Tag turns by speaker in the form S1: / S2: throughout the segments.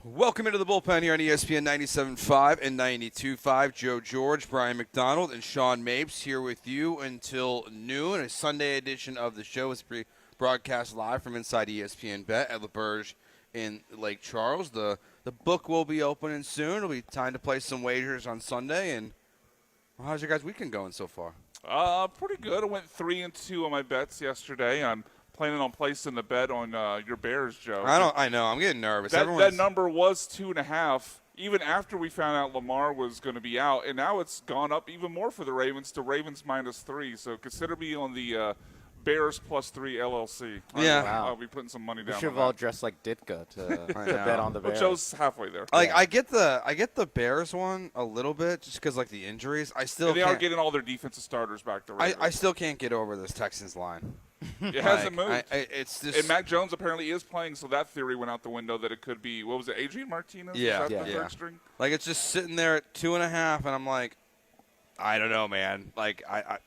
S1: Welcome into the Bullpen here on ESPN 97.5 and 92.5. Joe George, Brian McDonald, and Sean Mapes here with you until noon. A Sunday edition of the show is broadcast live from inside ESPN Bet at LaBerge in Lake Charles. The book will be opening soon. It'll be time to place some wagers on Sunday. And how's your guys' weekend going so far?
S2: Pretty good. I went 3-2 on my bets yesterday. I'm planning on placing the bet on your Bears, Joe.
S1: I know. I'm getting nervous.
S2: That number was 2.5, even after we found out Lamar was going to be out, and now it's gone up even more for the Ravens to Ravens -3. So consider me on the Bears +3 LLC.
S1: Yeah,
S2: I'll be putting some money down.
S3: We should have all dressed like Ditka to bet on the Bears.
S2: Well, Joe's halfway there.
S1: Like I get the Bears one a little bit just because like the injuries.
S2: They are getting all their defensive starters back.
S1: I still can't get over this Texans line.
S2: It hasn't moved.
S1: It's just,
S2: and Mac Jones apparently is playing, so that theory went out the window that it could be, what was it, Adrian Martinez?
S1: Yeah.
S2: Was that the third string?
S1: Like, it's just sitting there at 2.5, and I'm like, I don't know, man. Like, I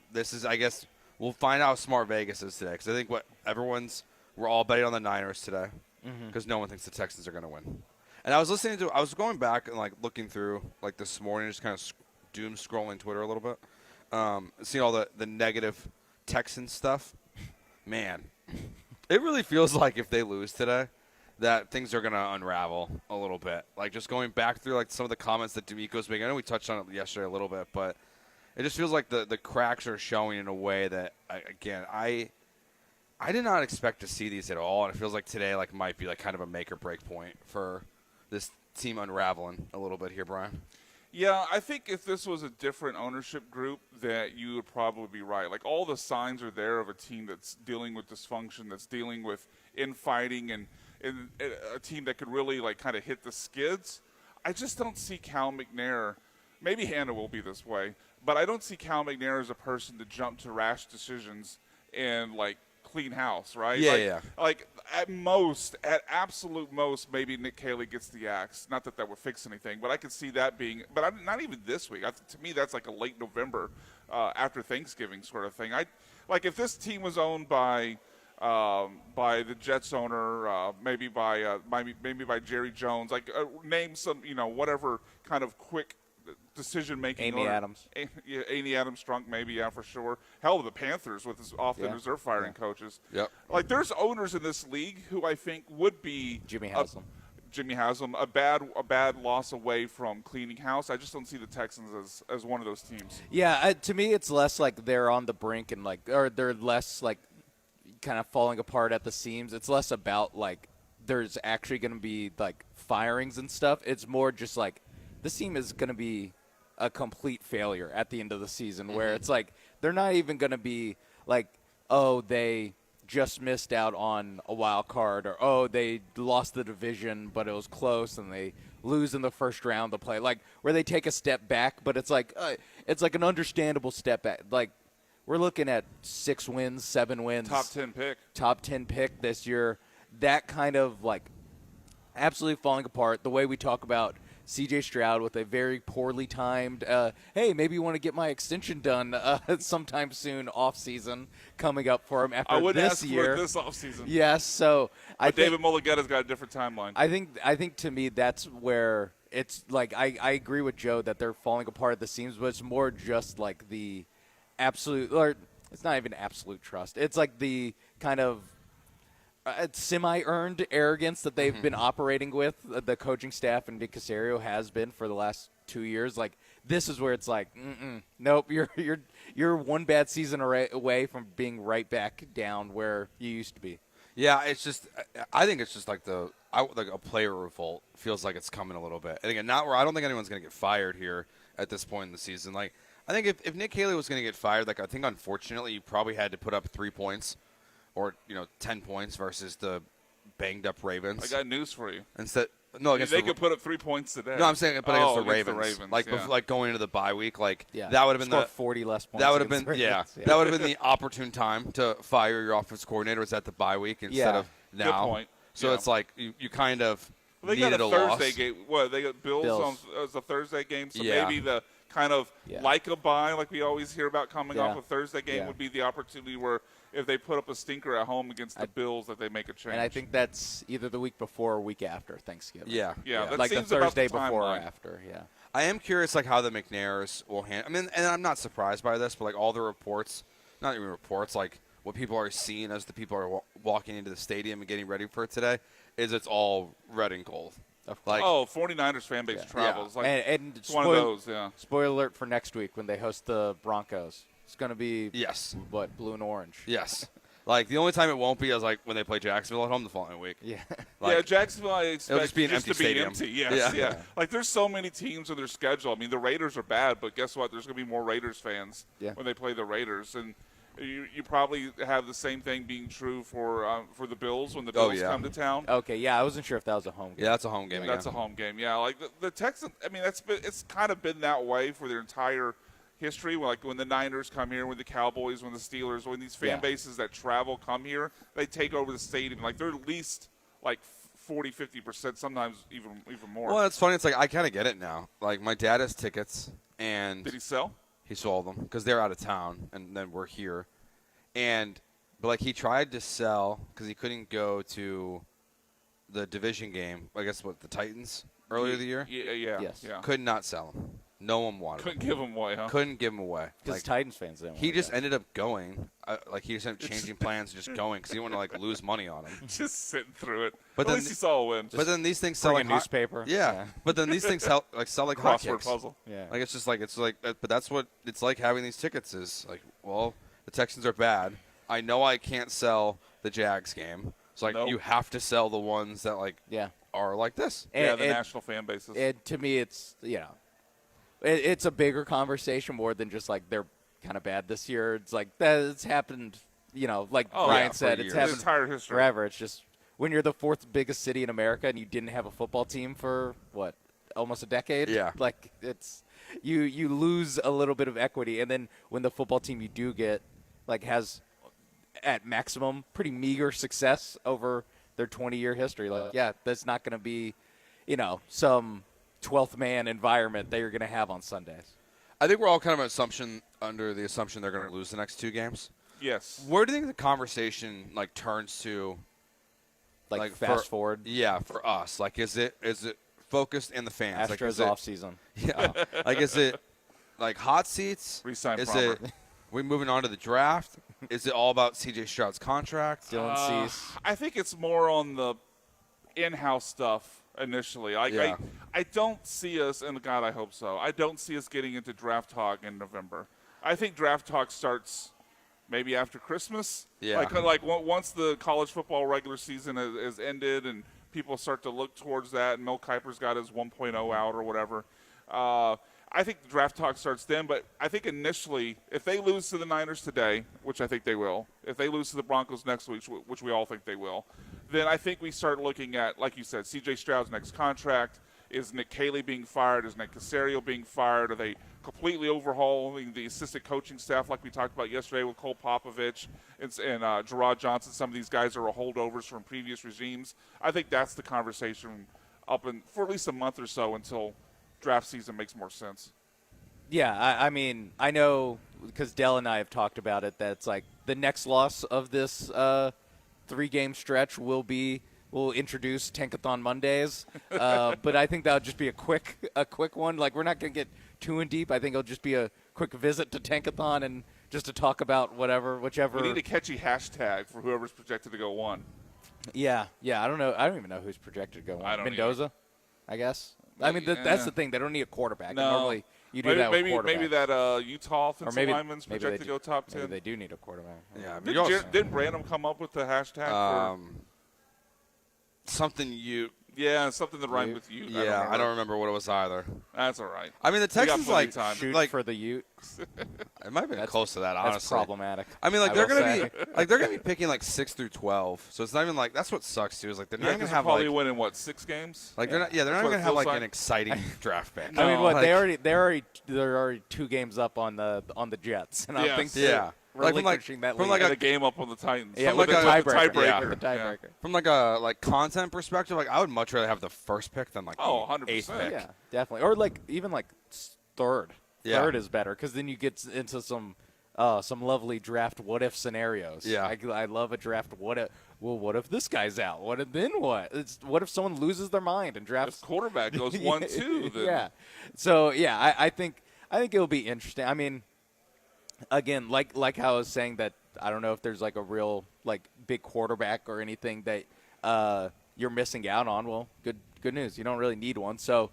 S1: guess we'll find out how smart Vegas is today, because I think we're all betting on the Niners today, because no one thinks the Texans are going to win. And I was going back and, like, looking through, like, this morning, just kind of doom scrolling Twitter a little bit, seeing all the negative Texans stuff. Man, it really feels like if they lose today, that things are going to unravel a little bit. Like, just going back through, like, some of the comments that D'Amico's making. I know we touched on it yesterday a little bit, but it just feels like the cracks are showing in a way that, I did not expect to see these at all. And it feels like today, like, might be, like, kind of a make or break point for this team unraveling a little bit here, Brian.
S2: Yeah, I think if this was a different ownership group, that you would probably be right. Like, all the signs are there of a team that's dealing with dysfunction, that's dealing with infighting, and a team that could really, like, kind of hit the skids. I just don't see Cal McNair. Maybe Hannah will be this way, but I don't see Cal McNair as a person to jump to rash decisions and, like, clean house, right?
S1: Yeah.
S2: Like at absolute most, maybe Nick Caley gets the axe. Not that would fix anything, but I could see that being. But not even this week. To me, that's like a late November, after Thanksgiving sort of thing. Like if this team was owned by the Jets owner, maybe by Jerry Jones. Like name some, whatever kind of quick decision-making.
S3: Amy Adams.
S2: Amy Adams Strunk, maybe, yeah, for sure. Hell, the Panthers with his off-the-reserve firing coaches.
S1: Yep.
S2: Like, there's owners in this league who I think would be
S3: Jimmy Haslam,
S2: a bad loss away from cleaning house. I just don't see the Texans as one of those teams.
S3: Yeah, to me, it's less like they're on the brink and or they're less like kind of falling apart at the seams. It's less about like there's actually going to be like firings and stuff. It's more just like this team is going to be a complete failure at the end of the season, where it's like they're not even going to be like, oh, they just missed out on a wild card, or oh, they lost the division but it was close and they lose in the first round to play, like where they take a step back, but it's like an understandable step back. Like we're looking at 6 wins, 7 wins, top 10 pick this year. That kind of like absolutely falling apart. The way we talk about C.J. Stroud with a very poorly timed, hey, maybe you want to get my extension done sometime soon off season coming up for him after
S2: I would
S3: this
S2: ask
S3: year.
S2: for it this offseason.
S3: Yes, so
S2: but David Mulligetta's got a different timeline.
S3: I think to me that's where it's like I agree with Joe that they're falling apart at the seams, but it's more just like the absolute, or it's not even absolute trust. It's like the kind of semi-earned arrogance that they've been operating with, the coaching staff and Nick Caserio has been for the last 2 years. Like this is where it's like, nope, you're one bad season away from being right back down where you used to be.
S1: Yeah, it's just I think it's just like a player revolt feels like it's coming a little bit. And again, not where I don't think anyone's going to get fired here at this point in the season. Like I think if Nick Caley was going to get fired, like I think unfortunately you probably had to put up 3 points. Or 10 points versus the banged up Ravens.
S2: I got news for you.
S1: They
S2: could put up 3 points today.
S1: No, I'm saying, but against the
S2: Ravens.
S1: Ravens, like going into the bye week, that would have been
S3: the 40 less points.
S1: That would have been that would have been the opportune time to fire your offense coordinator. Was at the bye week instead of now.
S2: Good point.
S1: So it's like you kind of
S2: they
S1: needed
S2: got a Thursday
S1: loss.
S2: game. What they got Bills. As a Thursday game, so maybe the kind of
S3: Yeah.
S2: like a bye, like we always hear about coming off a Thursday game,
S3: Yeah.
S2: would be the opportunity where if they put up a stinker at home against the Bills that they make a change.
S3: And I think that's either the week before or week after Thanksgiving.
S1: Yeah.
S2: Yeah, that
S3: like the
S2: seems about
S3: Thursday
S2: the
S3: before or
S2: timeline.
S3: after. Yeah.
S1: I am curious, like, how the McNairs will handle. I mean, and I'm not surprised by this, but like all the reports, not even reports, like what people are seeing as the people are walking into the stadium and getting ready for it today, is it's all red and gold. Like,
S2: 49ers fan base travels.
S3: Yeah.
S2: Like,
S3: and
S2: it's one of those, yeah.
S3: Spoiler alert for next week when they host the Broncos. It's going to be,
S1: yes,
S3: what, blue and orange?
S1: yes. Like, the only time it won't be is like when they play Jacksonville at home the following week.
S3: Yeah.
S1: Like,
S2: yeah, Jacksonville, I expect
S1: just be an empty
S2: to be
S1: stadium.
S2: empty. Yes,
S1: Yeah.
S2: Like, there's so many teams on their schedule. I mean, the Raiders are bad, but guess what? There's going to be more Raiders fans when they play the Raiders. And you probably have the same thing being true for the Bills when the Bills come to town.
S3: Okay, yeah, I wasn't sure if that was a home game.
S1: Yeah, that's a home game.
S2: That's a home game. Yeah, like the Texans. I mean, it's kind of been that way for their entire history. Like when the Niners come here, when the Cowboys, when the Steelers, when these fan bases that travel come here, they take over the stadium. Like they're at least like 40, 50%, sometimes even more.
S1: Well, it's funny. It's like I kind of get it now. Like my dad has tickets, and
S2: did he sell?
S1: He sold them because they're out of town, and then we're here. But like he tried to sell because he couldn't go to the division game. I guess what the Titans earlier the year.
S2: Yeah.
S1: Could not sell them. No one wanted.
S2: Couldn't give them away, huh?
S1: Couldn't give them away.
S3: Because
S1: Like,
S3: Titans fans didn't.
S1: he just ended up going. Like he just ended up changing plans and just going because he didn't want to like lose money on them.
S2: Just sitting through it.
S1: But
S2: at
S1: then
S2: least he saw a win.
S1: But then these things sell
S3: bring
S1: like
S3: a newspaper.
S1: Yeah. But then these things sell like
S2: Crossword
S1: hotcakes.
S2: puzzle.
S3: Yeah.
S1: Like it's like, but that's what it's like having these tickets is like, well, the Texans are bad. I know I can't sell the Jags game. So like you have to sell the ones that like are like this.
S2: The national fan bases.
S3: And to me, it's it's a bigger conversation more than just like they're kind of bad this year. It's like it's happened. Like Brian said, it's happened
S2: entire history
S3: forever. It's just when you're the fourth biggest city in America and you didn't have a football team for what, almost a decade.
S1: Yeah,
S3: like it's you lose a little bit of equity, and then when the football team you do get like has at maximum pretty meager success over their 20-year history. Like, that's not going to be, some 12th man environment that you're going to have on Sundays.
S1: I think we're all kind of under the assumption they're going to lose the next two games.
S2: Yes.
S1: Where do you think the conversation like turns to?
S3: Like fast forward.
S1: Yeah, for us. Like, is it focused in the fans?
S3: Astros
S1: like,
S3: off season.
S1: Yeah. Like, is it like hot seats?
S2: Resign
S1: Is
S2: Palmer.
S1: it? We moving on to the draft? Is it all about C.J. Stroud's contract?
S3: Dylan Cease.
S2: I think it's more on the in-house stuff initially. I don't see us, and God, I hope so. I don't see us getting into draft talk in November. I think draft talk starts maybe after Christmas.
S1: Yeah.
S2: Like once the college football regular season has ended and people start to look towards that, and Mel Kiper's got his 1.0 out or whatever. I think the draft talk starts then, but I think initially, if they lose to the Niners today, which I think they will, if they lose to the Broncos next week, which we all think they will, then I think we start looking at, like you said, C.J. Stroud's next contract. Is Nick Caley being fired? Is Nick Caserio being fired? Are they completely overhauling the assistant coaching staff like we talked about yesterday with Cole Popovich and Gerard Johnson? Some of these guys are holdovers from previous regimes. I think that's the conversation for at least a month or so until draft season makes more sense.
S3: Yeah, I mean, I know because Dell and I have talked about it that it's like the next loss of this 3-game stretch will introduce Tankathon Mondays, but I think that would just be a quick one. Like we're not going to get too in deep. I think it'll just be a quick visit to Tankathon and just to talk about whichever.
S2: We need a catchy hashtag for whoever's projected to go 1.
S3: Yeah. I don't know. I don't even know who's projected to go 1. Mendoza, I guess. I mean, that's the thing. They don't need a quarterback.
S2: No.
S3: Normally, you do that with quarterbacks.
S2: Maybe that Utah offensive lineman's projected to go top 10.
S3: Maybe they do need a quarterback.
S1: Yeah.
S2: Didn't Brandon come up with the hashtag?
S1: Something you.
S2: Yeah, something that rhymed with Ute.
S1: Yeah, I don't remember what it was either.
S2: That's all right.
S1: I mean, the Texans
S3: shoot for the Ute.
S1: It might have been close to that. Honestly,
S3: that's problematic.
S1: I mean, like they're gonna be picking like 6 through 12. So it's not even like that's what sucks too. Is like they're not even gonna have
S2: probably
S1: like
S2: winning 6 games.
S1: Like they're not. Yeah, they're not even gonna have like an exciting draft pick.
S3: I mean, what
S1: like,
S3: they're already 2 games up on the Jets, and I don't think relinquishing that lead.
S2: From a game up on the Titans.
S3: Yeah,
S2: with
S3: a tiebreaker.
S2: With a tiebreaker.
S1: From like a content perspective, like I would much rather have the first pick than like the
S2: 100%.
S1: 8th pick.
S3: Yeah, definitely. Or like even like third.
S1: Yeah.
S3: Third is better because then you get into some some lovely draft what-if scenarios.
S1: Yeah.
S3: I love a draft what-if. Well, what if this guy's out? Then what? What if someone loses their mind and drafts?
S2: If quarterback goes 1-2, then
S3: Yeah. So, yeah, I think it'll be interesting. I mean, again, like how I was saying that I don't know if there's like a real like big quarterback or anything that you're missing out on. Well, good news. You don't really need one. So,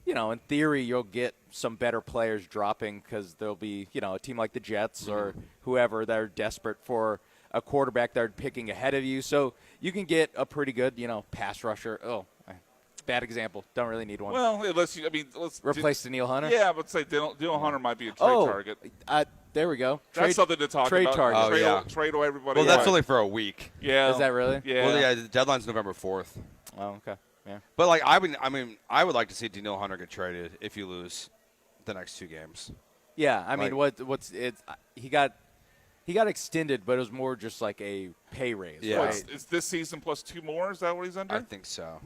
S3: in theory, you'll get some better players dropping because there'll be, a team like the Jets or whoever that are desperate for a quarterback that are picking ahead of you. So you can get a pretty good, pass rusher. Oh, bad example. Don't really need one.
S2: well, unless you, I mean, let's
S3: Replace Daniil Hunter?
S2: Yeah, but say Dylan Hunter might be a trade target.
S3: There we go.
S2: That's something to talk
S3: trade
S2: about.
S3: target.
S1: Oh, yeah.
S2: Trade everybody.
S1: Well, that's
S2: away.
S1: only for a week.
S2: Yeah.
S3: Is that really?
S2: Yeah.
S1: Well, yeah, the deadline's November 4th.
S3: Oh, okay. Yeah.
S1: But like I would like to see Daniil Hunter get traded if you lose the next 2 games.
S3: Yeah, I mean,
S1: Like-
S3: what's it's he got extended, but it was more just like a pay raise.
S1: Yeah.
S3: right?
S2: Is this season plus 2 more? Is that what he's under?
S1: I think so.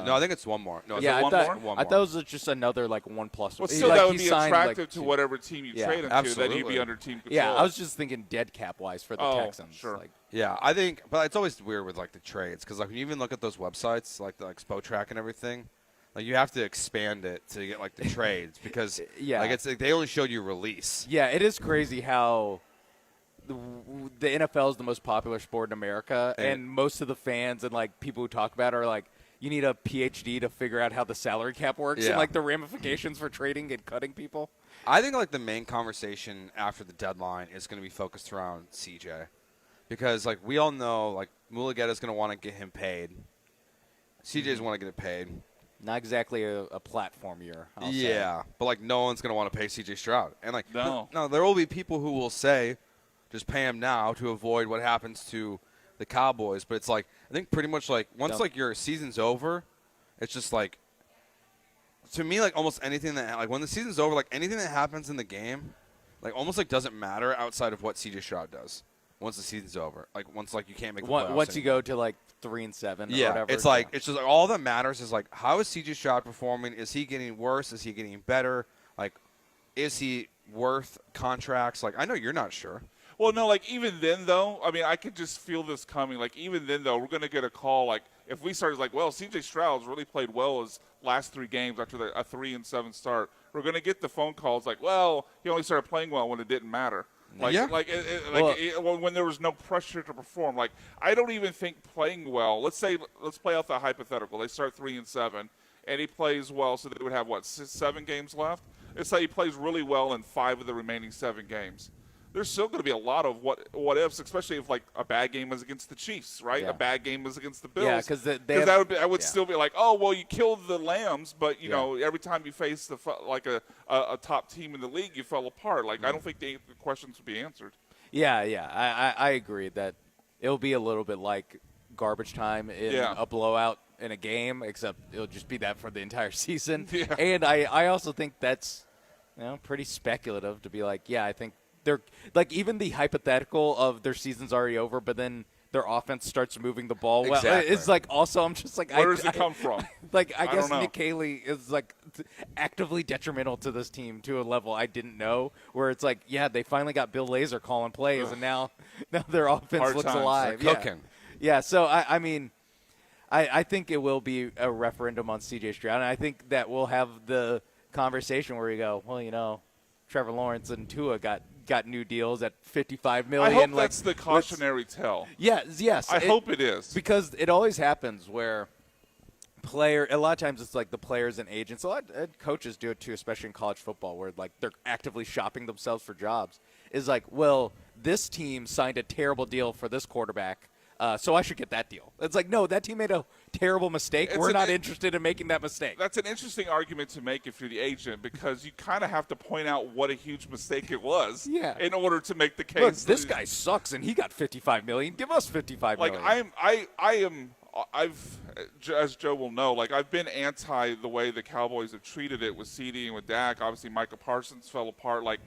S1: No, I think it's 1 more. No, it's
S3: Yeah,
S2: one
S3: I
S2: more?
S3: thought
S1: One
S3: I
S1: more.
S3: thought it was just another like 1+1.
S2: Well, still,
S3: Like,
S2: that would
S3: he
S2: be
S3: signed,
S2: attractive
S3: like,
S2: to whatever team you
S3: Yeah,
S2: trade him to. Then he'd
S1: absolutely.
S2: be under team control.
S3: Yeah, I was just thinking dead cap wise for the
S2: Oh,
S3: Texans.
S2: sure.
S3: Like,
S1: Yeah, I think, but it's always weird with like the trades because like when you even look at those websites like Spotrac and everything, like you have to expand it to get like the trades because
S3: Yeah.
S1: like it's like they only showed you release.
S3: yeah, it is crazy how the NFL is the most popular sport in America, and most of the fans and like people who talk about it are like, you need a PhD to figure out how the salary cap works and
S1: Yeah.
S3: like the ramifications for trading and cutting people.
S1: I think like the main conversation after the deadline is going to be focused around CJ because like we all know like Mulugeta's going to want to get him paid. CJ's want to get it paid.
S3: Not exactly a platform year. I'll say.
S1: Yeah, but like no one's going to want to pay CJ Stroud. And like
S2: No.
S1: there will be people who will say just pay him now to avoid what happens to the Cowboys, but it's like I think pretty much like once
S3: Yep.
S1: like your season's over, it's just like to me like almost anything that like when the season's over, like anything that happens in the game, like almost like doesn't matter outside of what CJ Stroud does. Once the season's over, like once like you can't make the playoffs
S3: Once you
S1: anymore.
S3: go to like 3-7 or
S1: Yeah,
S3: whatever.
S1: it's like it's just like all that matters is like how is CJ Stroud performing? Is he getting worse? Is he getting better? Like, is he worth contracts? Like I know you're not sure.
S2: Well, no, like even then, though, I mean, I could just feel this coming. Like even then, though, we're going to get a call. Like if we started like, well, C.J. Stroud's really played well his last 3 games after a 3-7 start. We're going to get the phone calls like, well, he only started playing well when it didn't matter. Like,
S1: Yeah.
S2: when there was no pressure to perform. Like I don't even think playing well. Let's play out the hypothetical. They start 3-7, and he plays well, so they would have 7 games left. Let's say he plays really well in 5 of the remaining 7 games. There's still going to be a lot of what ifs, especially if like a bad game was against the Chiefs, right?
S3: Yeah.
S2: A bad game was against the Bills.
S3: Yeah, 'cause they
S2: that
S3: have-
S2: would be, I would
S3: yeah.
S2: still be like, oh well, you killed the Lambs, but you
S3: Yeah.
S2: know every time you face a top team in the league, you fell apart. Like I don't think the questions would be answered.
S3: Yeah. I agree that it'll be a little bit like garbage time in
S2: Yeah.
S3: a blowout in a game, except it'll just be that for the entire season.
S2: Yeah.
S3: And I also think that's pretty speculative to be like, yeah, I think they're like even the hypothetical of their season's already over, but then their offense starts moving the ball well.
S1: Exactly.
S3: It's like also I'm just like,
S2: Where does it come from?
S3: Like I guess
S2: don't know.
S3: Nick Caley is like actively detrimental to this team to a level I didn't know. Where it's like, yeah, they finally got Bill Lazor calling plays, and now their offense
S2: Hard
S3: looks
S2: times.
S3: alive.
S1: They're
S3: Yeah.
S1: cooking.
S3: Yeah, so I mean, I think it will be a referendum on C.J. Stroud, and I think that we'll have the conversation where we go, well, Trevor Lawrence and Tua got new deals at $55 million.
S2: I hope
S3: like,
S2: that's the cautionary tale.
S3: Yes.
S2: I hope it is.
S3: Because it always happens where a lot of times it's like the players and agents, a lot and coaches do it too, especially in college football, where like they're actively shopping themselves for jobs. Is like, well, this team signed a terrible deal for this quarterback, so I should get that deal. It's like, no, that team made a terrible mistake. We're not interested in making that mistake.
S2: That's an interesting argument to make if you're the agent, because you kind of have to point out what a huge mistake it was
S3: Yeah.
S2: in order to make the case.
S3: Look, this guy sucks, and he got $55 million. Give us $55
S2: like
S3: million.
S2: I've as Joe will know, like I've been anti the way the Cowboys have treated it with CD and with Dak. Obviously, Micah Parsons fell apart. Like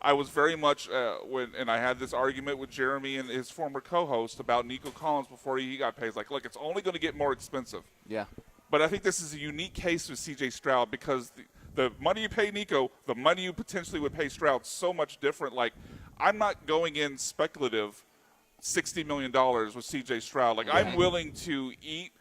S2: I was very much and I had this argument with Jeremy and his former co-host about Nico Collins before he got paid. Like, look, it's only going to get more expensive.
S3: Yeah.
S2: But I think this is a unique case with C.J. Stroud because the money you pay Nico, the money you potentially would pay Stroud, so much different. Like, I'm not going in speculative $60 million with C.J. Stroud. Like, I'm willing to eat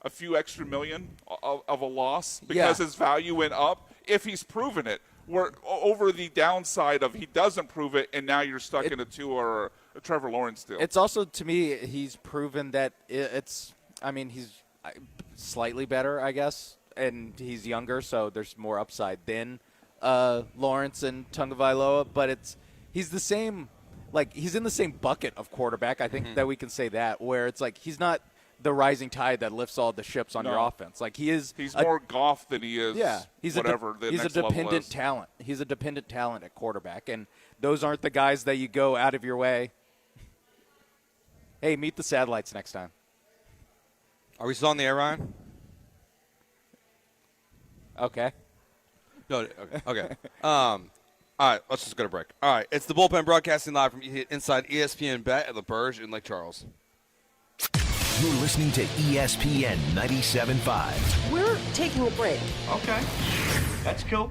S2: a few extra million of a loss because his value went up if he's proven it. We're over the downside of he doesn't prove it, and now you're stuck in a Tua or a Trevor Lawrence deal.
S3: It's also, to me, he's proven that he's slightly better, I guess, and he's younger, so there's more upside than Lawrence and Tagovailoa, but he's the same. Like, he's in the same bucket of quarterback. I think that we can say that, where it's like he's not the rising tide that lifts all the ships on your offense. Like, he's
S2: more Goff than he is.
S3: Yeah, he's
S2: whatever
S3: he's a dependent talent. He's a dependent talent at quarterback, and those aren't the guys that you go out of your way. Hey, meet the satellites next time.
S1: Are we still on the air, Ryan?
S3: Okay.
S1: No. Okay. All right, let's just go to break. All right, it's the Bullpen broadcasting live from inside ESPN Bet at LaBerge in Lake Charles.
S4: You're listening to ESPN 97.5.
S5: We're taking a break.
S6: Okay, that's cool.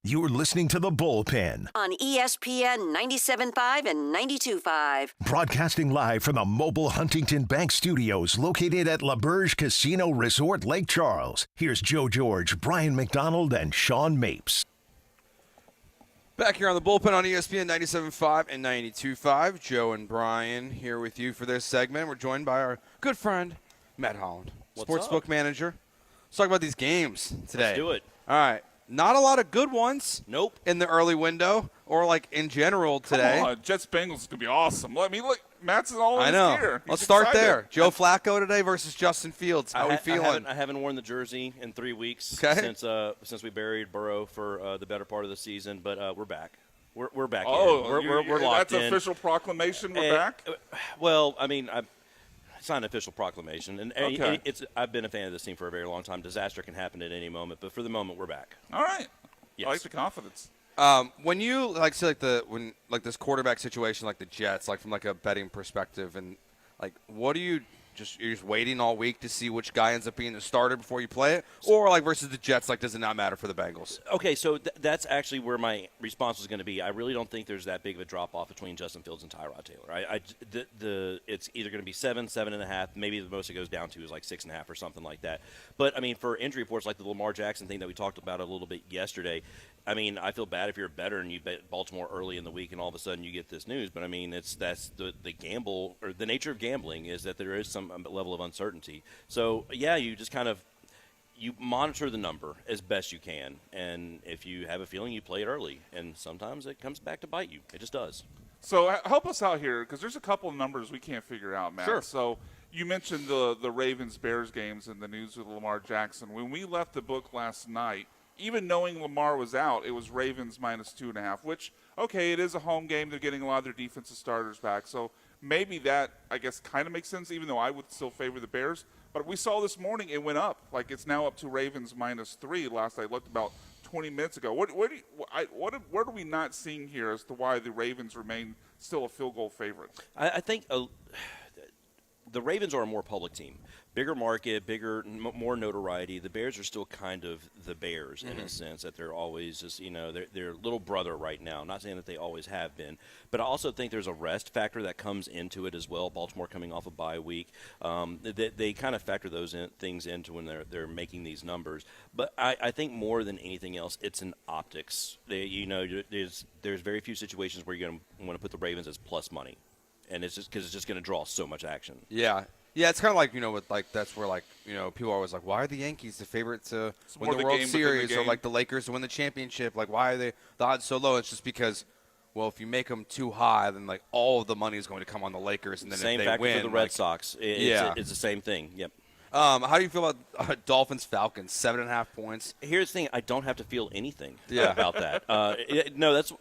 S4: You're listening to The Bullpen,
S5: On ESPN 97.5 and 92.5.
S4: broadcasting live from the mobile Huntington Bank Studios located at LaBerge Casino Resort, Lake Charles. Here's Joe George, Brian McDonald, and Sean Mapes.
S1: Back here on the Bullpen on ESPN 97.5 and 92.5. Joe and Brian here with you for this segment. We're joined by our good friend, Matt Holland, sportsbook manager. Let's talk about these games today.
S7: Let's do it.
S1: All right. Not a lot of good ones.
S7: Nope.
S1: In the early window or, like, in general today.
S2: Come on, Jets-Bengals is going to be awesome. Let me look. Matt's all in
S1: I
S2: his
S1: know.
S2: gear.
S1: Let's
S2: He's
S1: start
S2: excited.
S1: there. Joe Flacco today versus Justin Fields. How are we feeling?
S7: I haven't worn the jersey in 3 weeks
S1: Okay.
S7: since we buried Burrow for the better part of the season, but we're back. We're back.
S2: Oh,
S7: in. We're locked
S2: that's
S7: in.
S2: official proclamation. We're back.
S7: Well, I mean, it's not an official proclamation, and
S2: Okay.
S7: I've been a fan of this team for a very long time. Disaster can happen at any moment, but for the moment, we're back.
S2: All right.
S7: Yes.
S2: I like the confidence.
S1: When you like see like this quarterback situation, like the Jets, like from like a betting perspective, and like what do you you're just waiting all week to see which guy ends up being the starter before you play it, or like versus the Jets, like does it not matter for the Bengals?
S7: Okay, so that's actually where my response was going to be. I really don't think there's that big of a drop off between Justin Fields and Tyrod Taylor. It's either going to be 7, 7.5. Maybe the most it goes down to is like 6.5 or something like that. But I mean, for injury reports like the Lamar Jackson thing that we talked about a little bit yesterday, I mean, I feel bad if you're a bettor and you bet Baltimore early in the week and all of a sudden you get this news. But I mean, that's the gamble, or the nature of gambling is that there is some level of uncertainty. So yeah, you just kind of you monitor the number as best you can, and if you have a feeling, you play it early, and sometimes it comes back to bite you. It just does.
S2: So help us out here, because there's a couple of numbers we can't figure out, Matt.
S1: Sure.
S2: So you mentioned the Ravens-Bears games and the news with Lamar Jackson. When we left the book last night, even knowing Lamar was out, it was Ravens -2.5, which, okay, it is a home game. They're getting a lot of their defensive starters back. So maybe that, I guess, kind of makes sense, even though I would still favor the Bears. But we saw this morning it went up. Like, it's now up to Ravens -3. Last I looked about 20 minutes ago. What are we not seeing here as to why the Ravens remain still a field goal favorite?
S7: I think the Ravens are a more public team. Bigger market, more notoriety. The Bears are still kind of the Bears in a sense that they're always just, they're little brother right now. Not saying that they always have been. But I also think there's a rest factor that comes into it as well. Baltimore coming off a bye week. They kind of factor those things into when they're making these numbers. But I think more than anything else, it's an optics. There's very few situations where you're going to want to put the Ravens as plus money. And it's just because it's just going to draw so much action.
S1: Yeah. Yeah, it's kind of like, with like that's where like, people are always like, why are the Yankees the favorite to win the World Series or like the Lakers to win the championship? Like, why are the odds so low? It's just because, well, if you make them too high, then like all of the money is going to come on the Lakers, and then
S7: same
S1: if they
S7: factor
S1: win,
S7: for the Red Sox. It's the same thing. Yep.
S1: How do you feel about Dolphins-Falcons, 7.5 points?
S7: Here's the thing. I don't have to feel anything about that. No, that's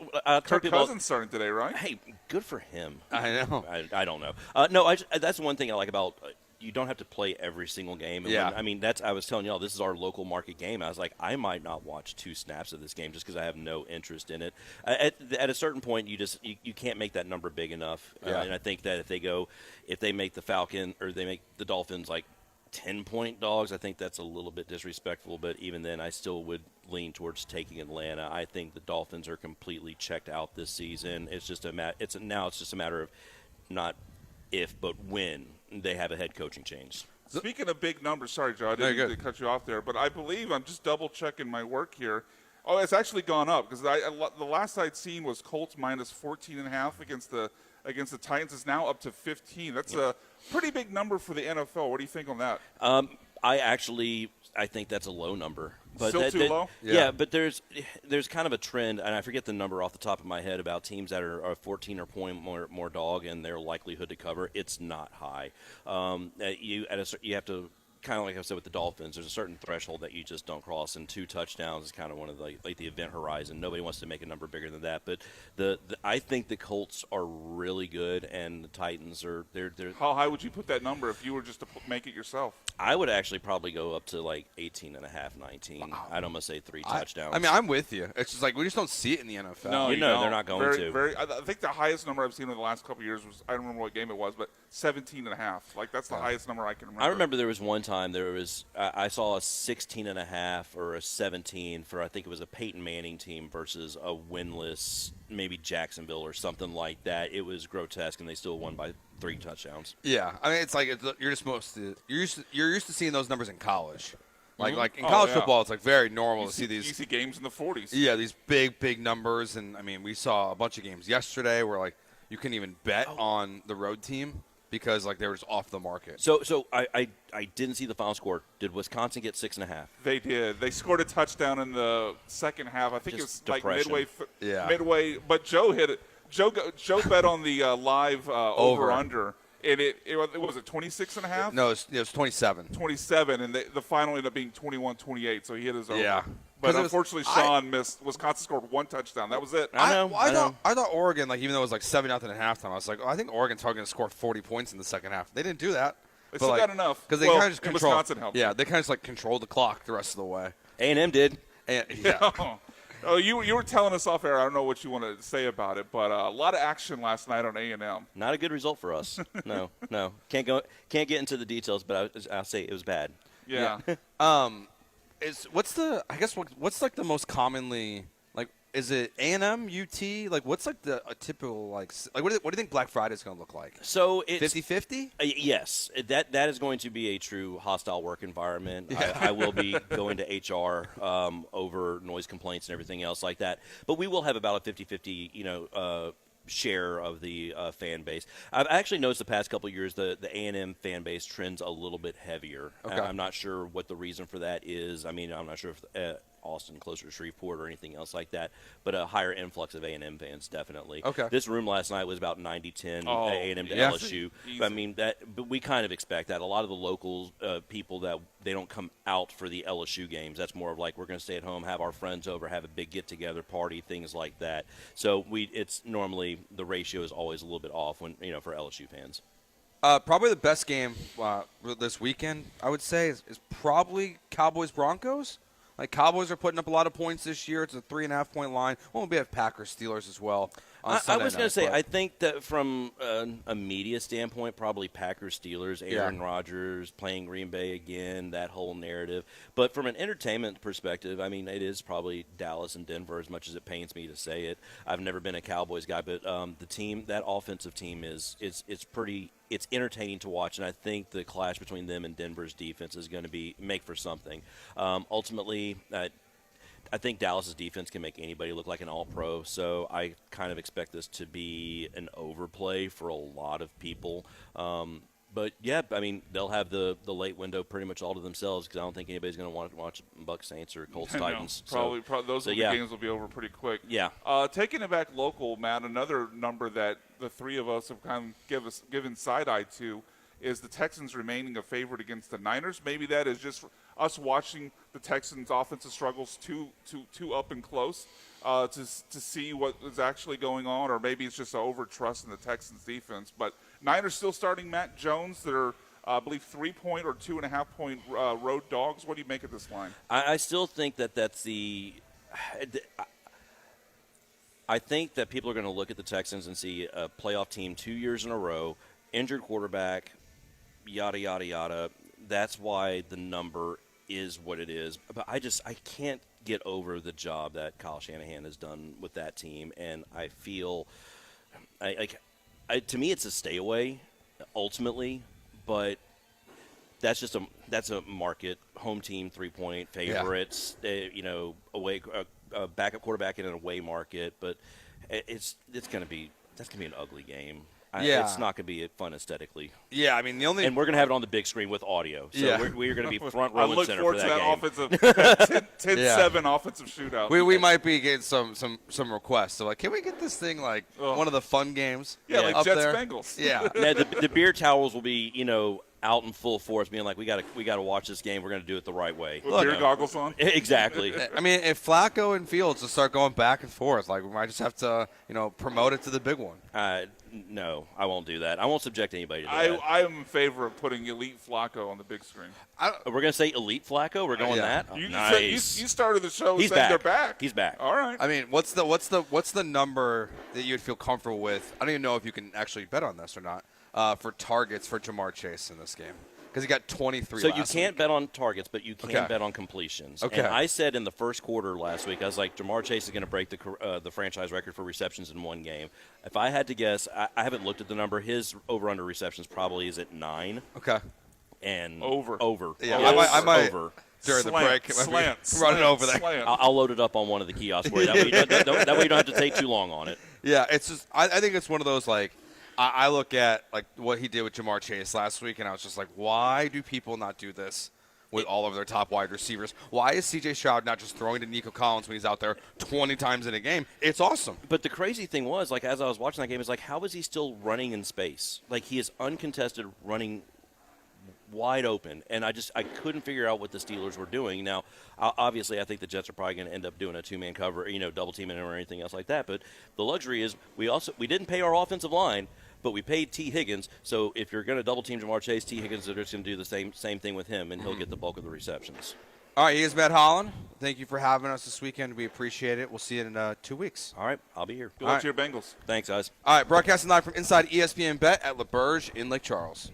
S2: Kirk Cousins starting today, right?
S7: Hey, good for him.
S1: I know.
S7: I don't know. That's one thing I like about you don't have to play every single game. And I was telling y'all, this is our local market game. I was like, I might not watch 2 snaps of this game just because I have no interest in it. At a certain point, you can't make that number big enough.
S1: Yeah.
S7: And I think that if they make the Falcon or they make the Dolphins like 10-point dogs, I think that's a little bit disrespectful, but even then I still would lean towards taking Atlanta. I think the Dolphins are completely checked out this season. It's just now it's just a matter of not if but when they have a head coaching change.
S2: Speaking of big numbers, sorry, Joe, I didn't mean to cut you off there, but I believe I'm just double-checking my work here. Oh, it's actually gone up because the last I'd seen was Colts -14.5 against the Titans. Is now up to 15. That's a pretty big number for the NFL. What do you think on that?
S7: I think that's a low number. But
S2: Still too low?
S7: Yeah, but there's kind of a trend, and I forget the number off the top of my head about teams that are 14 or point more dog and their likelihood to cover. It's not high. You have to. Kind of like I said with the Dolphins, there's a certain threshold that you just don't cross, and 2 touchdowns is kind of one of the event horizon. Nobody wants to make a number bigger than that. But I think the Colts are really good, and the Titans are they're.
S2: How high would you put that number if you were just to make it yourself?
S7: I would actually probably go up to like 18.5, 19. Wow. I'd almost say 3 touchdowns.
S1: I'm with you. It's just like we just don't see it in the NFL.
S2: No,
S7: they're not going to.
S2: I think the highest number I've seen in the last couple of years was, I don't remember what game it was, but 17.5. Like that's the highest number I can remember.
S7: I remember there was one time I saw a 16.5 or a 17 for I think it was a Peyton Manning team versus a winless maybe Jacksonville or something like that. It was grotesque, and they still won by 3 touchdowns.
S1: Yeah, I mean it's like you're used to seeing those numbers in college. Like in college football, it's like very normal to see these.
S2: You see games in the 40s.
S1: Yeah, these big numbers, and I mean we saw a bunch of games yesterday where like you couldn't even bet on the road team because like they were just off the market.
S7: So I didn't see the final score. Did Wisconsin get 6.5?
S2: They did. They scored a touchdown in the second half. I think
S7: Just
S2: it was
S7: depression.
S2: like midway. But Joe hit it. Joe bet on the live over-under. And it was it 26.5?
S1: No, it was 27.
S2: 27, and the final ended up being 21-28, so he hit his over.
S1: Yeah.
S2: But unfortunately, Sean missed. Wisconsin scored 1 touchdown. That was it.
S1: I thought Oregon, like even though it was like 7-0 at halftime, I was like, I think Oregon's probably going to score 40 points in the second half. They didn't do that.
S2: They still got enough.
S1: Because they kind of just controlled.
S2: Wisconsin helped.
S1: Yeah, they kind of just like controlled the clock the rest of the way.
S7: A&M did.
S1: And, yeah.
S2: Oh, you were telling us off air. I don't know what you want to say about it, but a lot of action last night on A&M.
S7: Not a good result for us. No. Can't get into the details, but I'll say it was bad.
S2: Yeah.
S1: What's like the most commonly like? Is it A&M, UT? Like, what's like a typical like? What do you think Black Friday is going to look like?
S7: So it's
S1: 50-50?
S7: Yes, that is going to be a true hostile work environment.
S1: Yeah.
S7: I will be going to HR over noise complaints and everything else like that. But we will have about a 50-50, share of the fan base. I've actually noticed the past couple of years the A&M fan base trends a little bit heavier.
S1: Okay.
S7: I'm not sure what the reason for that is. I mean, I'm not sure if Austin closer to Shreveport or anything else like that, but a higher influx of A&M fans definitely.
S1: Okay.
S7: This room last night was about 90-10
S2: Oh,
S7: A&M to
S1: yeah.
S7: LSU.
S2: Easy.
S7: I mean but we kind of expect that. A lot of the local people that they don't come out for the LSU games. That's more of like we're going to stay at home, have our friends over, have a big get-together party, things like that. So it's normally the ratio is always a little bit off when for LSU fans.
S1: Probably the best game this weekend, I would say, is probably Cowboys-Broncos. Like, Cowboys are putting up a lot of points this year. It's a 3.5-point line. Well, we have Packers-Steelers as well on
S7: I
S1: Sunday
S7: was going
S1: night,
S7: to say,
S1: but-
S7: I think that from a media standpoint, probably Packers-Steelers, Aaron Rodgers playing Green Bay again, that whole narrative. But from an entertainment perspective, I mean, it is probably Dallas and Denver, as much as it pains me to say it. I've never been a Cowboys guy, but the team, that offensive team it's pretty – it's entertaining to watch, and I think the clash between them and Denver's defense is going to make for something. Ultimately, I think Dallas's defense can make anybody look like an all-pro, so I kind of expect this to be an overplay for a lot of people. But, yeah, I mean, they'll have the late window pretty much all to themselves because I don't think anybody's going to want to watch Bucs Saints or Colts Titans.
S2: Probably those games will be over pretty quick.
S7: Yeah.
S2: Taking it back local, Matt, another number that the three of us have kind of given side-eye to is the Texans remaining a favorite against the Niners. Maybe that is just us watching the Texans' offensive struggles too up and close to see what is actually going on, or maybe it's just an over-trust in the Texans' defense. But Niners still starting Matt Jones. They're, I believe, 3-point or 2.5-point road dogs. What do you make of this line?
S7: I still think that's the I think that people are going to look at the Texans and see a playoff team 2 years in a row, injured quarterback, yada, yada, yada. That's why the number is what it is. But I can't get over the job that Kyle Shanahan has done with that team, and I feel to me it's a stay away ultimately, but that's a market home team 3-point favorites, away backup quarterback in an away market, but that's going to be an ugly game. It's not going to be fun aesthetically.
S1: Yeah, I mean, and
S7: we're going to have it on the big screen with audio. So we're going to be front row and center for that game.
S2: I look forward to that 10-7 offensive shootout.
S1: We might be getting some requests. So, like, can we get this thing, like, one of the fun games?
S2: Yeah, like
S1: up
S2: Jets
S1: there?
S2: Bengals.
S1: Yeah.
S7: Now, the beer towels will be, out in full force, being like, we got to watch this game. We're going to do it the right way.
S2: With beer goggles on?
S7: Exactly.
S1: I mean, if Flacco and Fields just start going back and forth, like, we might just have to, promote it to the big one.
S7: No, I won't do that. I won't subject anybody to that.
S2: I am in favor of putting elite Flacco on the big screen.
S7: We're going to say elite Flacco? We're going that?
S2: You started the show
S7: He's
S2: saying
S7: back.
S2: they're back.
S7: He's back.
S2: All right.
S1: I mean, what's the number that you'd feel comfortable with? I don't even know if you can actually bet on this or not, for targets for Jamar Chase in this game. Because he got 23
S7: So
S1: last
S7: you can't
S1: week.
S7: bet on targets, but you can
S1: Okay.
S7: bet on completions.
S1: Okay.
S7: And I said in the first quarter last week, I was like, Jamar Chase is going to break the franchise record for receptions in one game. If I had to guess, I haven't looked at the number. His over-under receptions probably is at 9.
S1: Okay.
S7: And
S2: Over.
S1: Yeah,
S7: Yes,
S1: I might
S7: over.
S1: during the break.
S2: Slant.
S1: Running over there.
S2: Slant.
S7: I'll load it up on one of the kiosks for you. That way you don't have to take too long on it.
S1: Yeah, it's just I think it's one of those, like, I look at, like, what he did with Jamar Chase last week, and I was just like, why do people not do this with all of their top wide receivers? Why is C.J. Stroud not just throwing to Nico Collins when he's out there 20 times in a game? It's awesome.
S7: But the crazy thing was, like, as I was watching that game, is like, how is he still running in space? Like, he is uncontested running wide open, and I couldn't figure out what the Steelers were doing. Now, obviously, I think the Jets are probably going to end up doing a two-man cover, double teaming him or anything else like that. But the luxury is we didn't pay our offensive line, but we paid T. Higgins. So if you're going to double team Jamar Chase, T. Higgins is just going to do the same thing with him, and he'll get the bulk of the receptions.
S1: All right, he is Matt Holland. Thank you for having us this weekend. We appreciate it. We'll see you in 2 weeks.
S7: All right, I'll be here.
S2: Good luck to your Bengals.
S7: Thanks, guys.
S1: All right, broadcasting live from inside ESPN Bet at LaBerge in Lake Charles.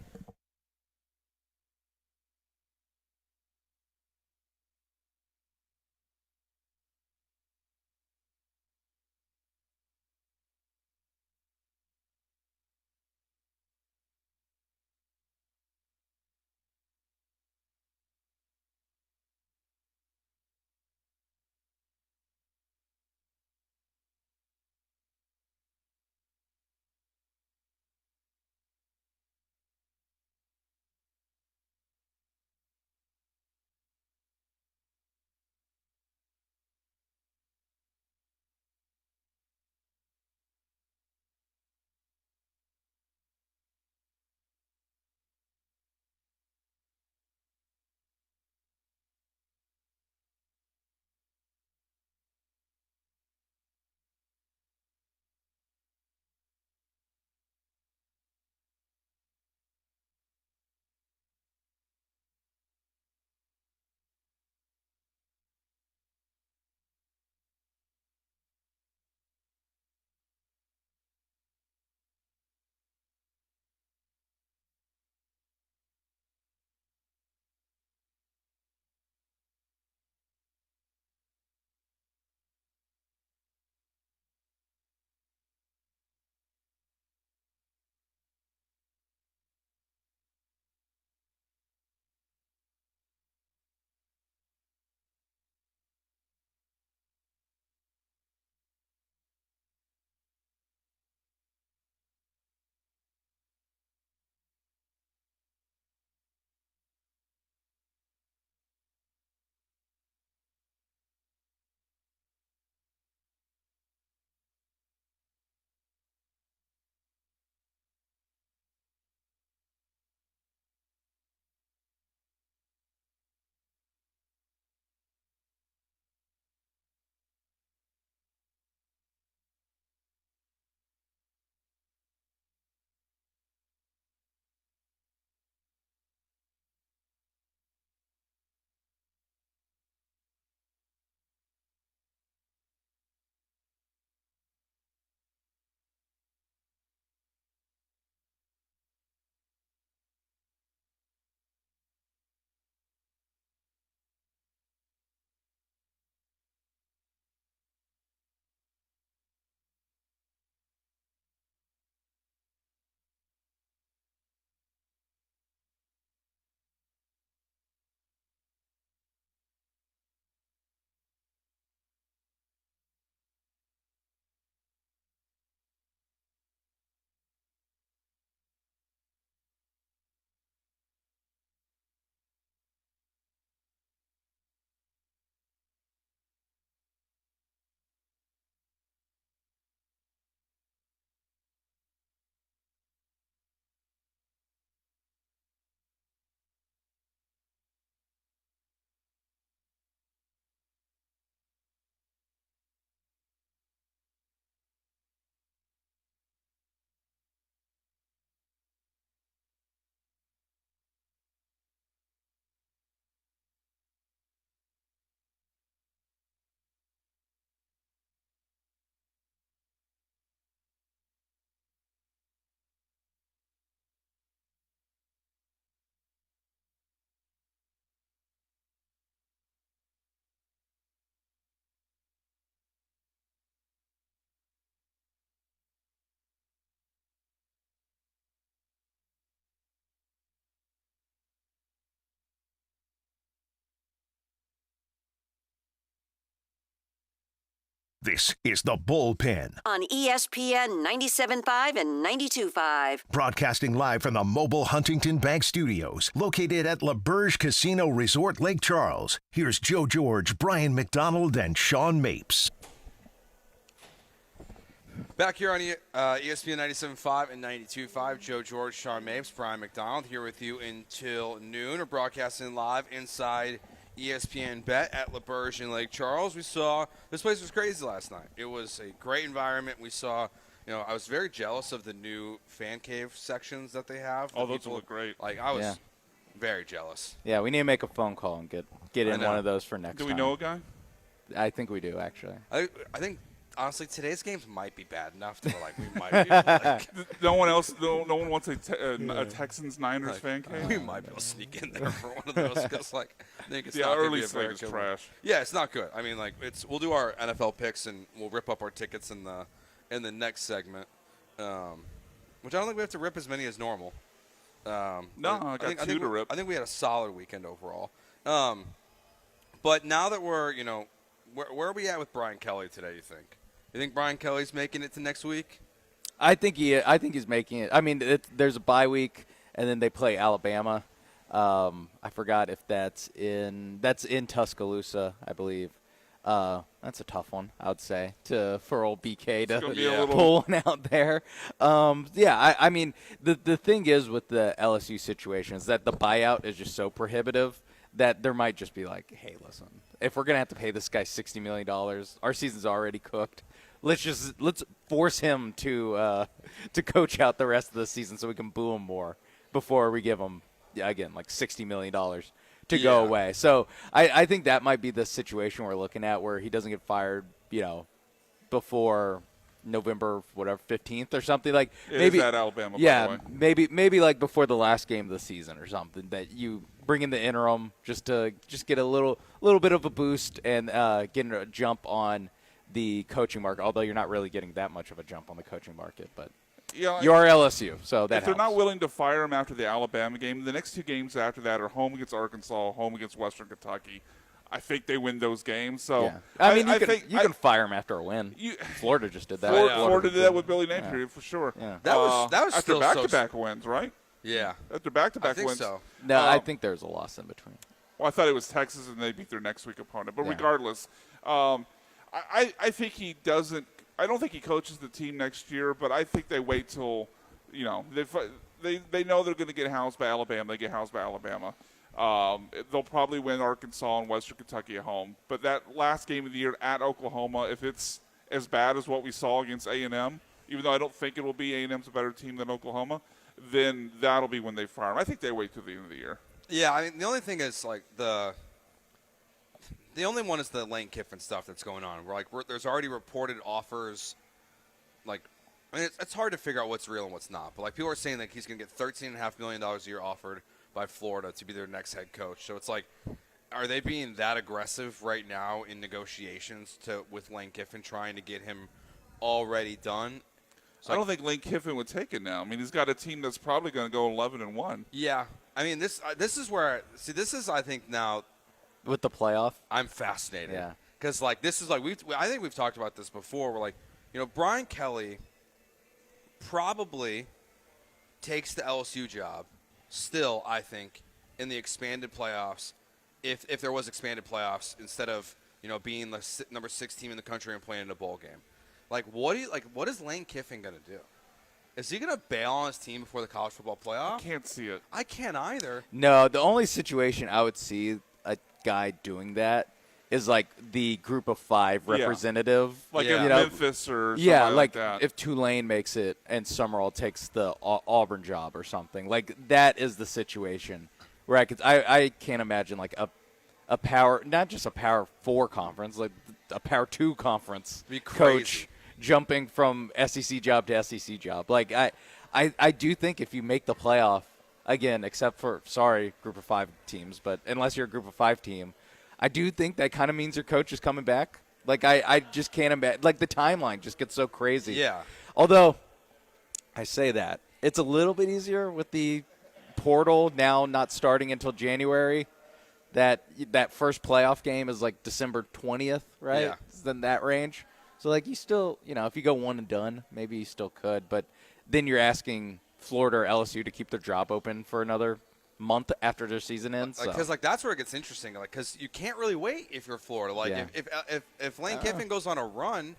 S4: This is the Bullpen,
S5: On ESPN 97.5 and 92.5.
S4: broadcasting live from the mobile Huntington Bank Studios, located at LaBerge Casino Resort Lake Charles. Here's Joe George, Brian McDonald, and Sean Mapes.
S1: Back here on ESPN 97.5 and 92.5, Joe George, Sean Mapes, Brian McDonald here with you until noon. We're broadcasting live inside ESPN Bet at LaBerge in Lake Charles. We saw this place was crazy last night. It was a great environment. We saw, I was very jealous of the new fan cave sections that they have.
S2: Oh, those look great.
S1: Like I was, Very jealous.
S3: Yeah, we need to make a phone call and get in
S1: know.
S3: one of those for next
S2: Do
S3: time.
S2: we know a guy?
S3: I think we do, actually.
S1: I think honestly today's games might be bad enough to like we might be able to, like,
S2: No one else. No one wants a Texans Niners fan cave.
S1: we might be able to sneak in there for one of those because like I think it's
S2: The
S1: not gonna
S2: early
S1: be a
S2: slate
S1: very
S2: is
S1: good one.
S2: trash.
S1: Yeah, it's not good. I mean, like we'll do our NFL picks and we'll rip up our tickets in the next segment, which I don't think we have to rip as many as normal.
S2: No, I got two to rip.
S1: I think we had a solid weekend overall. But now that we're where are we at with Brian Kelly today? You think Brian Kelly's making it to next week?
S3: I think he's making it. I mean, there's a bye week, and then they play Alabama. I forgot if that's in Tuscaloosa, I believe. That's a tough one, I would say, for old BK to pull one out there. I mean, the thing is with the LSU situation is that the buyout is just so prohibitive that there might just be like, hey, listen, if we're gonna have to pay this guy $60 million, our season's already cooked. Let's force him to coach out the rest of the season so we can boo him more before we give him again like $60 million to go away. So I think that might be the situation we're looking at where he doesn't get fired, before November 15th or something like. Maybe
S2: at Alabama.
S3: Yeah,
S2: by the way.
S3: maybe like before the last game of the season or something that you bring in the interim just to get a little bit of a boost and getting a jump on the coaching market, although you're not really getting that much of a jump on the coaching market, but you are LSU, so that
S2: if they're
S3: helps.
S2: not willing to fire him after the Alabama game, the next two games after that are home against Arkansas, home against Western Kentucky. I think they win those games. So
S3: yeah. I mean, you
S2: think
S3: can fire him after a win. Florida just did that.
S2: Florida did that with Billy Napier for sure.
S3: Yeah.
S1: That was
S2: after
S1: still
S2: back-to-back wins, right?
S1: Yeah.
S2: After back-to-back
S1: I think
S2: wins.
S1: so.
S3: No, I think there's a loss in between.
S2: Well, I thought it was Texas and they beat their next week opponent. But regardless, I think he doesn't. I don't think he coaches the team next year. But I think they wait till they know they're going to get housed by Alabama. They get housed by Alabama. They'll probably win Arkansas and Western Kentucky at home. But that last game of the year at Oklahoma, if it's as bad as what we saw against A&M, even though I don't think it will be, A&M's a better team than Oklahoma, then that'll be when they fire him. I think they wait till the end of the year.
S1: Yeah, I mean, the only thing is like the only one is the Lane Kiffin stuff that's going on. There's already reported offers. Like, I mean, it's hard to figure out what's real and what's not. But like, people are saying that he's going to get $13.5 million a year offered by Florida to be their next head coach. So it's like, are they being that aggressive right now in negotiations with Lane Kiffin, trying to get him already done? So
S2: I don't think Lane Kiffin would take it now. I mean, he's got a team that's probably going to go 11-1.
S1: Yeah, I mean, this is where this is I think now
S3: With the playoff?
S1: I'm fascinated.
S3: Yeah.
S1: Because like this is like I think we've talked about this before. We're like, Brian Kelly probably takes the LSU job still, I think, in the expanded playoffs, if there was expanded playoffs, instead of being the number 6 team in the country and playing in a bowl game. Like what is Lane Kiffin gonna do? Is he gonna bail on his team before the college football playoff?
S2: I can't see it.
S1: I can't either.
S3: No, the only situation I would see a guy doing that is like the group of 5 representative.
S2: Like
S1: Yeah.
S2: in Memphis or something
S3: like
S2: that.
S3: if Tulane makes it and Summerall takes the Auburn job or something. Like that is the situation where I can't imagine like a power, not just a Power 4 conference, like a Power 2 conference
S1: Be crazy.
S3: coach jumping from SEC job to SEC job. Like I do think if you make the playoff again, except for group of 5 teams, but unless you're a group of 5 team, I do think that kind of means your coach is coming back. Like I just can't imagine. Like the timeline just gets so crazy.
S1: Yeah.
S3: Although I say that it's a little bit easier with the portal now not starting until January. That first playoff game is like December 20th, right?
S1: Yeah.
S3: It's in that range. So like you still, if you go one and done, maybe you still could. But then you're asking Florida or LSU to keep their job open for another month after their season ends.
S1: Because that's where it gets interesting. Like, because you can't really wait if you're Florida. Like, if Lane Kiffin goes on a run,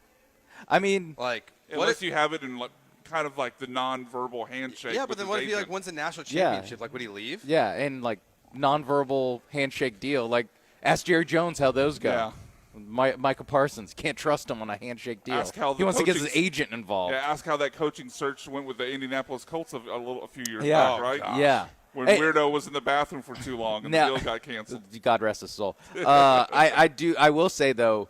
S3: I mean,
S1: like,
S2: unless you have it in kind of like the non-verbal handshake.
S1: Yeah, but then what if he
S2: agent.
S1: wins a national championship? Like, would he leave?
S3: Yeah, and like nonverbal handshake deal. Like, ask Jerry Jones how those go.
S2: Yeah.
S3: Michael Parsons, can't trust him on a handshake deal. He wants to get his agent involved.
S2: Yeah, ask how that coaching search went with the Indianapolis Colts a few years
S3: Yeah.
S2: back, right?
S3: Yeah.
S2: when
S3: Hey.
S2: Weirdo was in the bathroom for too long and
S3: Now-
S2: the deal got canceled.
S3: God rest his soul. I will say though,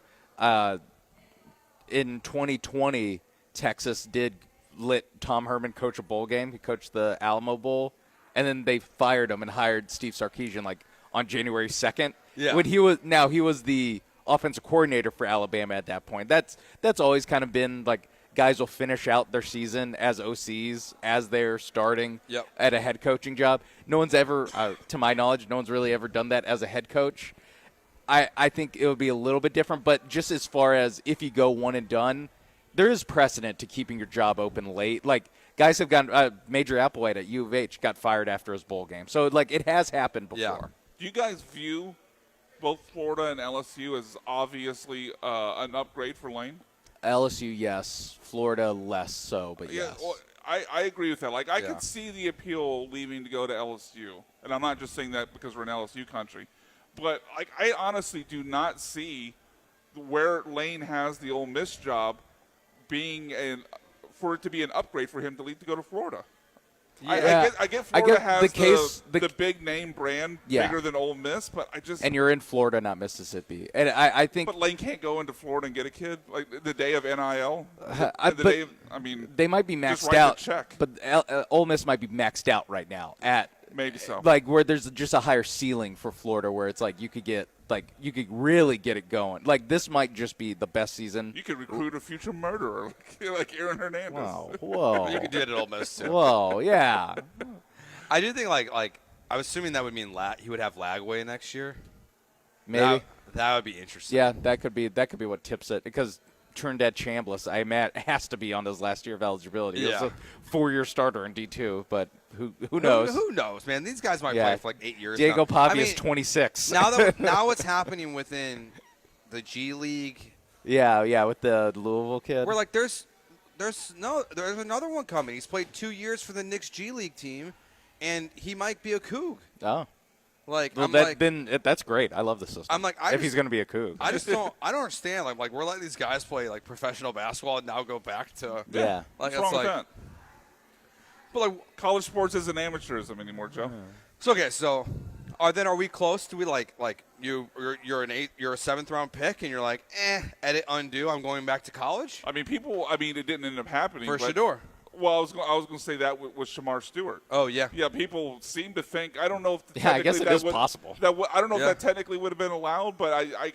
S3: in 2020, Texas did let Tom Herman coach a bowl game. He coached the Alamo Bowl, and then they fired him and hired Steve Sarkisian like on January 2nd.
S1: Yeah.
S3: When he was the offensive coordinator for Alabama at that point. That's always kind of been like guys will finish out their season as OCs as they're starting
S1: Yep.
S3: at a head coaching job. No one's ever, to my knowledge, no one's really ever done that as a head coach. I think it would be a little bit different, but just as far as if you go one and done, there is precedent to keeping your job open late. Like, guys have gotten Major Applewhite at U of H got fired after his bowl game. So, like, it has happened before.
S1: Yeah.
S2: Do you guys view both Florida and LSU as obviously an upgrade for Lane?
S3: LSU, yes. Florida, less so, but yes.
S2: Well, I agree with that. Like, I
S1: Yeah.
S2: could see the appeal leaving to go to LSU. And I'm not just saying that because we're an LSU country. But, like, I honestly do not see where Lane has the Ole Miss job being for it to be an upgrade for him to leave to go to Florida.
S3: Yeah.
S2: I get Florida has
S3: the
S2: big name brand
S3: Yeah.
S2: bigger than Ole Miss, but I just
S3: and you're in Florida, not Mississippi. And I think
S2: but Lane can't go into Florida and get a kid like the day of NIL.
S3: they might be
S2: just
S3: maxed
S2: write
S3: out.
S2: the check.
S3: But Ole Miss might be maxed out right now at
S2: Maybe so.
S3: like where there's just a higher ceiling for Florida, where it's like you could really get it going. Like this might just be the best season.
S2: You could recruit a future murderer like Aaron Hernandez.
S3: Wow! Whoa!
S1: You could do it at Ole Miss too.
S3: Whoa! Yeah.
S1: I do think like I was assuming that would mean he would have Lagway next year.
S3: Maybe.
S1: That would be interesting.
S3: Yeah, that could be what tips it, because Trinidad Chambliss, I imagine, has to be on his last year of eligibility.
S1: Yeah.
S3: He's a 4-year starter in D2, but who knows?
S1: Who knows, man? These guys might
S3: Yeah.
S1: play for like 8 years.
S3: Diego
S1: now.
S3: Pavia is 26.
S1: now what's happening within the G League?
S3: Yeah, with the Louisville kid.
S1: We're like, there's another one coming. He's played 2 years for the Knicks G League team, and he might be a Coug.
S3: Oh.
S1: Like,
S3: Well, that's great. I love the system.
S1: I'm like,
S3: if he's going to be a Coug.
S1: I don't understand. Like we're letting these guys play like professional basketball and now go back to
S3: Yeah.
S1: Like
S2: What's wrong
S1: it's
S2: with
S1: like,
S2: that?
S1: but like
S2: College sports isn't amateurism anymore, Joe.
S1: so okay. So, are we close? Do we like you're a 7th round pick and you're like edit undo? I'm going back to college
S2: I mean, it didn't end up happening.
S1: for
S2: but,
S1: Shador.
S2: Well, I was going to say that with Shamar Stewart.
S1: Oh yeah.
S2: Yeah, people seem to think. I don't know if
S3: Yeah, I guess
S2: technically
S3: it
S2: that
S3: is possible.
S2: I don't know
S1: Yeah.
S2: if that technically would have been allowed, but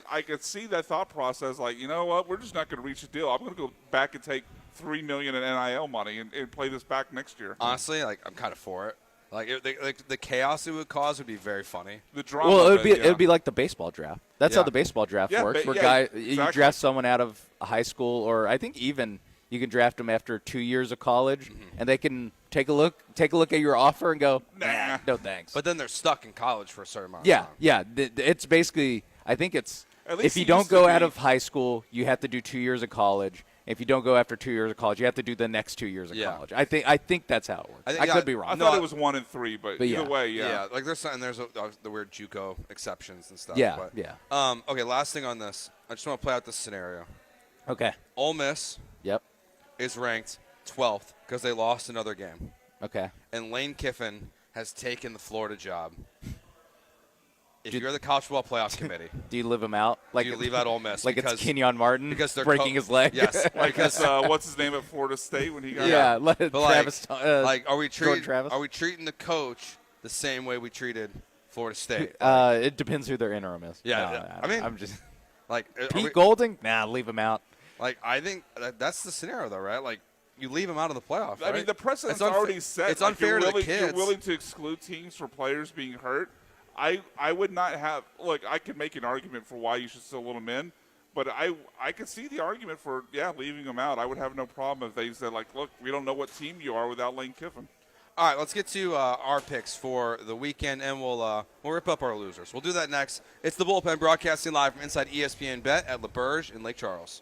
S2: I could see that thought process. Like, you know what? We're just not going to reach a deal. I'm going to go back and take $3 million in NIL money and play this back next year.
S1: Honestly, like I'm kind of for it. Like the chaos it would cause would be very funny.
S2: The drama.
S3: Well,
S2: of
S3: it would be like the baseball draft. That's how
S1: Yeah.
S3: the baseball draft
S2: Yeah,
S3: works.
S2: ba-
S3: Where
S2: yeah,
S3: you
S2: exactly.
S3: draft someone out of high school, or I think even you can draft them after 2 years of college, and they can take a look at your offer and go,
S2: Nah.
S3: no thanks.
S1: But then they're stuck in college for a certain amount.
S3: yeah,
S1: of time.
S3: yeah, it's basically. I think it's
S2: At least
S3: if you
S2: it
S3: don't
S2: used to
S3: go
S2: be-
S3: out of high school, you have to do 2 years of college. If you don't go after 2 years of college, you have to do the next 2 years of
S1: Yeah.
S3: college. I think that's how it works.
S1: I think-
S3: I
S1: yeah,
S3: could be
S2: I
S3: wrong.
S2: thought it was 1 and 3, but
S3: But
S2: either
S3: yeah.
S2: way,
S1: Yeah, like there's the weird JUCO exceptions and stuff.
S3: Yeah,
S1: but,
S3: yeah.
S1: Okay, last thing on this. I just want to play out this scenario.
S3: Okay.
S1: Ole Miss
S3: Yep.
S1: is ranked 12th because they lost another game,
S3: Okay.
S1: and Lane Kiffin has taken the Florida job. If you're the college football playoff committee,
S3: Do you leave him out? Like
S1: you leave out Ole Miss
S3: like
S1: because
S3: it's Kenyon Martin
S1: because they're
S3: breaking his leg.
S1: Yes,
S2: because what's his name at Florida State when he got
S3: yeah.
S2: out?
S3: Let
S1: but
S3: Travis.
S1: are we
S3: Jordan Travis?
S1: treating the coach the same way we treated Florida State?
S3: It depends who their interim is.
S1: Yeah,
S3: No,
S1: I mean,
S3: I'm just
S1: Like are
S3: Pete
S1: we-
S3: Golding. Nah, leave him out.
S1: Like I think that's the scenario though, right? Like you leave them out of the playoffs.
S2: I mean,
S1: right?
S2: the precedent's
S1: It's unfa-
S2: already set.
S1: It's
S2: Like,
S1: unfair to the kids.
S2: You're willing to exclude teams for players being hurt. I would not have – look, I could make an argument for why you should still let them in, but I could see the argument for, leaving them out. I would have no problem if they said, like, look, we don't know what team you are without Lane Kiffin.
S1: All right, let's get to our picks for the weekend, and we'll rip up our losers. We'll do that next. It's the Bullpen broadcasting live from inside ESPN Bet at LaBerge in Lake Charles.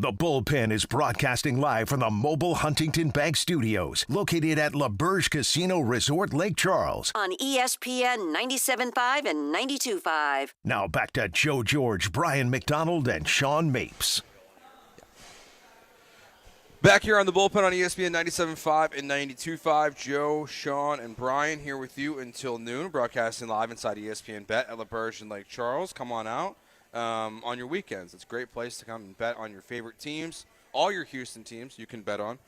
S4: The Bullpen is broadcasting live from the mobile Huntington Bank Studios, located at LaBerge Casino Resort Lake Charles.
S5: On ESPN 97.5 and 92.5.
S4: Now back to Joe George, Brian McDonald, and Sean Mapes.
S1: Back here on the Bullpen on ESPN 97.5 and 92.5, Joe, Sean, and Brian here with you until noon, broadcasting live inside ESPN Bet at LaBerge and Lake Charles. Come on out on your weekends. It's a great place to come and bet on your favorite teams. All your Houston teams you can bet on.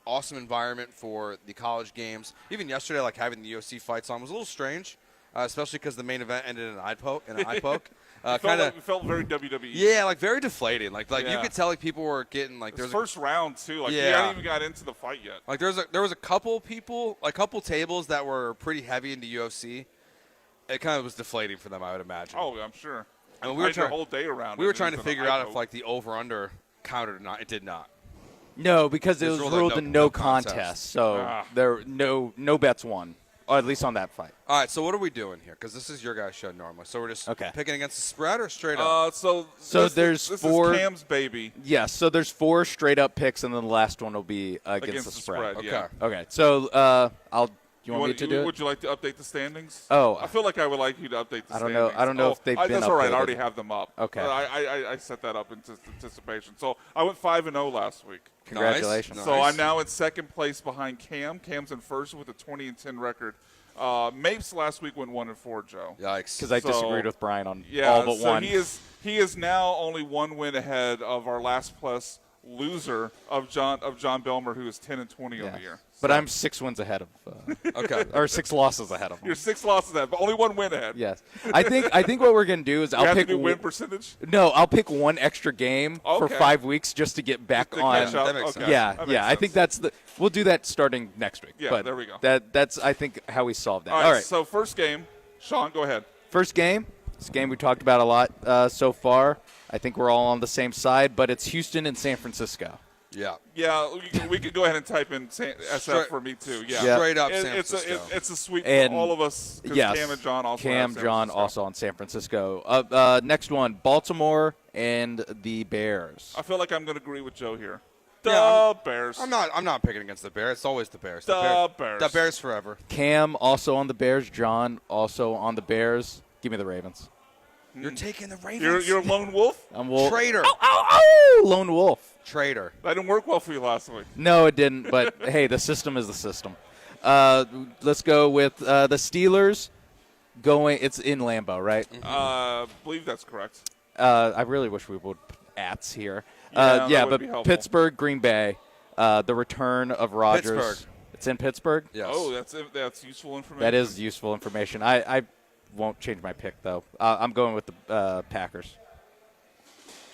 S1: Awesome environment for the college games. Even yesterday, like having the UFC fights on was a little strange, especially because the main event ended in an eye poke.
S2: It felt very WWE.
S1: Yeah, like very deflating. Like
S2: Yeah.
S1: you could tell like people were getting like
S2: This
S1: there's
S2: first round too. Like we
S1: Yeah.
S2: hadn't even got into the fight yet.
S1: like there was a couple people, a couple tables that were pretty heavy into UFC. It kind of was deflating for them, I would imagine.
S2: Oh, I'm sure.
S1: I mean,
S2: we were a whole day around.
S1: we
S2: it,
S1: were
S2: and
S1: trying
S2: it
S1: to
S2: was an
S1: figure out
S2: eye
S1: if like the over under counted or not. It did not.
S3: No, because it
S1: It was
S3: was
S1: ruled
S3: ruled
S1: a
S3: a
S1: no
S3: no
S1: contest.
S3: contest. So
S2: Ah.
S3: there no bets won, or at least on that fight.
S1: All right, so what are we doing here? Because this is your guys' show normally. So we're just
S3: Okay.
S1: picking against the spread or straight up?
S2: So
S3: there's
S2: this
S3: four-
S2: is Cam's baby
S3: Yes. So there's 4 straight up picks, and then the last one will be against the spread.
S1: Okay.
S2: Yeah.
S3: Okay. So you want me to do it?
S2: Would you like to update the standings?
S3: Oh.
S2: I feel like I would like you to update the
S3: I don't
S2: standings.
S3: know- I don't know if they've been
S2: That's all right. I
S3: updated.
S2: already have them up.
S3: Okay.
S2: I set that up in anticipation. So I went 5-0 last week.
S3: Congratulations.
S1: Nice.
S2: So I'm now in second place behind Cam. Cam's in first with a 20-10 record. Mapes last week went 1-4, Joe.
S1: Yikes.
S3: Because I
S2: So-
S3: disagreed with Brian on
S2: Yeah,
S3: all but
S2: so
S3: one.
S2: he is now only one win ahead of our last place loser of John Belmer, who is 10-20 on the year.
S3: But I'm 6 wins ahead of,
S1: Okay.
S3: or 6 losses ahead of him.
S2: You're 6 losses ahead, but only 1 win ahead.
S3: Yes, I think what we're gonna do is
S2: You
S3: I'll
S2: have
S3: pick
S2: to do win percentage.
S3: No, I'll pick one extra game for
S2: Okay.
S3: 5 weeks just to get back
S2: To
S3: on.
S2: catch up.
S1: That makes
S2: Okay.
S1: sense.
S3: Yeah,
S2: That
S3: yeah.
S2: makes
S3: I think
S2: sense.
S3: we'll do that starting next week.
S2: Yeah,
S3: but
S2: there we go.
S3: That's I think how we solve that.
S2: All
S3: All
S2: right,
S3: right.
S2: so first game, Sean, go ahead.
S3: First game. This game we talked about a lot so far. I think we're all on the same side, but it's Houston and San Francisco.
S1: Yeah.
S2: Yeah, we could go ahead and type in SF
S1: Straight-
S2: for me too. Yeah,
S3: Yeah.
S1: Straight up
S2: It-
S1: San
S2: it's
S1: Francisco.
S2: it's a sweep
S3: And
S2: for all of us. 'Cause
S3: yes,
S2: Cam and John also.
S3: Cam,
S2: have San
S3: John
S2: Francisco.
S3: also on San Francisco. Next one, Baltimore and the Bears.
S2: I feel like I'm going to agree with Joe here.
S1: Yeah,
S2: Bears.
S1: I'm not picking against the Bears. It's always the Bears.
S2: The Bears.
S1: The Bears forever.
S3: Cam also on the Bears. John also on the Bears. Give me the Ravens.
S1: You're taking the Ravens.
S2: You're a lone wolf.
S3: I'm Wolf.
S1: Traitor.
S3: Lone Wolf.
S1: Traitor.
S2: That didn't work well for you last week.
S3: No, it didn't. But hey, the system is the system. Let's go with the Steelers. It's in Lambeau, right?
S2: Believe that's correct.
S3: I really wish we would put ats here.
S2: Yeah, that would
S3: but
S2: be helpful.
S3: Pittsburgh, Green Bay. The return of Rodgers.
S1: Pittsburgh.
S3: It's in Pittsburgh.
S1: Yes.
S2: Oh, that's useful information.
S3: That is useful information. I won't change my pick though. I'm going with the Packers.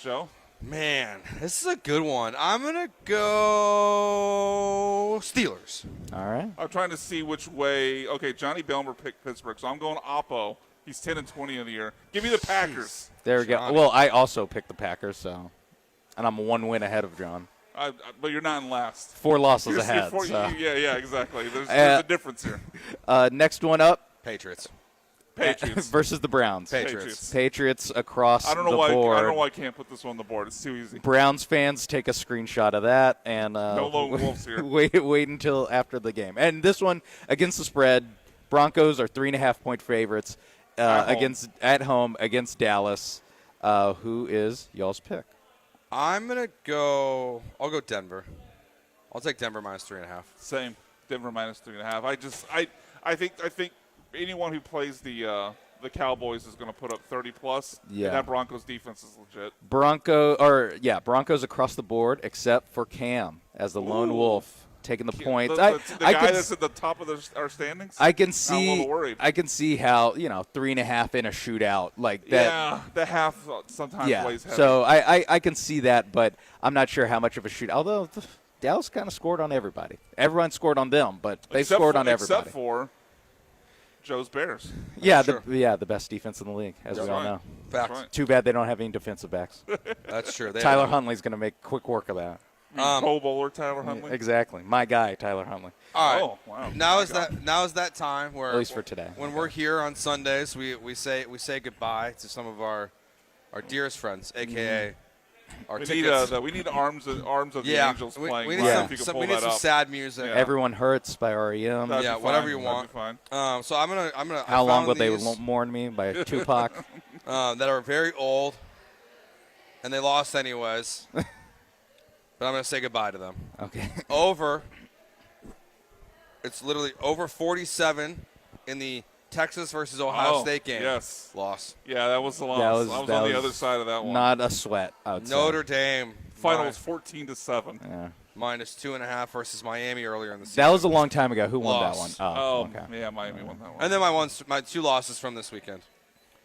S2: Joe.
S1: Man, this is a good one. I'm gonna go Steelers.
S3: All right.
S2: I'm trying to see which way. Okay, Johnny Belmer picked Pittsburgh, so I'm going Oppo. He's 10-20 in the year. Give me the Packers.
S3: There we go.
S1: Johnny.
S3: Well, I also picked the Packers, and I'm 1 win ahead of John.
S2: But you're not in last.
S3: 4 losses
S2: You're
S3: ahead.
S2: yeah,
S3: So.
S2: yeah, exactly. There's a difference here.
S3: Next one up.
S1: Patriots.
S2: Patriots.
S3: versus the Browns.
S1: Patriots.
S3: Patriots across
S2: I don't know
S3: the
S2: why.
S3: board.
S2: I don't know why I can't put this one on the board. It's too easy.
S3: Browns fans take a screenshot of that and
S2: No lone wolves here.
S3: wait until after the game. And this one against the spread, Broncos are 3.5-point favorites at home against Dallas. Who is y'all's pick?
S1: I'll go Denver. I'll take Denver minus 3.5.
S2: Same. Denver minus 3.5. I think anyone who plays the Cowboys is going to put up 30+.
S3: Yeah.
S2: And that Broncos defense is legit.
S3: Broncos across the board except for Cam as the lone
S2: Ooh.
S3: wolf taking the points.
S2: The guy that's at the top of our standings.
S3: I can
S2: I'm a
S3: see.
S2: little worried.
S3: I can see how 3.5 in a shootout like that.
S2: Yeah, the half sometimes
S3: Yeah.
S2: weighs heavy.
S3: So I can see that, but I'm not sure how much of a shoot. Although Dallas kind of scored on everybody. Everyone scored on them, but they scored on everybody.
S2: Except for Joe's Bears.
S3: Yeah,
S1: Sure.
S3: the best defense in the league, as
S2: That's
S3: we all
S2: right.
S3: know.
S1: Facts.
S2: That's right.
S3: Too bad they don't have any defensive backs.
S1: That's true.
S3: Tyler Huntley's going to make quick work of that.
S2: Pro Bowler Tyler Huntley.
S3: Exactly, my guy, Tyler Huntley.
S1: All right.
S2: Oh, wow.
S1: Now
S2: My
S1: is
S2: God.
S1: that time where
S3: At least for today.
S1: when we're here on Sundays, we say goodbye to some of our dearest friends, aka our
S2: We
S1: tickets.
S2: need we need arms of the
S1: yeah,
S2: Angels
S1: we,
S2: playing.
S1: we need
S2: Brian, if you could
S1: some,
S2: pull
S1: we need
S2: that
S1: some
S2: up.
S1: sad music.
S2: Yeah.
S3: Everyone Hurts by REM.
S2: That'd
S1: Yeah,
S2: be
S1: whatever
S2: fine.
S1: you
S2: That'd
S1: want.
S2: be fine.
S1: So I'm gonna.
S3: How
S1: I
S3: long
S1: found
S3: will they
S1: these,
S3: mourn me by Tupac?
S1: that are very old, and they lost anyways. But I'm gonna say goodbye to them.
S3: Okay.
S1: Over. It's literally over 47 in the Texas versus Ohio State game.
S2: Yes.
S1: Loss.
S2: Yeah, that was the loss.
S3: That was-
S2: I was
S3: that
S2: on the
S3: was
S2: other side of that one.
S3: Not a sweat, I would say.
S1: Notre Dame.
S2: Final was 14-7.
S3: Yeah.
S1: Minus 2.5 versus Miami earlier in the season.
S3: That was a long time ago. Who won that one?
S1: Loss.
S2: Oh,
S3: okay.
S2: yeah, Miami won that one.
S1: And then my 2 losses from this weekend.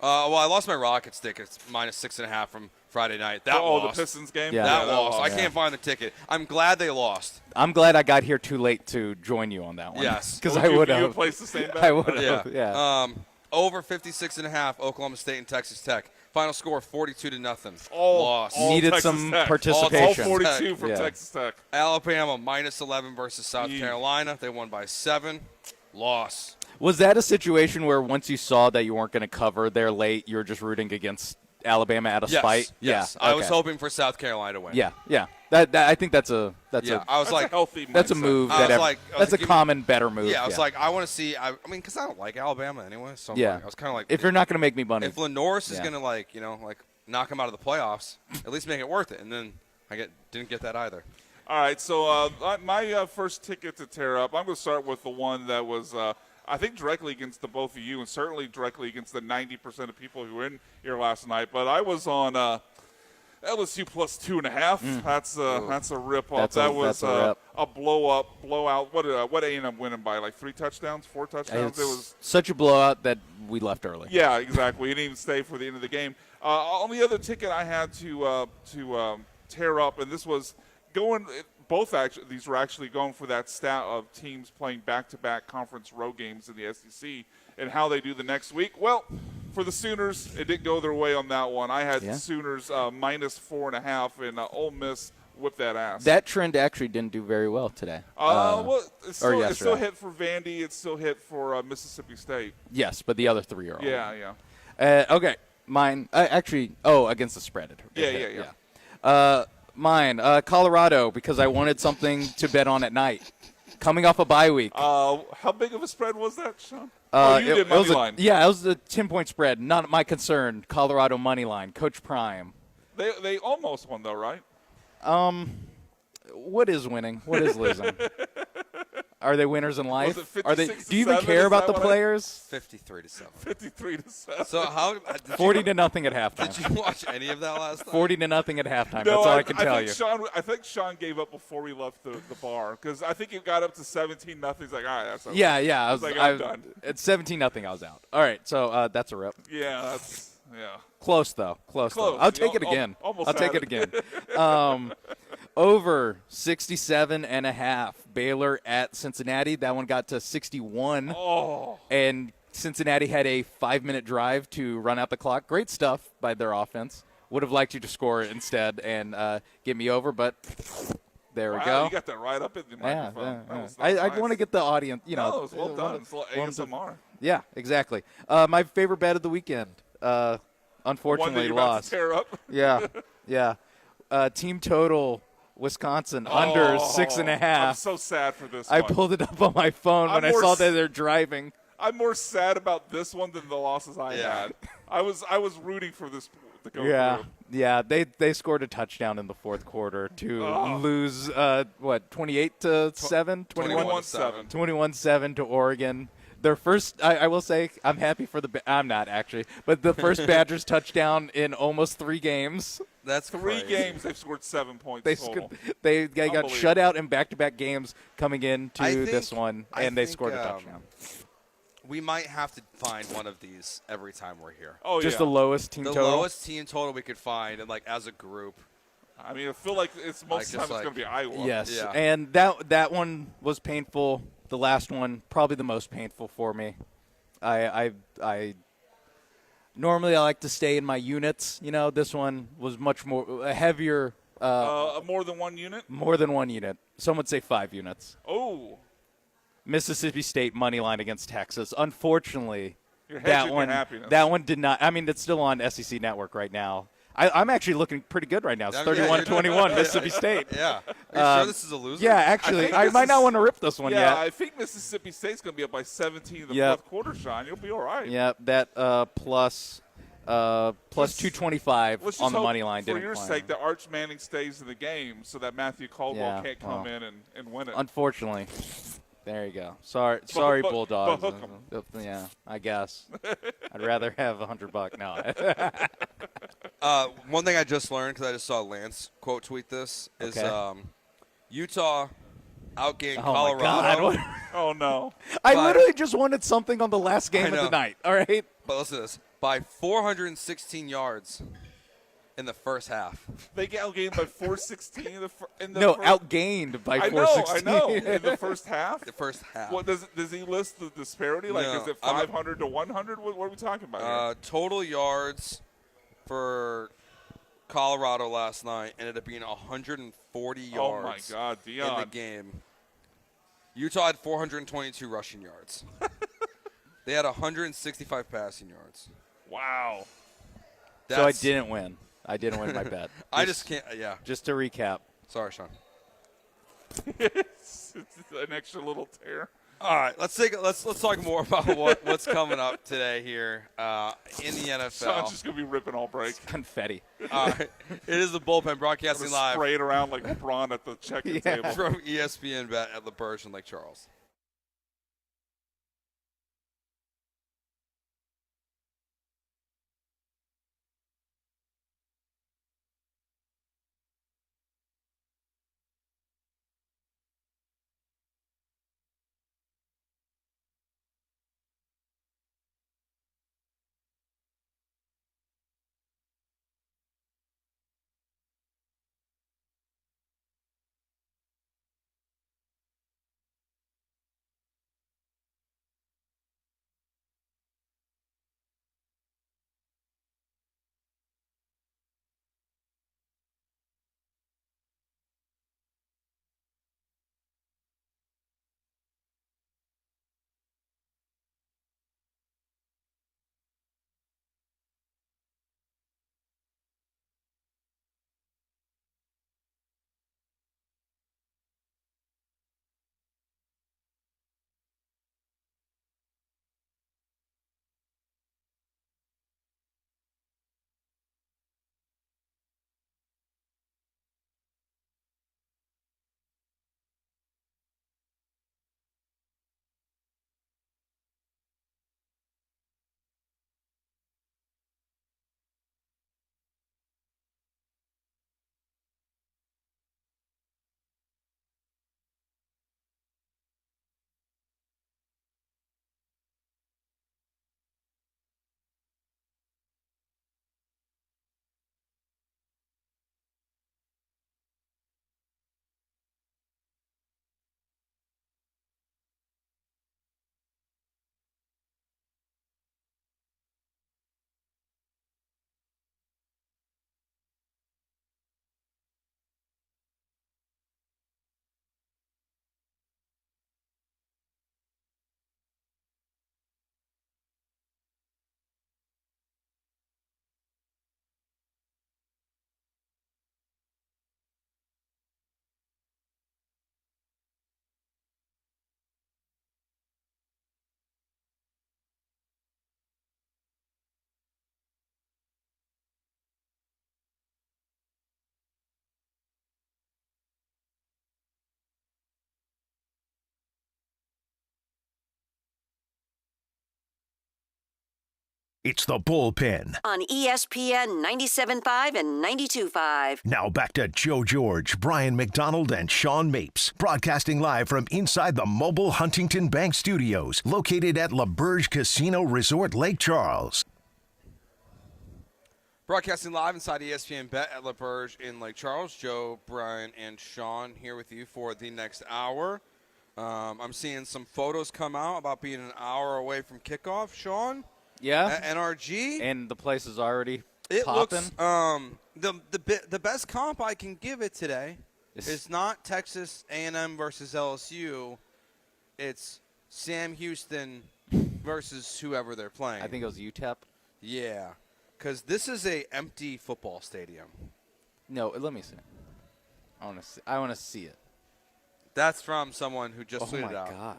S1: Well, I lost my Rockets tickets minus 6.5 from Friday night. That lost.
S2: The Pistons game?
S3: Yeah.
S1: That lost. I
S2: lost.
S1: can't find the ticket. I'm glad they lost.
S3: I'm glad I got here too late to join you on that one.
S1: Yes.
S3: Because
S2: Would
S3: I
S2: you-
S3: would
S2: you
S3: have.
S2: placed the same bet?
S3: I would
S1: Yeah.
S3: have. Yeah.
S1: Over 56.5, Oklahoma State and Texas Tech. Final score 42-0.
S2: All
S1: Loss.
S3: Needed
S2: Texas
S3: some
S2: Tech.
S3: participation.
S2: All 42 from
S3: Yeah.
S2: Texas Tech.
S1: Alabama minus 11 versus South
S2: Yee.
S1: Carolina. They won by 7. Loss.
S3: Was that a situation where once you saw that you weren't going to cover there late, you were just rooting against Alabama out of
S1: Yes.
S3: spite?
S1: Yes.
S3: Yeah.
S1: I was
S3: okay.
S1: hoping for South Carolina to win.
S3: Yeah. Yeah. That I think that's a
S1: I was
S2: That's
S1: like,
S2: a healthy
S3: that's a
S2: mindset.
S3: move
S1: I
S3: that
S1: was like,
S3: that's a
S1: give me-
S3: common better move.
S1: yeah, I was like, I want to see. I mean, because I don't like Alabama anyway. So I'm
S3: yeah.
S1: like, I was kind of like,
S3: if you're not going to make me money,
S1: if Lenoris is
S3: Yeah.
S1: going to like knock him out of the playoffs, at least make it worth it. And then didn't get that either.
S2: All right, so my first ticket to tear up, I'm going to start with the one that was, I think, directly against the both of you and certainly directly against the 90% of people who were in here last night. But I was on LSU plus 2.5. That's a rip-off.
S3: That's
S2: Was
S3: a rip.
S2: a blowout. What A&M winning by, like 3 touchdowns, 4 touchdowns?
S3: it's
S2: It was
S3: such a blowout that we left early.
S2: Yeah, exactly. We didn't even stay for the end of the game. On the other ticket I had to tear up, and this was going – these were actually going for that stat of teams playing back-to-back conference road games in the SEC and how they do the next week. Well, for the Sooners, it didn't go their way on that one. I had the Sooners minus 4.5, and Ole Miss whipped that ass.
S3: That trend actually didn't do very well today.
S2: Well, it still
S3: yesterday.
S2: hit for Vandy. It still hit for Mississippi State.
S3: Yes, but the other 3 are all.
S2: Yeah.
S3: Okay, mine against the spread.
S2: Yeah.
S3: Mine, Colorado, because I wanted something to bet on at night. Coming off a bye week.
S2: How big of a spread was that, Sean? You did
S3: it was
S2: money line.
S3: Yeah, it was a 10-point spread. Not my concern. Colorado money line. Coach Prime.
S2: They almost won, though, right?
S3: What is winning? What is losing? Are they winners in life?
S2: Was it
S3: Are they?
S2: 56
S3: Do you even
S2: to 7?
S3: care
S2: Is
S3: about
S2: that
S3: the
S2: what I-
S3: players?
S1: 53-7.
S2: 53-7.
S1: So how did
S3: 40-0 at halftime.
S1: Did you watch any of that last night?
S3: 40-0 at halftime.
S2: No,
S3: That's all I can tell
S2: think
S3: you.
S2: I think Sean gave up before we left the bar because I think it got up to 17-0. He's like, all right, that's okay.
S3: Yeah. I was
S2: like, I'm done.
S3: At 17-0, I was out. All right, so that's a rip.
S2: Yeah.
S3: Close though. Close. Though. I'll take it again.
S2: Almost
S3: I'll take
S2: had
S3: it again. Over 67.5. Baylor at Cincinnati. That one got to 61.
S2: Oh.
S3: And Cincinnati had a 5-minute drive to run out the clock. Great stuff by their offense. Would have liked you to score instead and get me over, but there we
S2: Wow,
S3: go.
S2: you got that right up in the microphone. That was
S3: I
S2: nice.
S3: want to get the audience,
S2: No, it was well done. It's a little
S3: wanted to-
S2: ASMR.
S3: Yeah, exactly. My favorite bet of the weekend,
S2: One that
S3: unfortunately,
S2: you're about
S3: lost.
S2: to tear up.
S3: Yeah. Team total, Wisconsin, under 6.5.
S2: I'm so sad for this
S3: I
S2: one.
S3: pulled it up on my phone when I saw that they're driving.
S2: I'm more sad about this one than the losses I had. I was rooting for this to go through.
S3: Yeah. They scored a touchdown in the fourth quarter to lose 28-7,
S2: 21-7.
S3: 21-7 to Oregon. Their first, I will say, I'm happy for I'm not actually, but the first Badgers touchdown in almost 3 games.
S1: That's
S2: 3
S1: crazy.
S2: games they've scored 7 points total.
S3: They got
S2: Unbelievable.
S3: shut out in back-to-back games coming into this one,
S1: I
S3: and they
S1: think,
S3: scored a touchdown.
S1: We might have to find one of these every time we're here.
S2: Oh,
S3: Just
S2: yeah.
S3: the lowest team
S1: The
S3: total.
S1: lowest team total we could find, and as a group.
S2: I mean, I feel like it's most of the time it's going to be Iowa.
S3: Yes,
S1: Yeah.
S3: and that one was painful. The last one, probably the most painful for me. I normally I like to stay in my units. This one was much more heavier.
S2: More than 1 unit?
S3: More than 1 unit. Some would say 5 units.
S2: Oh.
S3: Mississippi State money line against Texas. Unfortunately,
S2: You're hedging your happiness.
S3: that one did not. I mean, it's still on SEC Network right now. I'm actually looking pretty good right now. It's 31-21, Mississippi State.
S1: Yeah. Are you sure this is a loser?
S3: Yeah, actually, I might not want to rip this one
S2: Yeah,
S3: yet.
S2: I think Mississippi State's going to be up by 17 in the
S3: Yep.
S2: fourth quarter, Sean. You'll be all right.
S3: Yeah, that plus 225
S2: Let's just
S3: on the
S2: hope
S3: money line
S2: for
S3: didn't
S2: your
S3: climb.
S2: sake that Arch Manning stays in the game so that Matthew Caldwell can't come in and win it.
S3: Unfortunately. There you go. Sorry,
S2: but
S3: Bulldogs.
S2: hook 'em.
S3: Yeah, I guess. I'd rather have $100. No.
S1: One thing I just learned because I just saw Lance quote tweet this is
S3: Okay.
S1: Utah outgained
S3: Oh, my
S1: Colorado.
S3: God.
S2: Oh, no.
S3: I
S1: But-
S3: literally just wanted something on the last game
S1: I
S3: of
S1: know.
S3: the night. All right.
S1: But listen to this. By 416 yards in the first half.
S2: They get outgained by 416 in the
S3: No,
S2: first.
S3: outgained by
S2: I
S3: 416.
S2: know. In the first half?
S1: The first half.
S2: What does he list the disparity? Like,
S1: No,
S2: is it
S1: I'm a-
S2: 500 to 100? What are we talking about here?
S1: Total yards for Colorado last night ended up being 140
S2: Oh, my
S1: yards
S2: God,
S1: in
S2: Dion.
S1: the game. Utah had 422 rushing yards. They had 165 passing yards.
S2: Wow.
S3: So I didn't win. I didn't win my bet.
S1: I just can't. Yeah.
S3: Just to recap.
S1: Sorry, Sean.
S2: It's an extra little tear.
S1: All right, let's talk more about what's coming up today here in the NFL.
S2: Sean's just going to be ripping all break.
S3: Confetti.
S1: All right, it is the Bullpen broadcasting live
S2: Spray it around like LeBron at the check-in table.
S1: from ESPN Bet at LaBerge in Lake Charles.
S4: It's the Bullpen.
S5: On ESPN 97.5 and 92.5.
S4: Now back to Joe George, Brian McDonald, and Sean Mapes, broadcasting live from inside the mobile Huntington Bank Studios, located at LaBerge Casino Resort, Lake Charles.
S1: Broadcasting live inside ESPN Bet at LaBerge in Lake Charles. Joe, Brian, and Sean here with you for the next hour. I'm seeing some photos come out about being an hour away from kickoff. Sean?
S3: Yeah.
S1: At NRG.
S3: And the place is already
S1: It
S3: popping.
S1: looks the best comp I can give it today is not Texas A&M versus LSU. It's Sam Houston versus whoever they're playing.
S3: I think it was UTEP.
S1: Yeah. because this is a empty football stadium.
S3: No, let me see. I want to see it.
S1: That's from someone who just tweeted out.
S3: Oh my God.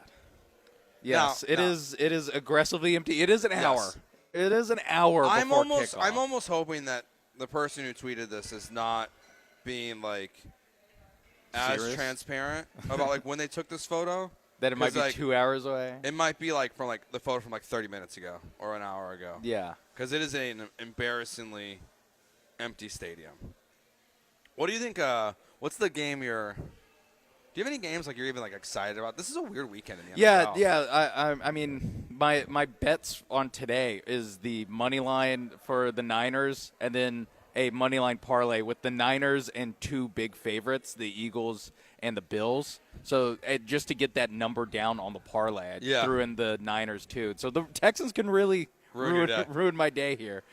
S3: Yes,
S1: No.
S3: It is aggressively empty. It is an hour.
S1: Yes.
S3: It is an hour before kickoff.
S1: I'm almost hoping that the person who tweeted this is not being like as
S3: Serious?
S1: transparent about like when they took this photo.
S3: That it might
S1: 'Cause,
S3: be
S1: like,
S3: 2 hours away.
S1: It might be like from like the photo from like 30 minutes ago or an hour ago.
S3: Yeah.
S1: Because it is an embarrassingly empty stadium. What do you think? What's the game you're? Do you have any games like you're even like excited about? This is a weird weekend in the NFL.
S3: Yeah. I mean, my bets on today is the money line for the Niners, and then a money line parlay with the Niners and two big favorites, the Eagles and the Bills. So just to get that number down on the parlay, I threw in the Niners too. So the Texans can really ruin my day here.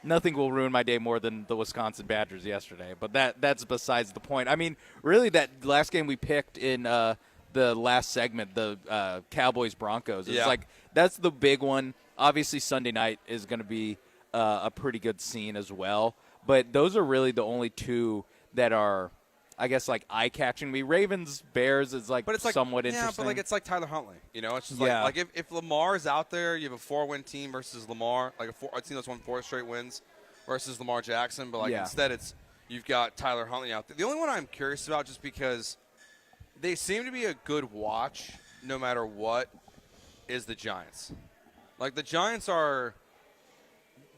S3: Nothing will ruin my day more than the Wisconsin Badgers yesterday, but that's besides the point. I mean, really, that last game we picked in the last segment, the Cowboys-Broncos, it's like that's the big one. Obviously, Sunday night is going to be a pretty good scene as well, but those are really the only two that are, I guess, like eye-catching me. Ravens-Bears is like,
S1: but it's like
S3: somewhat interesting.
S1: Yeah, but like it's like Tyler Huntley. You know, it's just like if Lamar is out there, you have a 4-win team versus Lamar, like a team that's won 4 straight wins versus Lamar Jackson. But like instead, you've got Tyler Huntley out there. The only one I'm curious about, just because they seem to be a good watch no matter what, is the Giants. Like the Giants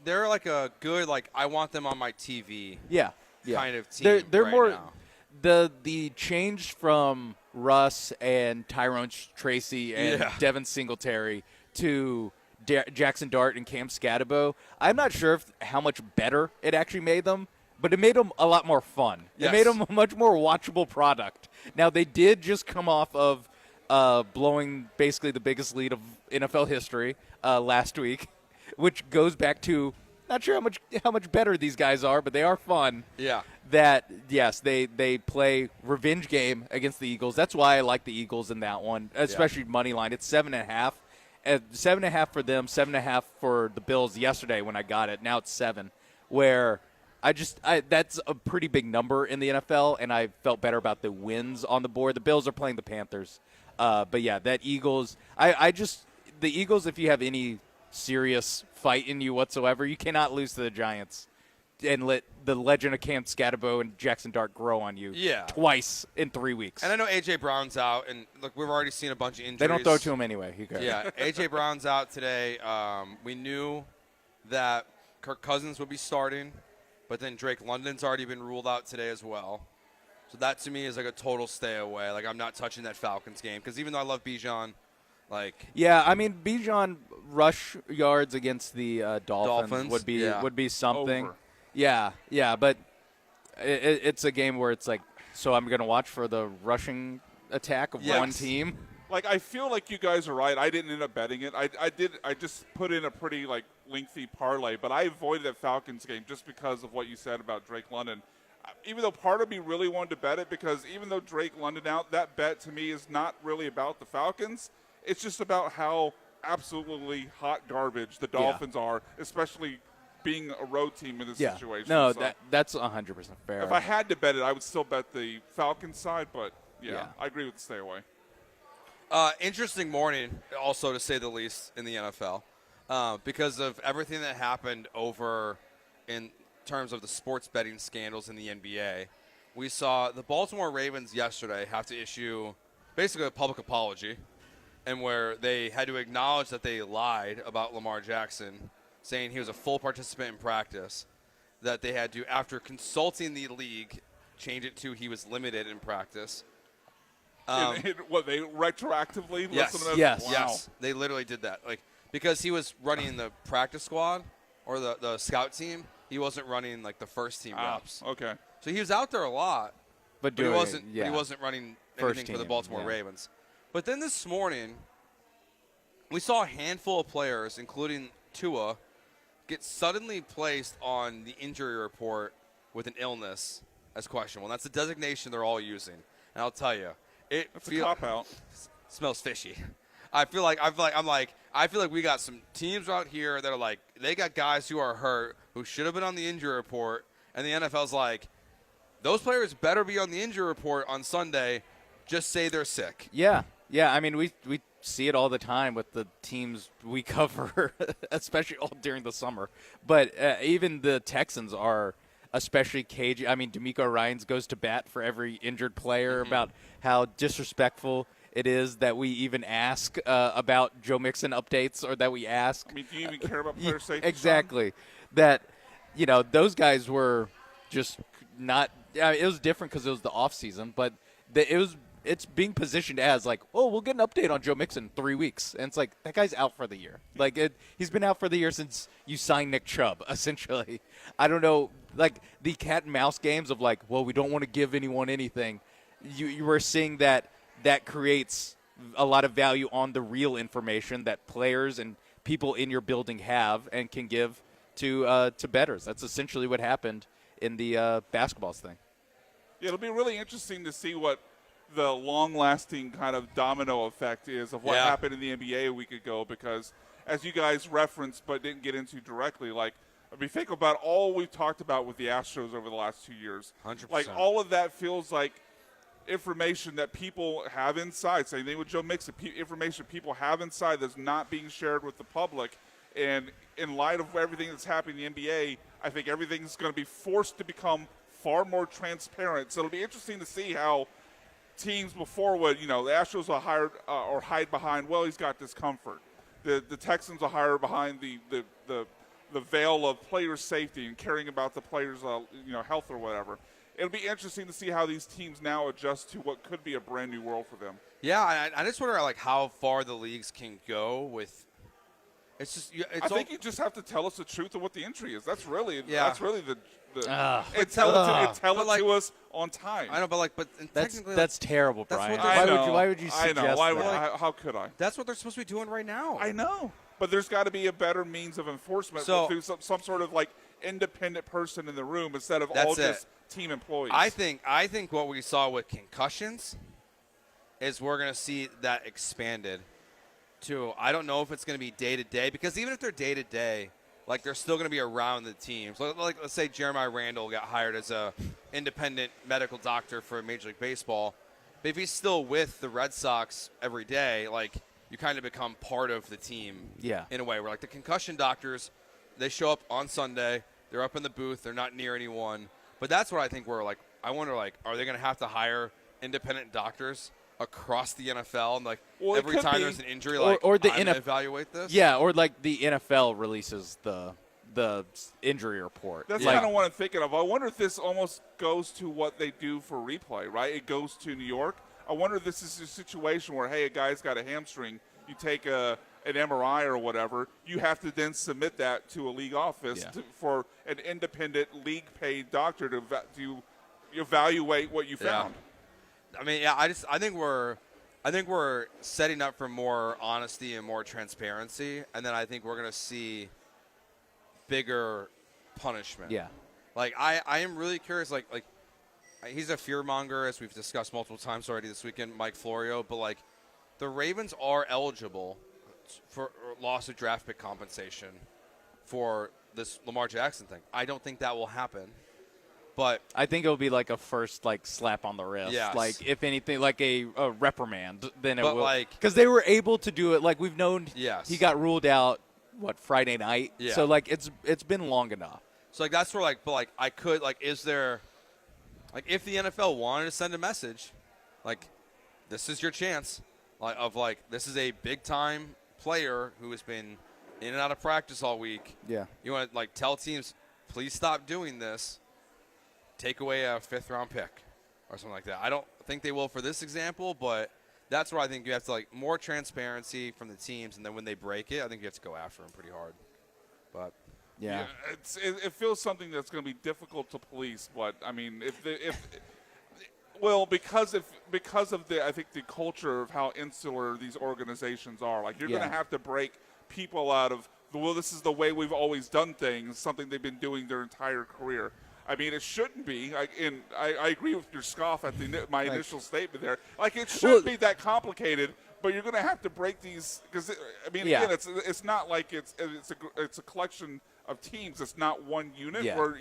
S1: they're like a good, like I want them on my TV. Kind of team.
S3: They're
S1: right
S3: more.
S1: Now.
S3: The change from Russ and Tyrone Tracy and Devin Singletary to Jackson Dart and Cam Scatterbo, I'm not sure how much better it actually made them, but it made them a lot more fun.
S1: Yes.
S3: It made them a much more watchable product. Now, they did just come off of blowing basically the biggest lead of NFL history last week, which goes back to not sure how much better these guys are, but they are fun.
S1: Yeah.
S3: That, yes, they play revenge game against the Eagles. That's why I like the Eagles in that one, especially money line. It's 7.5. 7.5 for them, 7.5 for the Bills yesterday when I got it. Now it's 7, where that's a pretty big number in the NFL, and I felt better about the wins on the board. The Bills are playing the Panthers. But, yeah, that Eagles – the Eagles, if you have any serious fight in you whatsoever, you cannot lose to the Giants and let the legend of Cam Scatterbo and Jackson Dart grow on you twice in 3 weeks.
S1: And I know A.J. Brown's out, and look, we've already seen a bunch of injuries.
S3: They don't throw to him anyway.
S1: Yeah, A.J. Brown's out today. We knew that Kirk Cousins would be starting, but then Drake London's already been ruled out today as well. So that, to me, is like a total stay away. Like, I'm not touching that Falcons game, because even though I love Bijan, like...
S3: Yeah, I mean, Bijan rush yards against the Dolphins would be something.
S2: Over.
S3: Yeah, but it's a game where it's like, so I'm going to watch for the rushing attack of one team.
S2: Like, I feel like you guys are right. I didn't end up betting it. I just put in a pretty, like, lengthy parlay, but I avoided that Falcons game just because of what you said about Drake London. Even though part of me really wanted to bet it, because even though Drake London out, that bet to me is not really about the Falcons. It's just about how absolutely hot garbage the Dolphins are, especially being a road team in this situation.
S3: No,
S2: so
S3: that's 100% fair.
S2: if I had to bet it, I would still bet the Falcons side, but I agree with the stay away.
S1: Interesting morning, also, to say the least, in the NFL, because of everything that happened over in terms of the sports betting scandals in the NBA. We saw the Baltimore Ravens yesterday have to issue basically a public apology, and where they had to acknowledge that they lied about Lamar Jackson, saying he was a full participant in practice, that they had to, after consulting the league, change it to he was limited in practice.
S2: What, they retroactively listen to them?
S3: Yes.
S2: Wow.
S1: Yes, they literally did that. Like, because he was running the practice squad or the scout team, he wasn't running like the first team reps.
S2: Okay.
S1: So he was out there a lot, but he wasn't running
S3: First
S1: anything for the
S3: team,
S1: Baltimore Ravens. But then this morning, we saw a handful of players, including Tua, get suddenly placed on the injury report with an illness as questionable. And that's the designation they're all using. And I'll tell you,
S2: That's a cop-out.
S1: smells fishy. I feel like we got some teams out here that are like they got guys who are hurt who should have been on the injury report, and the NFL's like, those players better be on the injury report on Sunday. Just say they're sick.
S3: Yeah. I mean, we see it all the time with the teams we cover, especially all during the summer. But even the Texans are especially cagey. I mean, D'Amico Ryans goes to bat for every injured player about how disrespectful it is that we even ask about Joe Mixon updates, or that we ask.
S2: I mean, do you even care about player safety?
S3: Exactly. That, those guys were just not it was different because it was the off season, but it's being positioned as like, oh, we'll get an update on Joe Mixon in 3 weeks. And it's like, that guy's out for the year. Like, he's been out for the year since you signed Nick Chubb, essentially. I don't know, like, the cat and mouse games of like, well, we don't want to give anyone anything. You were seeing that creates a lot of value on the real information that players and people in your building have and can give to bettors. That's essentially what happened in the basketballs thing.
S2: Yeah, it'll be really interesting to see what the long-lasting kind of domino effect is of what happened in the NBA a week ago, because as you guys referenced but didn't get into directly, like, I mean, think about all we've talked about with the Astros over the last 2 years.
S1: 100%.
S2: Like, all of that feels like information that people have inside. Same thing with Joe Mixon, information people have inside that's not being shared with the public. And in light of everything that's happening in the NBA, I think everything's going to be forced to become far more transparent. So it'll be interesting to see how teams before would, the Astros will hire or hide behind, well, he's got discomfort. The Texans will hire behind the veil of player safety and caring about the players' health or whatever. It'll be interesting to see how these teams now adjust to what could be a brand new world for them.
S1: Yeah, I just wonder like how far the leagues can go with. It's just.
S2: I think you just have to tell us the truth of what the injury is. That's really the.
S1: And
S2: tell it to us on time.
S1: I know, but technically
S3: that's terrible, Brian. Why would you suggest
S2: that? How could I?
S1: That's what they're supposed to be doing right now.
S2: I know, but there's got to be a better means of enforcement through some sort of like independent person in the room instead of all just team employees.
S1: I think what we saw with concussions is we're going to see that expanded to. I don't know if it's going to be day to day, because even if they're day to day, like, they're still going to be around the teams. Like, let's say Jeremiah Randall got hired as a independent medical doctor for Major League Baseball. But if he's still with the Red Sox every day, like, you kind of become part of the team in a way. Where, like, the concussion doctors, they show up on Sunday. They're up in the booth. They're not near anyone. But that's what I think like, I wonder, like, are they going to have to hire independent doctors across the NFL, and like every time there's an injury, like
S3: or the
S1: I'm gonna evaluate this?
S3: Yeah, or like the NFL releases the injury report.
S2: That's kind of what I'm thinking of. I wonder if this almost goes to what they do for replay, right? It goes to New York. I wonder if this is a situation where, hey, a guy's got a hamstring, you take an MRI or whatever, you have to then submit that to a league office for an independent league-paid doctor to evaluate what you found.
S1: I mean, I think we're setting up for more honesty and more transparency, and then I think we're going to see bigger punishment.
S3: Yeah.
S1: Like, I am really curious, like he's a fearmonger, as we've discussed multiple times already this weekend, Mike Florio, but like the Ravens are eligible for loss of draft pick compensation for this Lamar Jackson thing. I don't think that will happen. But
S3: I think it'll be like a first slap on the wrist.
S1: Yes.
S3: Like, if anything, like a reprimand, then it will.
S1: Like,
S3: because they were able to do it. Like, we've known
S1: Yes.
S3: he got ruled out, Friday night?
S1: Yeah.
S3: So, like, it's been long enough.
S1: So, like, that's where, I could, is there, if the NFL wanted to send a message, this is your chance, this is a big-time player who has been in and out of practice all week.
S3: Yeah.
S1: You want to, tell teams, please stop doing this. Take away a fifth-round pick or something like that. I don't think they will for this example, but that's where I think you have to, more transparency from the teams, and then when they break it, I think you have to go after them pretty hard. But
S3: yeah,
S2: it feels something that's going to be difficult to police. But I mean, because of the I think the culture of how insular these organizations are. Like, you're going to have to break people out of this is the way we've always done things. Something they've been doing their entire career. I mean, it shouldn't be. I agree with your scoff at my initial statement there. It shouldn't be that complicated but you're going to have to break these because
S3: Yeah.
S2: again, it's not like it's a collection of teams. It's not one unit.
S3: Yeah.
S2: Where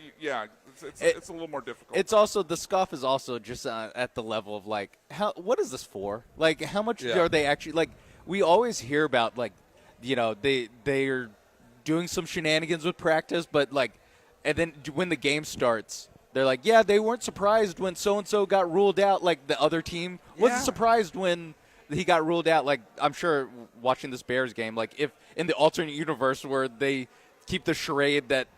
S2: it's a little more difficult.
S3: It's also the scuff is also just at the level of like what is this for? Like how much are they actually like? We always hear about like they're doing some shenanigans with practice, but like and then when the game starts. They're like, yeah, they weren't surprised when so-and-so got ruled out. Like, the other team wasn't surprised when he got ruled out. Like, I'm sure watching this Bears game, like, if in the alternate universe where they keep the charade that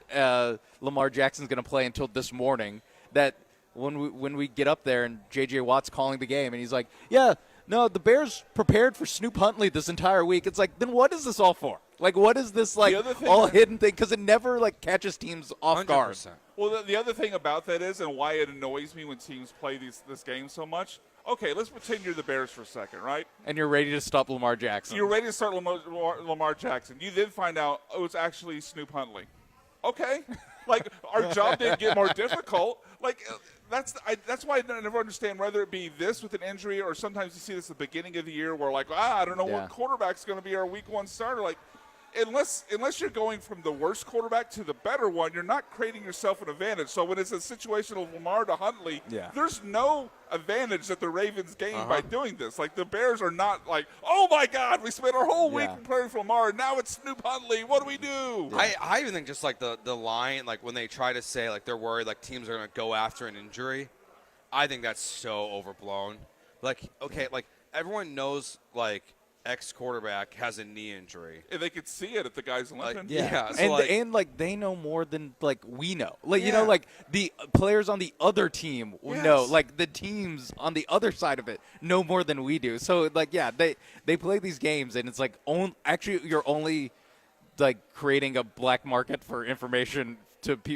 S3: Lamar Jackson's going to play until this morning, that when we get up there and J.J. Watt's calling the game and he's like, yeah, no, the Bears prepared for Snoop Huntley this entire week. It's like, then what is this all for? Like, what is this, like, all hidden thing? Because it never, like, catches teams off
S1: 100%.
S3: guard.
S2: Well, the other thing about that is, and why it annoys me when teams play this game so much, okay, let's pretend you're the Bears for a second, right?
S3: And you're ready to stop Lamar Jackson.
S2: You're ready to start Lamar Jackson. You then find out, it's actually Snoop Huntley. Okay. Like, our job didn't get more difficult. Like, that's why I never understand whether it be this with an injury or sometimes you see this at the beginning of the year where, like, I don't know what quarterback's going to be our week one starter. Like, unless you're going from the worst quarterback to the better one, you're not creating yourself an advantage. So when it's a situation of Lamar to Huntley, there's no advantage that the Ravens gain by doing this. Like, the Bears are not like, oh, my God, we spent our whole week preparing for Lamar, and now it's Snoop Huntley. What do we do?
S1: I even think just like the line, like when they try to say like they're worried like teams are going to go after an injury, I think that's so overblown. Like, okay, like everyone knows like ex-quarterback has a knee injury.
S2: And they could see it if the guy's limping.
S1: So
S3: and they know more than like we know. Like you know, like the players on the other team know. Like the teams on the other side of it know more than we do. So like they play these games and it's like actually you're only like creating a black market for information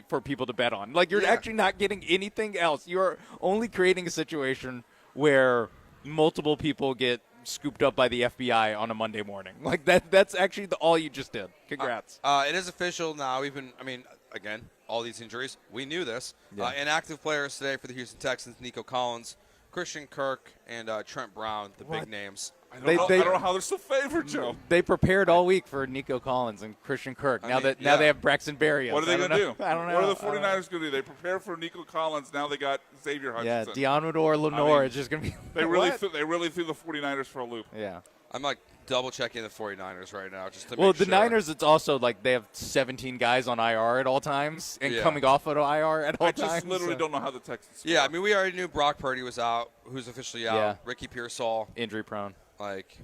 S3: for people to bet on. Like you're actually not getting anything else. You're only creating a situation where multiple people get scooped up by the FBI on a Monday morning. Like that's actually all you just did. Congrats.
S1: It is official now. Again, all these injuries. We knew this. Inactive players today for the Houston Texans, Nico Collins, Christian Kirk, and Trent Brown, the big names.
S2: I don't know how they're still favored, Joe.
S3: They prepared all week for Nico Collins and Christian Kirk. Now they have Braxton Berrios.
S2: What are they going to do?
S3: I don't know.
S2: What are the 49ers going to do? They prepared for Nico Collins. Now they got Xavier Hutchinson.
S3: Yeah, Deommodore Lenore is just going to be.
S2: They really threw the 49ers for a loop.
S3: Yeah.
S1: I'm like double checking the 49ers right now just to
S3: Well,
S1: make sure.
S3: the Niners, it's also like they have 17 guys on IR at all times and coming off of IR at all times.
S2: I just literally don't know how the Texans score.
S1: Yeah, we already knew Brock Purdy was out, who's officially out.
S3: Yeah.
S1: Ricky Pearsall.
S3: Injury prone.
S1: Like,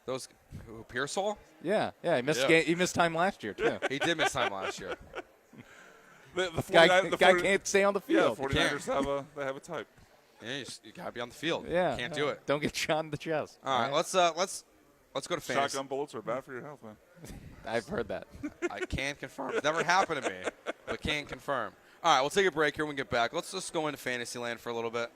S1: those Pearsall?
S3: Yeah, he missed time last year, too.
S1: He did miss time last year.
S2: The
S3: guy can't stay on the field.
S2: Yeah, the 49ers have a type.
S1: Yeah, you got to be on the field.
S3: Yeah.
S1: Can't do it.
S3: Don't get shot in the chest.
S1: All right, let's go to fantasy.
S2: Shotgun bullets are bad for your health, man.
S3: I've heard that.
S1: I can confirm. It's never happened to me, but can confirm. All right, we'll take a break here when we get back. Let's just go into fantasy land for a little bit.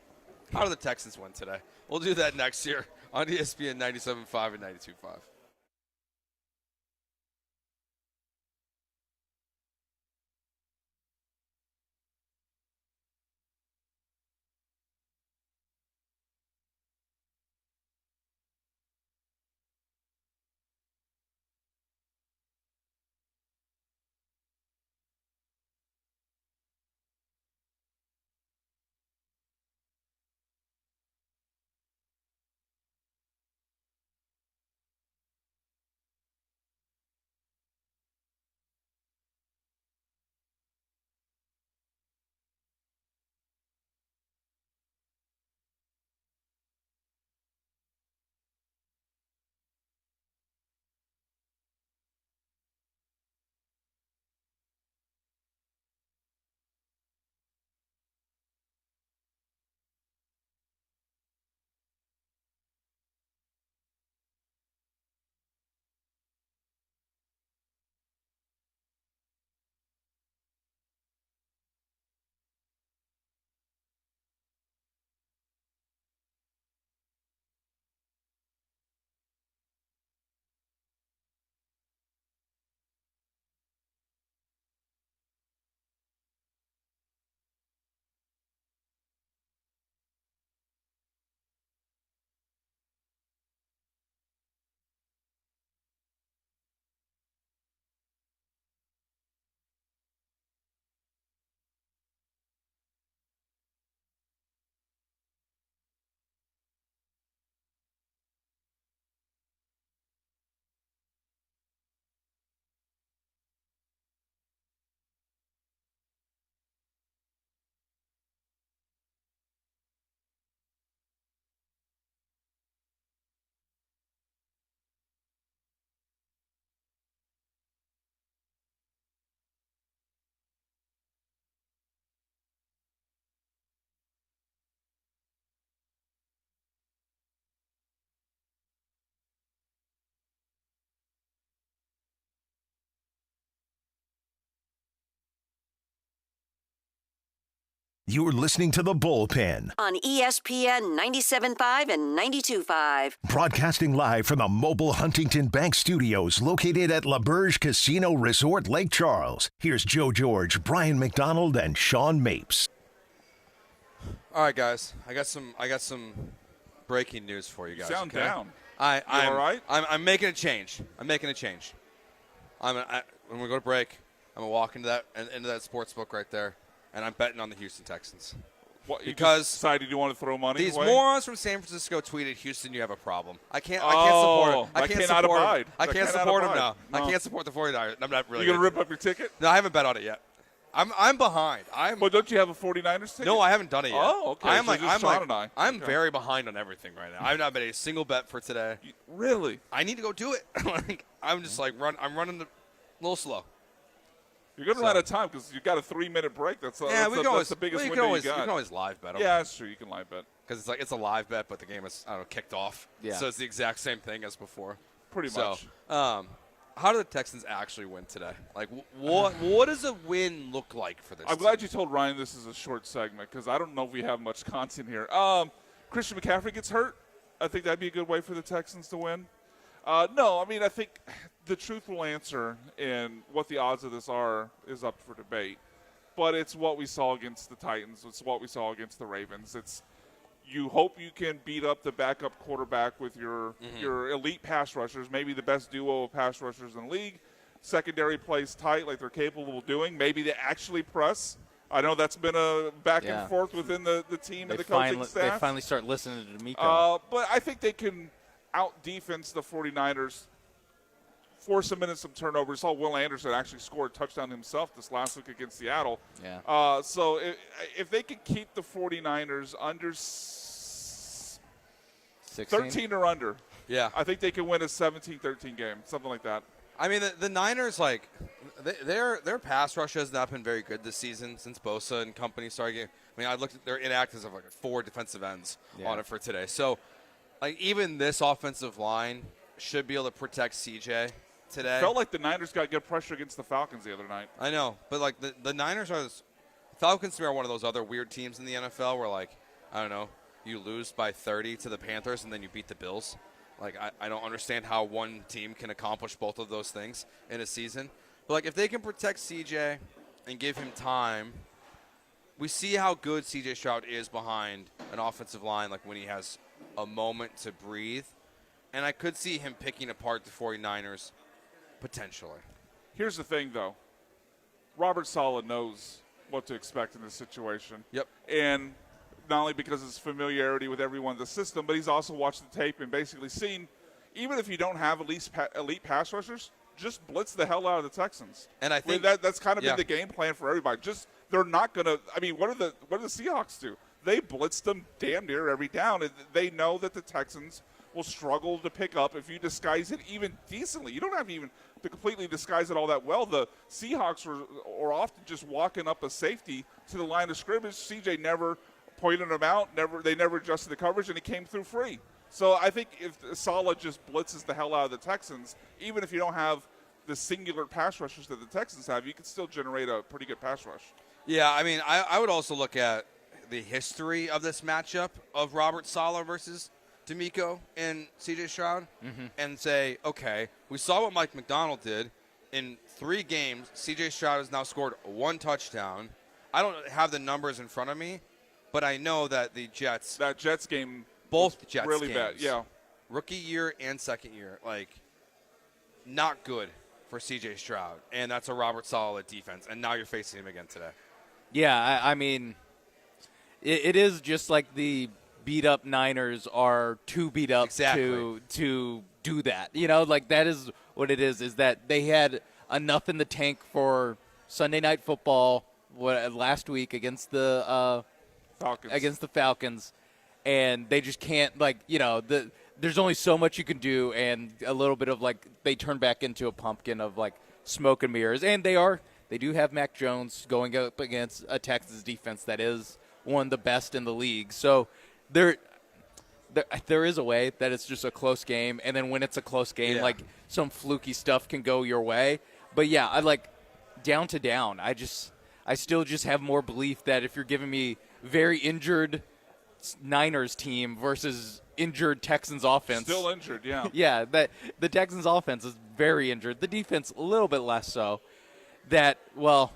S1: How do the Texans win today? We'll do that next year on ESPN 97.5 and 92.5.
S4: You're listening to The Bullpen,
S5: On ESPN 97.5 and 92.5.
S4: broadcasting live from the mobile Huntington Bank Studios located at LaBerge Casino Resort, Lake Charles. Here's Joe George, Brian McDonald, and Sean Mapes.
S1: All right, guys. I got some breaking news for you guys.
S2: Sound
S1: okay?
S2: down.
S1: I'm
S2: all right?
S1: I'm making a change. When we go to break, I'm gonna walk into that sports book right there, and I'm betting on the Houston Texans.
S2: What, you
S1: Because
S2: just decided you want to throw money
S1: These
S2: away?
S1: morons from San Francisco tweeted, "Houston, you have a problem." I can't support
S2: Oh,
S1: them. I
S2: that
S1: can't
S2: cannot
S1: support
S2: abide.
S1: I
S2: That
S1: can't
S2: cannot
S1: support them
S2: abide.
S1: now. I
S2: No.
S1: can't support the 49ers. I'm not really.
S2: You going to rip up your ticket?
S1: No, I haven't bet on it yet. I'm behind.
S2: Well, don't you have a 49ers ticket?
S1: No, I haven't done it yet.
S2: Oh, okay.
S1: I'm
S2: So
S1: like,
S2: just
S1: I'm
S2: Sean
S1: like,
S2: and I.
S1: I'm
S2: Okay.
S1: very behind on everything right now. I've not made a single bet for today.
S2: Really?
S1: I need to go do it. Like, I'm just like I'm running a little slow.
S2: You're going to run out of time because you got a 3-minute break. That's
S1: That's
S2: the biggest
S1: you
S2: window
S1: can always,
S2: you got.
S1: You can always live bet them.
S2: Yeah, that's true. You can live bet.
S1: Because it's a live bet, but the game is kicked off.
S3: Yeah.
S1: So it's the exact same thing as before.
S2: Pretty
S1: So,
S2: much.
S1: how do the Texans actually win today? Like, what does a win look like for this
S2: I'm
S1: team?
S2: glad you told Ryan this is a short segment because I don't know if we have much content here. Christian McCaffrey gets hurt. I think that'd be a good way for the Texans to win. No, I mean, I think the truthful answer and what the odds of this are is up for debate. But it's what we saw against the Titans. It's what we saw against the Ravens. It's you hope you can beat up the backup quarterback with your elite pass rushers, maybe the best duo of pass rushers in the league. Secondary plays tight like they're capable of doing. Maybe they actually press. I know that's been a back and forth within the team and the coaching staff.
S3: They finally start listening to D'Amico.
S2: But I think they can out-defense the 49ers, force them into some turnovers. Saw Will Anderson actually score a touchdown himself this last week against Seattle.
S3: Yeah.
S2: So if they can keep the 49ers under 13 or under,
S1: Yeah.
S2: I think they can win a 17-13 game, something like that.
S1: I mean, the Niners, like, their pass rush has not been very good this season since Bosa and company started getting. I mean, I looked at their inactives of like 4 defensive ends on it for today. So, like, even this offensive line should be able to protect CJ today.
S2: Felt like the Niners got good pressure against the Falcons the other night.
S1: I know, but like the Niners are Falcons to me are one of those other weird teams in the NFL where, like, I don't know, you lose by 30 to the Panthers and then you beat the Bills. Like, I don't understand how one team can accomplish both of those things in a season. But, like, if they can protect CJ and give him time, we see how good CJ Stroud is behind an offensive line, like when he has a moment to breathe. And I could see him picking apart the 49ers potentially.
S2: Here's the thing, though. Robert Saleh knows what to expect in this situation.
S1: Yep.
S2: And not only because of his familiarity with everyone in the system, but he's also watched the tape and basically seen, even if you don't have elite pass rushers, just blitz the hell out of the Texans.
S1: And I think
S2: that's kind of been the game plan for everybody. Just they're not going to. I mean, what do the Seahawks do? They blitz them damn near every down, and they know that the Texans will struggle to pick up if you disguise it even decently. You don't have even to completely disguise it all that well. The Seahawks were often just walking up a safety to the line of scrimmage. CJ never pointed him out. They never adjusted the coverage, and he came through free. So I think if Saleh just blitzes the hell out of the Texans, even if you don't have the singular pass rushers that the Texans have, you can still generate a pretty good pass rush.
S1: Yeah, I mean, I would also look at the history of this matchup of Robert Saleh versus D'Amico and C.J. Stroud and say, okay, we saw what Mike McDonald did. In 3 games, C.J. Stroud has now scored 1 touchdown. I don't have the numbers in front of me, but I know that the Jets.
S2: That Jets game,
S1: both Jets
S2: really
S1: games,
S2: bad. Yeah,
S1: rookie year and second year, like, not good for C.J. Stroud, and that's a Robert Saleh defense. And now you're facing him again today.
S3: Yeah, I mean, it is just like the beat-up Niners are too beat up to do that. You know, like that is what it is that they had enough in the tank for Sunday Night Football last week against the Falcons, and they just can't, like, you know, there's only so much you can do, and a little bit of, like, they turn back into a pumpkin of, like, smoke and mirrors. And they do have Mac Jones going up against a Texas defense that is one of the best in the league. So there is a way that it's just a close game, and then when it's a close game, like, some fluky stuff can go your way. But, yeah, I like down to down. I I still just have more belief that if you're giving me very injured Niners team versus injured Texans offense.
S2: Still injured, yeah.
S3: Yeah, that the Texans offense is very injured. The defense a little bit less so. That, well,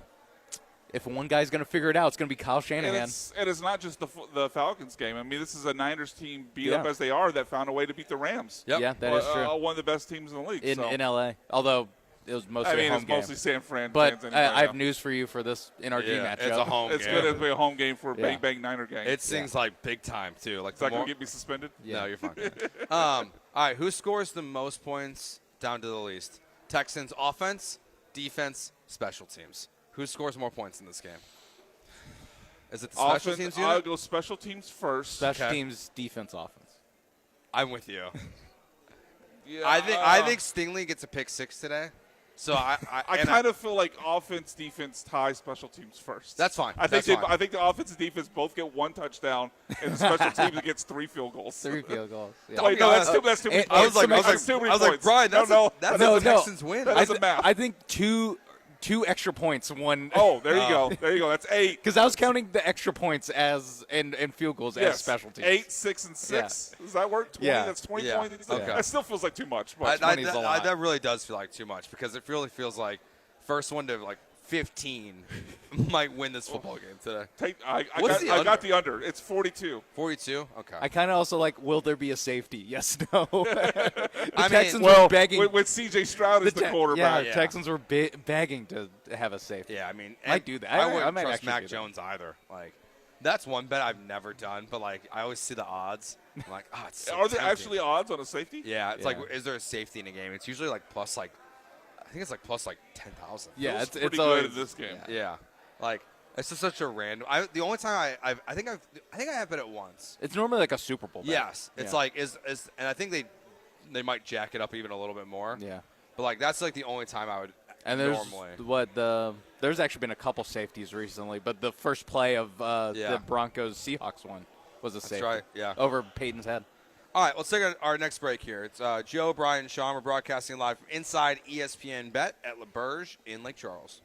S3: if one guy's going to figure it out, it's going to be Kyle Shanahan.
S2: And it's not just the Falcons game. I mean, this is a Niners team beat up as they are that found a way to beat the Rams.
S1: Yep.
S3: Yeah, that is true.
S2: One of the best teams in the league.
S3: In L.A., although it was mostly a home
S2: it's
S3: game.
S2: mostly San Fran
S3: But
S2: fans anyway.
S3: I have news for you for this NRG matchup.
S1: It's a home
S2: It's
S1: game.
S2: good to be a home game for a Bang Bang Niner game.
S1: It seems like big time, too. Like
S2: Is that going to get me suspended?
S1: No, you're fine. All right, who scores the most points down to the least? Texans offense, defense, special teams. Who scores more points in this game? Is it the special teams
S2: I'll
S1: unit?
S2: go special teams first.
S3: Special teams, defense, offense.
S1: I'm with you.
S2: Yeah,
S1: I think Stingley gets a pick 6 today. So I
S2: kind of feel like offense, defense tie special teams first.
S1: That's fine.
S2: I think
S1: That's fine.
S2: I think the offense and defense both get 1 touchdown, and the special teams gets 3 field goals.
S3: 3 field goals. Yeah.
S2: Wait, no, that's too many
S1: I was
S2: points.
S1: like,
S2: That's too many points.
S1: Brian, that's
S2: no,
S1: that's
S3: no,
S1: a Texans win.
S2: That doesn't matter.
S3: I think two extra points, one.
S2: Oh, there you go. There you go. That's 8.
S3: Because I was counting the extra points as and field goals as special teams.
S2: 8, 6, and 6. Does that work? 20?
S3: Yeah.
S2: That's 20
S1: Yeah.
S2: points.
S1: Okay.
S2: That still feels like too much. But
S3: 20 is a lot.
S1: That really does feel like too much because it really feels like first one to like 15 might win this football game today.
S2: I got the under. It's 42.
S1: 42? Okay.
S3: I kind of also like, will there be a safety? Yes, no. The
S1: mean,
S3: Texans
S2: Well,
S3: were begging.
S2: with C.J. Stroud as the quarterback.
S3: Yeah, Texans were begging to have a safety.
S1: Yeah, I mean,
S3: Might do that.
S1: I
S3: I
S1: wouldn't
S3: might
S1: trust
S3: actually
S1: Mac
S3: do that.
S1: Jones either. Like, that's one bet I've never done, but like, I always see the odds. I'm like, oh, it's so
S2: Are there
S1: tempting.
S2: actually odds on a safety?
S1: Yeah, it's
S3: Yeah.
S1: like, is there a safety in a game? It's usually like plus like, I think it's like plus like 10,000.
S3: Yeah,
S2: Feels
S3: it's
S2: pretty
S3: always
S2: good in this game.
S1: Yeah, like it's just such a random. The only time I think I have bet it once.
S3: It's normally like a Super Bowl bet.
S1: Yes, it's
S3: Yeah.
S1: like and I think they might jack it up even a little bit more.
S3: Yeah.
S1: But like that's like the only time I would
S3: And there's
S1: normally.
S3: there's actually been a couple safeties recently, but the first play of the Broncos Seahawks one was a safety.
S1: right, yeah.
S3: Over Peyton's head.
S1: All right, let's take our next break here. It's Joe, Brian, and Sean. We're broadcasting live from inside ESPN Bet at LaBerge in Lake Charles.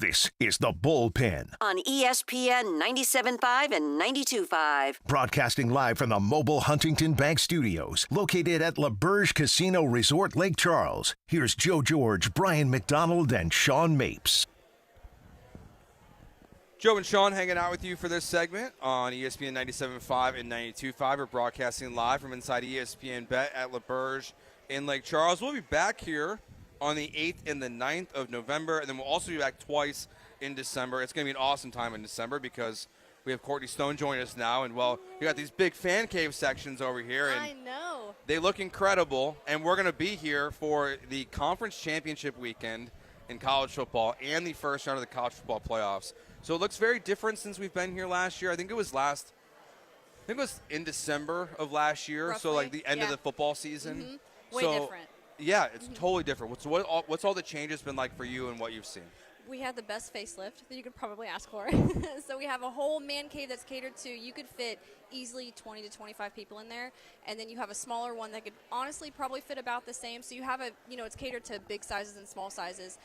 S4: This is the Bullpen,
S5: On ESPN 97.5 and 92.5.
S4: broadcasting live from the mobile Huntington Bank Studios, located at LaBerge Casino Resort, Lake Charles. Here's Joe George, Brian McDonald, and Sean Mapes.
S1: Joe and Sean hanging out with you for this segment on ESPN 97.5 and 92.5. We're broadcasting live from inside ESPN Bet at LaBerge in Lake Charles. We'll be back here on the 8th and the 9th of November, and then we'll also be back twice in December. It's going to be an awesome time in December because we have Courtney Stone joining us now, and, well, we got these big fan cave sections over here. And
S8: I know.
S1: they look incredible, and we're going to be here for the conference championship weekend in college football and the first round of the college football playoffs. So it looks very different since we've been here last year. I think it was in December of last year,
S8: Roughly,
S1: so like the end of
S8: yeah.
S1: the football season.
S8: Way different.
S1: Yeah, it's totally different. What's all the changes been like for you and what you've seen?
S8: We had the best facelift that you could probably ask for. So we have a whole man cave that's catered to, you could fit easily 20 to 25 people in there. And then you have a smaller one that could honestly probably fit about the same. So you have it's catered to big sizes and small sizes.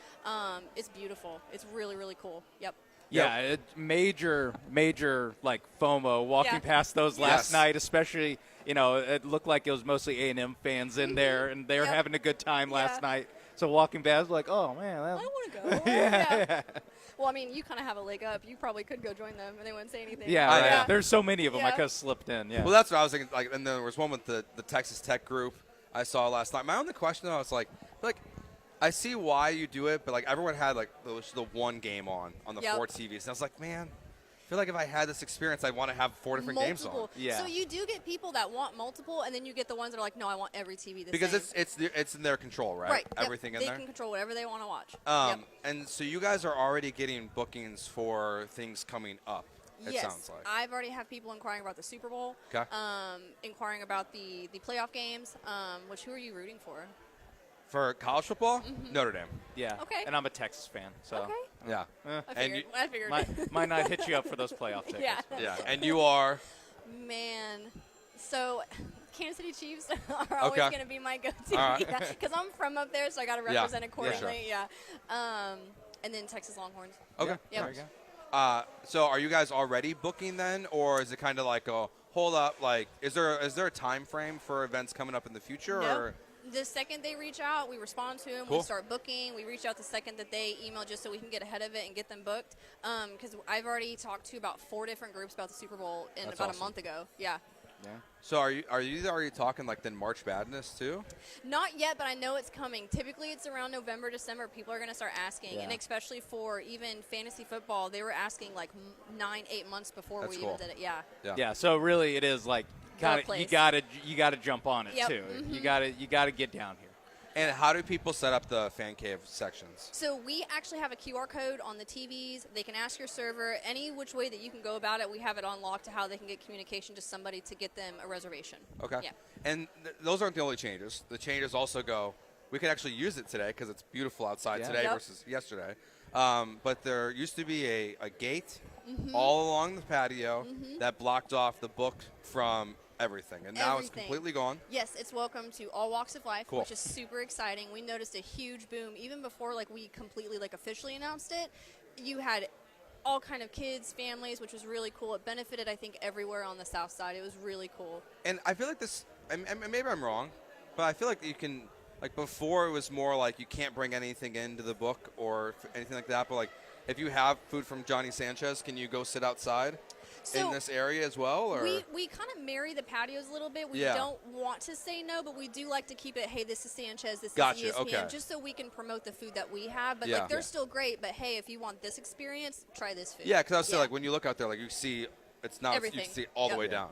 S8: It's beautiful. It's really, really cool. Yep.
S3: Yeah, major like FOMO walking past those last night, especially. It looked like it was mostly A&M fans in there, and they were having a good time last night. So walking past, I was like, oh, man.
S8: I want to go. yeah. Well, I mean, you kind of have a leg up. You probably could go join them, and they wouldn't say anything.
S3: Yeah, right. There's so many of them. I could have slipped in,
S1: Well, that's what I was thinking. Like, and then there was one with the Texas Tech group I saw last night. My only question, though, I was like, I see why you do it, but, like, everyone had, like, the one game on the 4 TVs. And I was like, man, I feel like if I had this experience, I'd want to have 4 different games on.
S3: Yeah.
S8: So you do get people that want multiple, and then you get the ones that are like, no, I want every TV the
S1: because
S8: same.
S1: it's in their control, right?
S8: Right.
S1: Everything in
S8: they
S1: there.
S8: They can control whatever they want to watch.
S1: And so you guys are already getting bookings for things coming up. It sounds like.
S8: I've already have people inquiring about the Super Bowl.
S1: Okay.
S8: Inquiring about the playoff games. Who are you rooting for?
S1: For college football, Notre Dame.
S3: Yeah.
S8: Okay.
S3: And I'm a Texas fan, so.
S8: Okay.
S1: Yeah.
S8: I figured.
S3: Might not hit you up for those playoff tickets.
S8: Yeah.
S1: Yeah. And you are.
S8: Man, so Kansas City Chiefs are always going to be my go-to.
S1: All right.
S8: Because I'm from up there, so I got to represent accordingly. Yeah. And then Texas Longhorns.
S1: Okay.
S8: Yep.
S3: There you go.
S1: So are you guys already booking then, or is it kind of like a hold up? Like, is there a time frame for events coming up in the future?
S8: Nope.
S1: Or
S8: the second they reach out, we respond to them.
S1: Cool.
S8: We start booking. We reach out the second that they email just so we can get ahead of it and get them booked. Because I've already talked to about 4 different groups about the Super Bowl
S1: That's
S8: about
S1: awesome.
S8: a month ago. Yeah.
S3: Yeah.
S1: So are you already talking like then March Madness too?
S8: Not yet, but I know it's coming. Typically, it's around November, December. People are going to start asking, and especially for even fantasy football, they were asking like 9-8 months before
S1: That's
S8: we
S1: cool.
S8: even did it.
S3: Yeah. So really, it is like kind of
S8: place.
S3: you gotta jump on it
S8: Yep.
S3: too.
S8: Mm-hmm.
S3: You gotta get down here.
S1: And how do people set up the fan cave sections?
S8: So we actually have a QR code on the TVs. They can ask your server any which way that you can go about it. We have it on lock to how they can get communication to somebody to get them a reservation.
S1: Okay.
S8: Yeah.
S1: And those aren't the only changes. The changes also go. We can actually use it today because it's beautiful outside today
S8: Yep.
S1: versus yesterday. But there used to be a gate all along the patio that blocked off the book from everything, and now it's completely gone.
S8: Yes, it's welcome to all walks of life,
S1: Cool.
S8: which is super exciting. We noticed a huge boom even before we completely officially announced it. You had all kind of kids, families, which was really cool. It benefited, I think, everywhere on the south side. It was really cool.
S1: And I feel like this, and maybe I'm wrong, but I feel like you can, like before it was more like you can't bring anything into the book or anything like that, but like if you have food from Johnny Sanchez, can you go sit outside in this area as well? Or
S8: we kind of marry the patios a little bit. We don't want to say no, but we do like to keep it, hey, this is Sanchez, this is ESPN,
S1: okay.
S8: just so we can promote the food that we have. But they're still great, but hey, if you want this experience, try this food.
S1: Yeah, because I was saying, like when you look out there, like you see it's not
S8: everything.
S1: you see all the way down.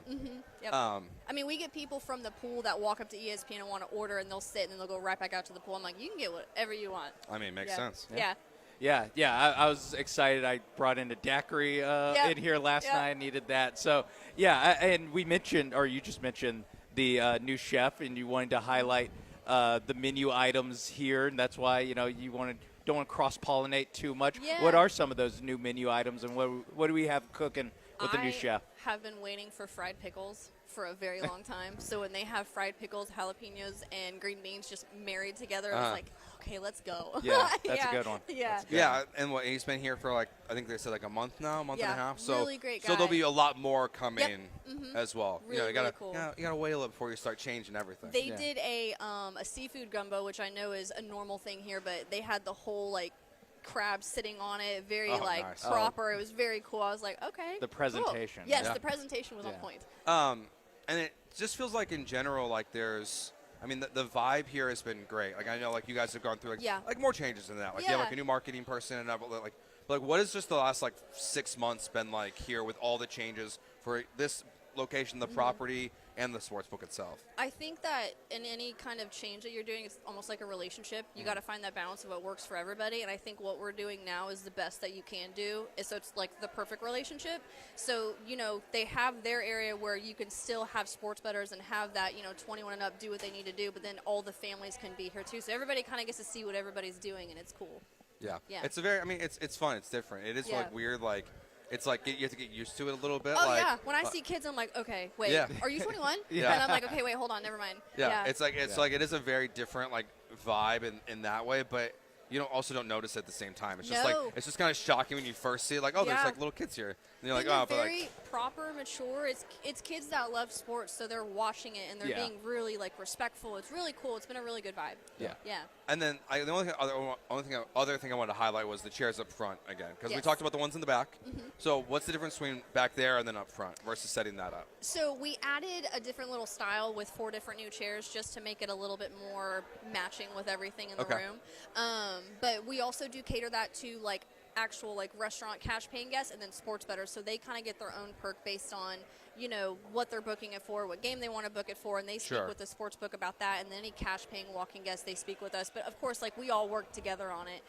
S8: Yep. I mean, we get people from the pool that walk up to ESPN and want to order, and they'll sit and then they'll go right back out to the pool. I'm like, you can get whatever you want.
S1: I mean, makes sense.
S8: Yeah.
S3: Yeah, I was excited. I brought in a daiquiri in here last night. I needed that. So, and we mentioned, or you just mentioned, the new chef, and you wanted to highlight the menu items here, and that's why, you don't want to cross-pollinate too much.
S8: Yeah.
S3: What are some of those new menu items, and what do we have cooking with the new chef?
S8: I have been waiting for fried pickles for a very long time. So when they have fried pickles, jalapenos, and green beans just married together, I was like, okay, let's go.
S3: Yeah, that's a good one.
S8: Yeah.
S1: Yeah, and he's been here for like I think they said like a month now, a month and a half. So
S8: really great
S1: so there'll
S8: guy.
S1: be a lot more coming
S8: Yep.
S1: as well.
S8: Really,
S1: you gotta
S8: really cool.
S1: you gotta wait a little before you start changing everything.
S8: They did a seafood gumbo, which I know is a normal thing here, but they had the whole like crab sitting on it, very
S1: nice.
S8: proper. It was very cool. I was like, okay.
S3: The
S8: cool.
S3: presentation.
S8: Yes,
S1: Yeah.
S8: the presentation was on point.
S1: And it just feels like in general, like there's, I mean, the vibe here has been great. Like I know, like you guys have gone through like more changes than that. Like you have like a new marketing person and like what has just the last like 6 months been like here with all the changes for this location, the property, and the sportsbook itself?
S8: I think that in any kind of change that you're doing, it's almost like a relationship. You got to find that balance of what works for everybody. And I think what we're doing now is the best that you can do. So it's like the perfect relationship. So, they have their area where you can still have sports bettors and have that, 21 and up do what they need to do. But then all the families can be here too. So everybody kind of gets to see what everybody's doing, and it's cool.
S1: Yeah.
S8: Yeah.
S1: It's a very, I mean, it's fun. It's different. It is like weird, like, it's like you have to get used to it a little bit.
S8: Oh,
S1: like,
S8: yeah. When I see kids, I'm like, okay, wait,
S1: Yeah.
S8: are you 21?
S1: Yeah.
S8: And I'm like, okay, wait, hold on, never mind.
S1: Yeah. It's like it is a very different like vibe in that way, but you don't notice it at the same time. It's just like
S8: No.
S1: it's just kind of shocking when you first see it. Like, oh, there's
S8: Yeah.
S1: like little kids here. And you're like,
S8: And
S1: oh,
S8: they're
S1: but
S8: very
S1: like,
S8: proper, mature. It's kids that love sports, so they're watching it and they're being really like respectful. It's really cool. It's been a really good vibe.
S3: Yeah.
S8: Yeah.
S1: and then the other thing I wanted to highlight was the chairs up front again, because we
S8: Yes.
S1: talked about the ones in the back. So what's the difference between back there and then up front versus setting that up?
S8: So we added a different little style with 4 different new chairs just to make it a little bit more matching with everything in the
S1: Okay.
S8: room. But we also do cater that to like actual like restaurant cash paying guests and then sports bettors, so they kind of get their own perk based on what they're booking it for, what game they want to book it for, and they speak
S1: Sure.
S8: with the sports book about that. And then any cash paying walking guests, they speak with us. But of course, like we all work together on it.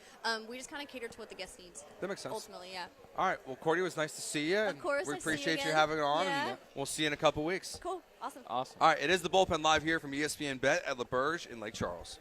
S8: We just kind of cater to what the guest needs.
S1: That makes sense.
S8: Ultimately, yeah.
S1: All right. Well, Cordy, it was nice to see you.
S8: Of course,
S1: we
S8: I see you
S1: appreciate you
S8: again.
S1: having it on,
S8: Yeah.
S1: and we'll see you in a couple weeks.
S8: Cool. Awesome.
S3: Awesome.
S1: All right. It is the Bullpen live here from ESPN Bet at LaBerge in Lake Charles.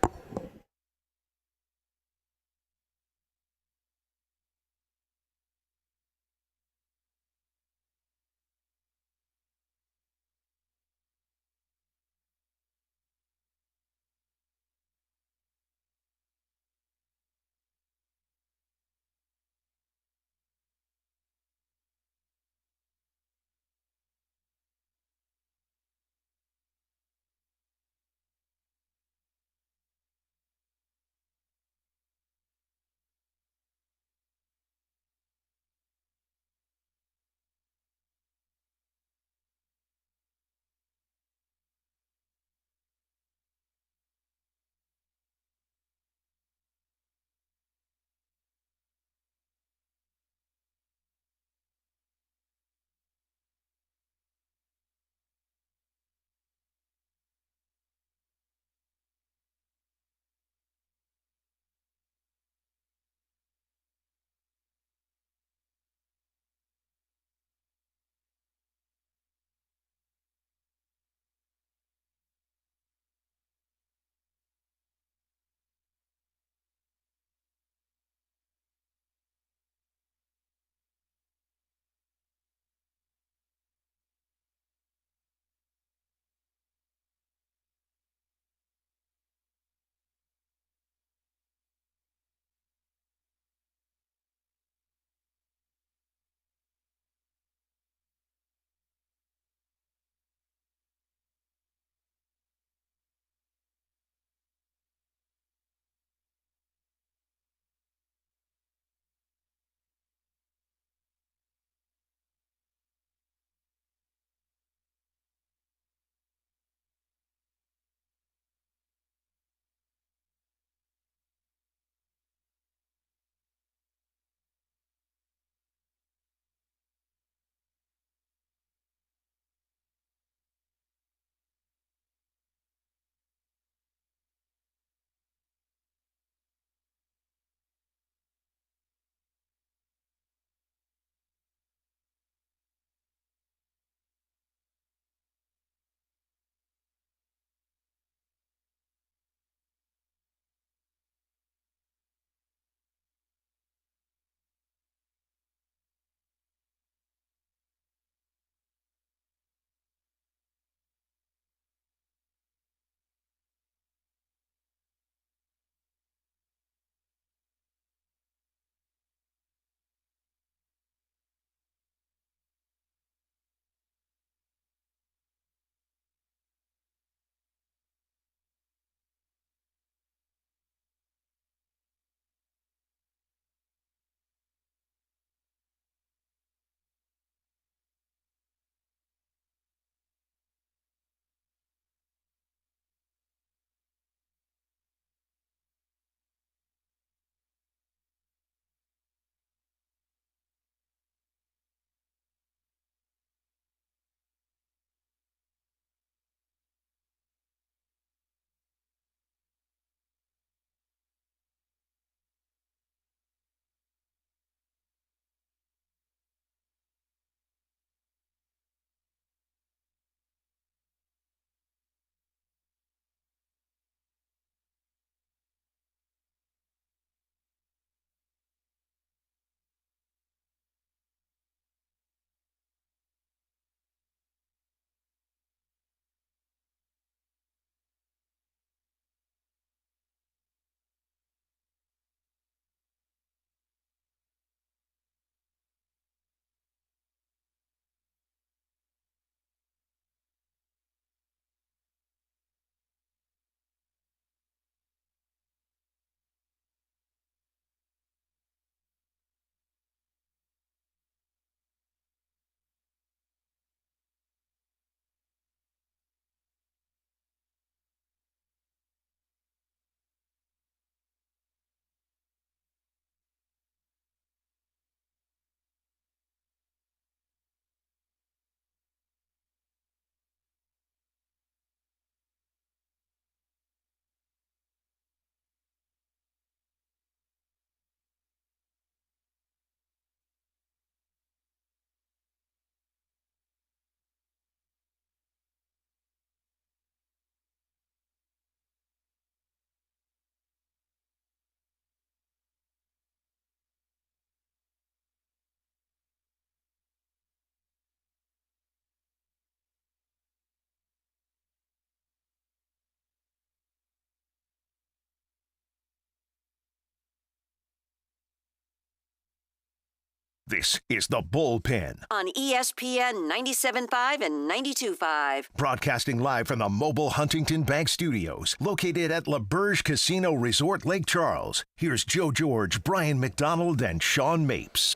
S4: This is the Bullpen,
S5: on ESPN 97.5 and 92.5.
S4: broadcasting live from the mobile Huntington Bank Studios, located at LaBerge Casino Resort, Lake Charles. Here's Joe George, Brian McDonald, and Sean Mapes.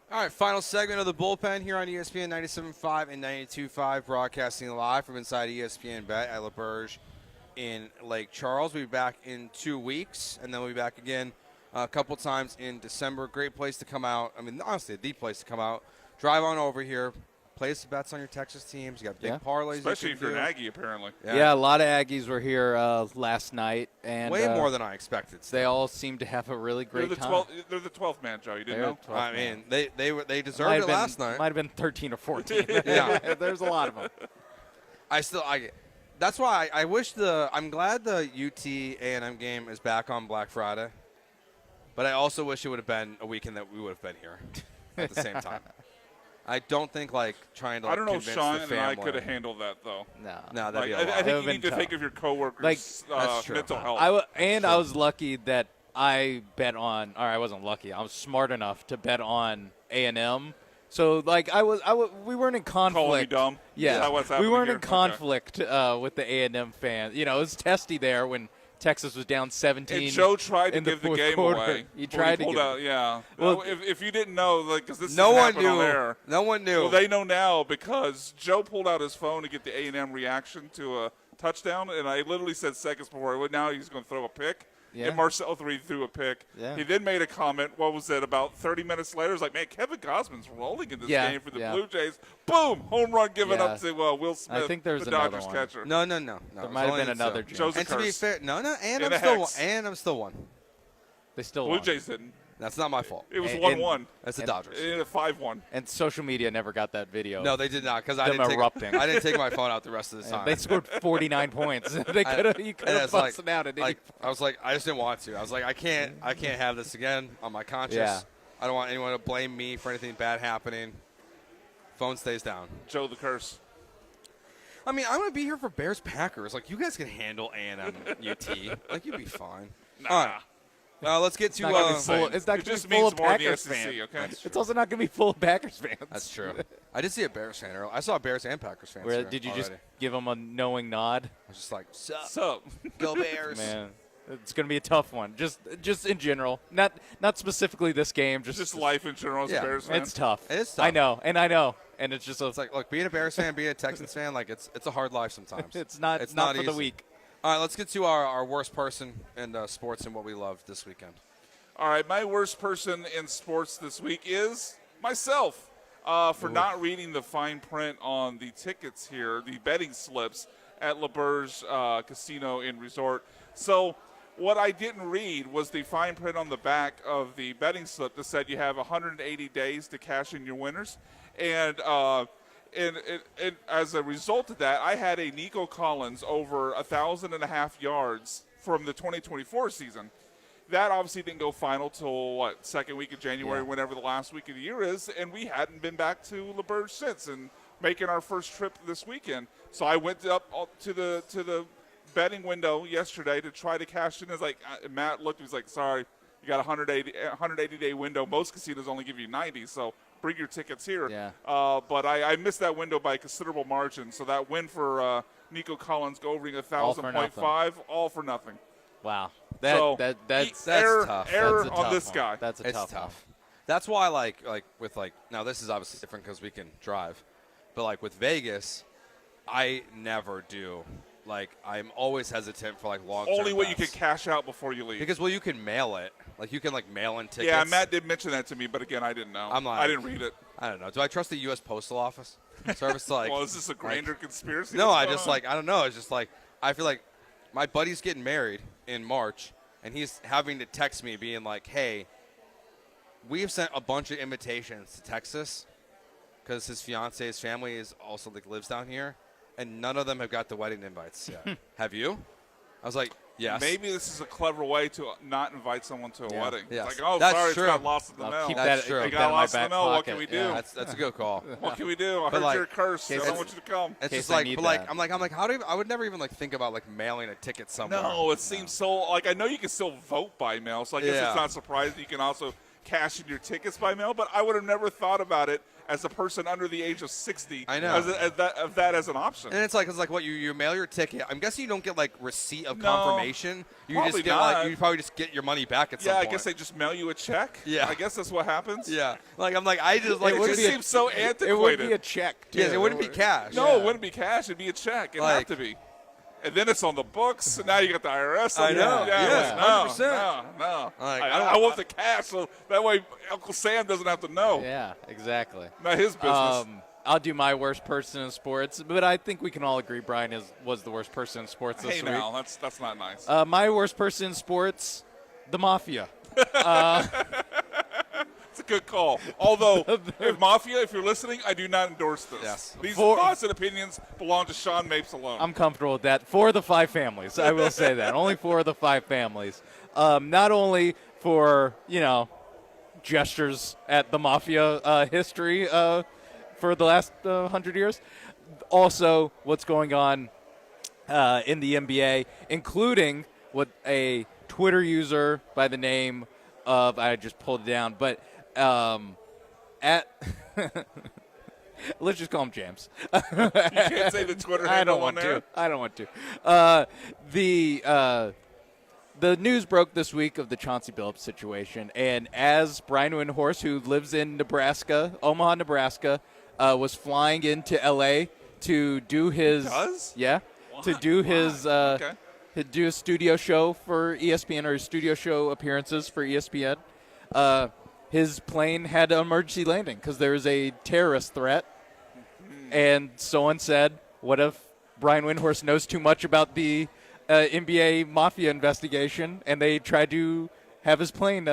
S1: All right, final segment of the Bullpen here on ESPN 97.5 and 92.5, broadcasting live from inside ESPN Bet at LaBerge in Lake Charles. We'll be back in 2 weeks, and then we'll be back again a couple times in December. Great place to come out. I mean, honestly, the place to come out. Drive on over here. Place bets on your Texas teams. You got big parlays.
S2: Especially if you're an Aggie, apparently.
S3: Yeah, a lot of Aggies were here last night. And
S1: way more than I expected.
S3: They all seem to have a really great time.
S2: They're the 12th man, Joe. You didn't know?
S1: I mean, they deserved it last night.
S3: Might have been 13 or 14.
S1: Yeah.
S3: There's a lot of them.
S1: That's why I'm glad the UT A&M game is back on Black Friday. But I also wish it would have been a weekend that we would have been here at the same time. I don't think trying to.
S2: I don't know,
S1: convince
S2: Sean
S1: the
S2: and
S1: family.
S2: I could have handled that though.
S3: No,
S1: that'd be a lot.
S2: I think you need to
S3: tough.
S2: think of your coworkers'
S1: That's true.
S2: mental health.
S3: I was lucky that I bet on. Or I wasn't lucky. I was smart enough to bet on A&M. So we weren't in conflict.
S2: Calling you dumb?
S3: Yeah,
S2: Is that what's
S3: we
S2: happening
S3: weren't
S2: here?
S3: in conflict with the A&M fans. You know, it was testy there when Texas was down 17.
S2: And Joe tried to
S3: in the
S2: give the
S3: fourth
S2: game
S3: quarter.
S2: away.
S3: He tried to
S2: pulled
S3: give
S2: out, yeah.
S3: Well,
S2: if you didn't know, because this
S1: No one
S2: happened on
S1: knew.
S2: air.
S1: No one knew.
S2: Well, they know now because Joe pulled out his phone to get the A&M reaction to a touchdown, and I literally said seconds before, now he's going to throw a pick.
S3: Yeah.
S2: And Marcel threw a pick.
S3: Yeah.
S2: He then made a comment, what was it, about 30 minutes later? It was like, man, Kevin Gosman's rolling in this game for the Blue Jays. Boom! Home run given up to Will Smith,
S3: I think there's
S2: the
S3: another
S2: Dodgers
S3: one.
S2: catcher.
S1: No.
S3: There might have been another.
S2: Joe's a
S1: And to be
S2: curse.
S1: fair,
S2: And
S1: A&M
S2: a
S1: still won.
S2: hex.
S1: A&M still won.
S3: They still
S2: Blue
S3: won.
S2: Jays didn't.
S1: That's not my fault.
S2: It was
S3: And-
S2: 1-1.
S1: That's the Dodgers.
S2: And a 5-1.
S3: And social media never got that video.
S1: No, they did not because I
S3: Them
S1: didn't
S3: erupting.
S1: I didn't take my phone out the rest of the time.
S3: They scored 49 points. They could have. You could have
S1: it's like-
S3: busted out at any.
S1: like, I was like, I just didn't want to. I was like, I can't have this again on my conscience.
S3: Yeah.
S1: I don't want anyone to blame me for anything bad happening. Phone stays down.
S2: Joe the curse.
S1: I mean, I'm gonna be here for Bears Packers. Like, you guys can handle A&M UT. Like, you'd be fine.
S2: Nah.
S1: All right. Let's get to.
S3: It's not gonna be full, it's not
S2: It
S3: gonna
S2: just
S3: be full
S2: means
S3: of
S2: more in the
S3: Packers
S2: SEC,
S3: fans.
S2: okay?
S3: It's also not going to be full of Packers fans.
S1: That's true. I did see a Bears fan earlier. I saw Bears and Packers fans.
S3: Where,
S1: here
S3: did you
S1: already.
S3: just give them a knowing nod?
S1: I was just like, sup,
S2: So,
S1: go Bears.
S3: Man, it's going to be a tough one. Just in general, not specifically this game.
S2: just life in general as a
S1: Yeah.
S2: Bears fan.
S3: It's tough.
S1: It is tough.
S3: I know, and it's just
S1: It's like, look, being a Bears fan, being a Texans fan, like it's a hard life sometimes.
S3: it's not
S1: It's
S3: not
S1: not
S3: for the
S1: easy.
S3: weak.
S1: All right, let's get to our worst person in sports and what we loved this weekend.
S2: All right, my worst person in sports this week is myself for not reading the fine print on the tickets here, the betting slips at LaBerge Casino and Resort. So what I didn't read was the fine print on the back of the betting slip that said you have 180 days to cash in your winners. And as a result of that, I had a Nico Collins over 1,500 yards from the 2024 season. That obviously didn't go final till, second week of January, whenever the last week of the year is, and we hadn't been back to LaBerge since and making our first trip this weekend. So I went up to the betting window yesterday to try to cash in. It's like Matt looked, he was like, sorry, you got a 180-day window. Most casinos only give you 90, so bring your tickets here.
S3: Yeah.
S2: But I missed that window by a considerable margin, so that win for Nico Collins going 1,000.5, all for nothing.
S3: Wow,
S1: That's
S2: error
S1: tough.
S2: Error
S3: That's a
S2: on
S3: tough
S2: this
S3: one.
S2: guy.
S3: That's a
S1: It's
S3: tough.
S1: tough. That's why, now this is obviously different because we can drive, but with Vegas, I never do. I'm always hesitant for long-term
S2: Only way you
S1: bets.
S2: can cash out before you leave.
S1: Because you can mail it. You can mail in tickets.
S2: Yeah, Matt did mention that to me, but again, I didn't know. I didn't read it.
S1: I don't know. Do I trust the U.S. Postal Office service to
S2: Well, is this a grander conspiracy?
S1: No,
S2: What's
S1: I
S2: going
S1: just
S2: on?
S1: I don't know. It's just I feel like my buddy's getting married in March, and he's having to text me being like, hey, we have sent a bunch of invitations to Texas because his fiance's family is also lives down here, and none of them have got the wedding invites yet. Have you? I was like, yes.
S2: Maybe this is a clever way to not invite someone to a wedding.
S1: Yes.
S2: It's like,
S1: That's
S2: sorry,
S1: true.
S2: it's got lost in the
S3: I'll
S2: mail.
S3: keep
S1: That's
S3: that,
S1: true.
S3: keep
S2: It
S3: that
S2: got
S3: in my
S2: lost in the
S3: back
S2: mail. What
S3: pocket.
S2: can we do?
S3: Yeah.
S1: That's a good call.
S2: What can we do? I
S1: But,
S2: heard you're cursed. I
S3: case
S2: don't
S3: I-
S2: want you to come.
S1: It's
S3: case
S1: just
S3: I need
S1: but
S3: that.
S1: I'm like, how do I would never even think about mailing a ticket somewhere.
S2: No, it seems so. I know you can still vote by mail, so I guess
S1: Yeah.
S2: it's not surprising. You can also cashing your tickets by mail, but I would have never thought about it as a person under the age of 60.
S1: I know.
S2: As that as an option.
S1: And it's like what you mail your ticket. I'm guessing you don't get like receipt of
S2: No,
S1: confirmation. You
S2: probably
S1: just get
S2: not.
S1: you probably just get your money back at some point.
S2: I guess they just mail you a check.
S1: Yeah.
S2: I guess that's what happens.
S1: Yeah. I just like
S2: It just seems so antiquated.
S3: It would be a check. Too.
S1: Yes, it wouldn't be cash.
S2: No, it wouldn't be cash. It'd be a check. It'd have
S1: Like-
S2: to be. And then it's on the books. And now you got the IRS.
S1: I know. Yeah,
S2: no,
S1: 100%.
S2: No.
S1: Like,
S2: I want the cash so that way Uncle Sam doesn't have to know.
S3: Yeah, exactly.
S2: Not his business.
S3: I'll do my worst person in sports, but I think we can all agree Brian was the worst person in sports this
S2: Hey,
S3: week.
S2: now that's not nice.
S3: My worst person in sports, the Mafia.
S2: It's a good call. Although, if Mafia, if you're listening, I do not endorse this.
S1: Yes.
S2: These thoughts and opinions belong to Sean Mapes alone.
S3: I'm comfortable with that. 4 of the 5 families. I will say that. Only 4 of the 5 families. Not only for, gestures at the Mafia history for the last 100 years, also what's going on in the NBA, including what a Twitter user by the name of, I just pulled it down, but at let's just call him James.
S2: You can't say the Twitter
S3: I
S2: handle
S3: don't want
S2: on there.
S3: to. I don't want to. The news broke this week of the Chauncey Billups situation, and as Brian Windhorst, who lives in Nebraska, Omaha, Nebraska, was flying into L.A. to do his to do his
S2: Okay.
S3: to do a studio show for ESPN or his studio show appearances for ESPN. His plane had an emergency landing because there was a terrorist threat. And someone said, what if Brian Windhorst knows too much about the NBA Mafia investigation, and they tried to have his plane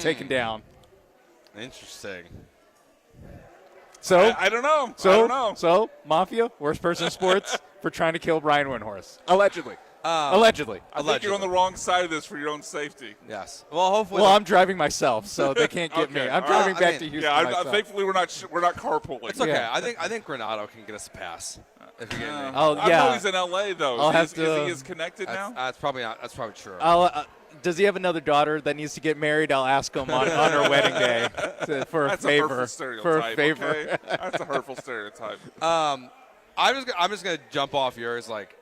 S3: taken down?
S1: Interesting.
S3: So
S2: I don't know.
S3: So,
S2: I don't know.
S3: So, Mafia, worst person in sports for trying to kill Brian Windhorst. Allegedly. Allegedly.
S2: I think you're on the wrong side of this for your own safety.
S1: Yes. Well, hopefully.
S3: Well, I'm driving myself, so they can't get me.
S2: Okay,
S3: I'm
S2: all
S3: driving
S1: right.
S3: back
S1: I
S3: to
S1: mean,
S3: Houston
S2: Yeah,
S3: myself.
S2: thankfully we're not carpooling.
S1: it's okay.
S3: Yeah.
S1: I think Granado can get us a pass. If you get me.
S3: Oh,
S2: I
S3: yeah.
S2: know he's in L.A. though.
S3: I'll
S2: Is
S3: have
S2: he-
S3: to-
S2: Is he as connected now?
S1: That's probably not. That's probably true.
S3: Does he have another daughter that needs to get married? I'll ask him on her wedding day for
S2: That's
S3: a favor.
S2: a hurtful stereotype.
S3: For a favor.
S2: Okay? That's a hurtful stereotype.
S1: I'm just gonna jump off yours. Like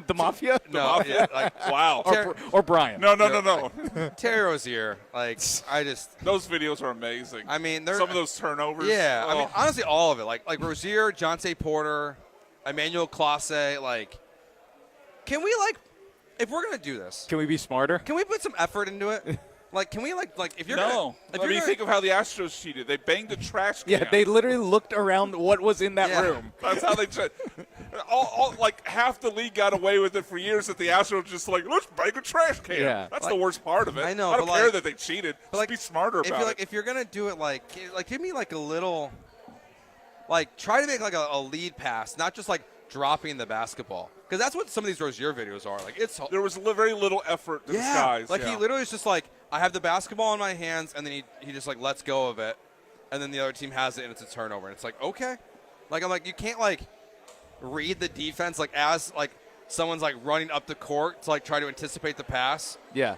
S3: The Mafia?
S1: no, yeah, like
S2: Wow.
S3: Or Brian?
S2: No.
S1: Terry Rozier. Like I just.
S2: Those videos are amazing.
S1: I mean, they're
S2: Some of those turnovers.
S1: Yeah, I mean,
S2: Oh.
S1: honestly, all of it. Like Rozier, Jonte Porter, Emmanuel Clase. Like, can we if we're gonna do this,
S3: Can we be smarter?
S1: can we put some effort into it? Like, can we like if you're
S2: No.
S1: gonna, if
S2: I
S1: you're
S2: mean,
S1: gonna,
S2: think of how the Astros cheated. They banged a trash can.
S3: Yeah, they literally looked around what was in that
S1: Yeah.
S3: room.
S2: That's how they tried. Like half the league got away with it for years. That the Astros just like, let's bang a trash can.
S3: Yeah.
S2: That's the worst part of it.
S1: I know,
S2: I don't
S1: but,
S2: care
S1: like-
S2: that they cheated.
S1: but, like,
S2: Just be smarter
S1: if
S2: about
S1: you're
S2: it.
S1: if you're gonna do it, like give me like a little, like try to make like a lead pass, not just like dropping the basketball, because that's what some of these Rozier videos are. Like it's
S2: There was very little effort to disguise.
S1: like he literally is just like, I have the basketball in my hands, and then he just like lets go of it, and then the other team has it, and it's a turnover. And it's like, okay, like I'm like, you can't like read the defense like as like someone's like running up the court to like try to anticipate the pass,
S3: Yeah.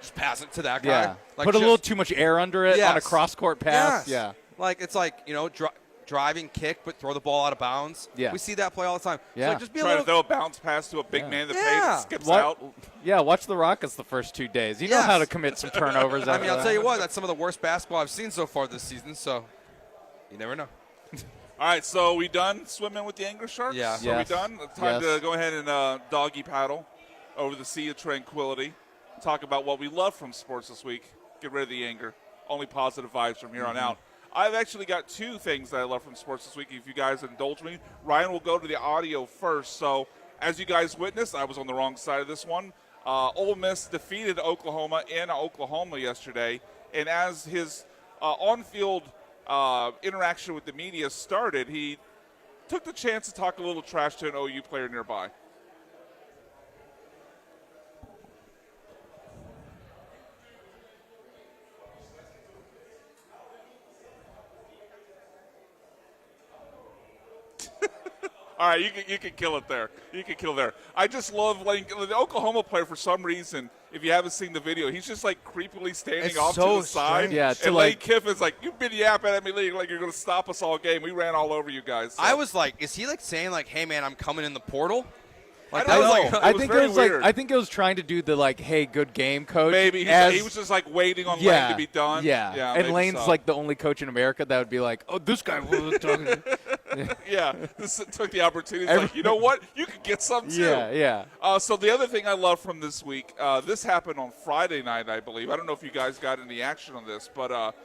S1: just pass it to that guy.
S3: Yeah.
S1: Like,
S3: Put a
S1: just-
S3: little too much air under it on a
S1: Yes.
S3: cross-court pass.
S1: Yes.
S3: Yeah.
S1: Like it's like driving kick, but throw the ball out of bounds.
S3: Yeah.
S1: We see that play all the time.
S3: Yeah.
S1: So like, just be a
S2: Trying
S1: little.
S2: to throw a bounce pass to a big
S3: Yeah.
S2: man that
S1: Yeah.
S2: skips out.
S3: Watch the Rockets the first 2 days. You know
S1: Yes.
S3: how to commit some turnovers.
S1: I
S3: after
S1: mean, I'll
S3: that.
S1: tell you what. That's some of the worst basketball I've seen so far this season. So you never know.
S2: All right, so we done swimming with the angler sharks?
S1: Yeah.
S2: So
S3: Yes.
S2: we done? It's time
S3: Yes.
S2: to go ahead and doggy paddle over the sea of tranquility. Talk about what we love from sports this week. Get rid of the anger. Only positive vibes from here on out. I've actually got 2 things that I love from sports this week, if you guys indulge me. Ryan will go to the audio first. So as you guys witnessed, I was on the wrong side of this one. Ole Miss defeated Oklahoma in Oklahoma yesterday. And as his on-field interaction with the media started, he took the chance to talk a little trash to an OU player nearby. All right, you can kill it there. You can kill there. I just love letting the Oklahoma player, for some reason, if you haven't seen the video, he's just like creepily standing
S1: It's
S2: off
S1: so
S2: to the side.
S1: strange.
S3: Yeah,
S2: and Lane Kiffin's like, "You've been yapping at me, Lee, like you're going to stop us all game. We ran all over you guys." So.
S1: I was like, is he like saying like, "Hey man, I'm coming in the portal"? Like
S2: I don't know.
S1: was like,
S3: I
S2: was
S3: think
S2: very
S3: it was like
S2: weird.
S3: I think it was trying to do the like, hey, good game, coach.
S2: maybe he was just like waiting on Lane to be done.
S3: Yeah, and
S2: maybe
S3: Lane's
S2: so.
S3: like the only coach in America that would be like, oh, this guy was talking.
S2: Yeah, this took the opportunity. It's like, you know what? You could get some too.
S3: Yeah.
S2: So the other thing I love from this week, this happened on Friday night, I believe. I don't know if you guys got any action on this, but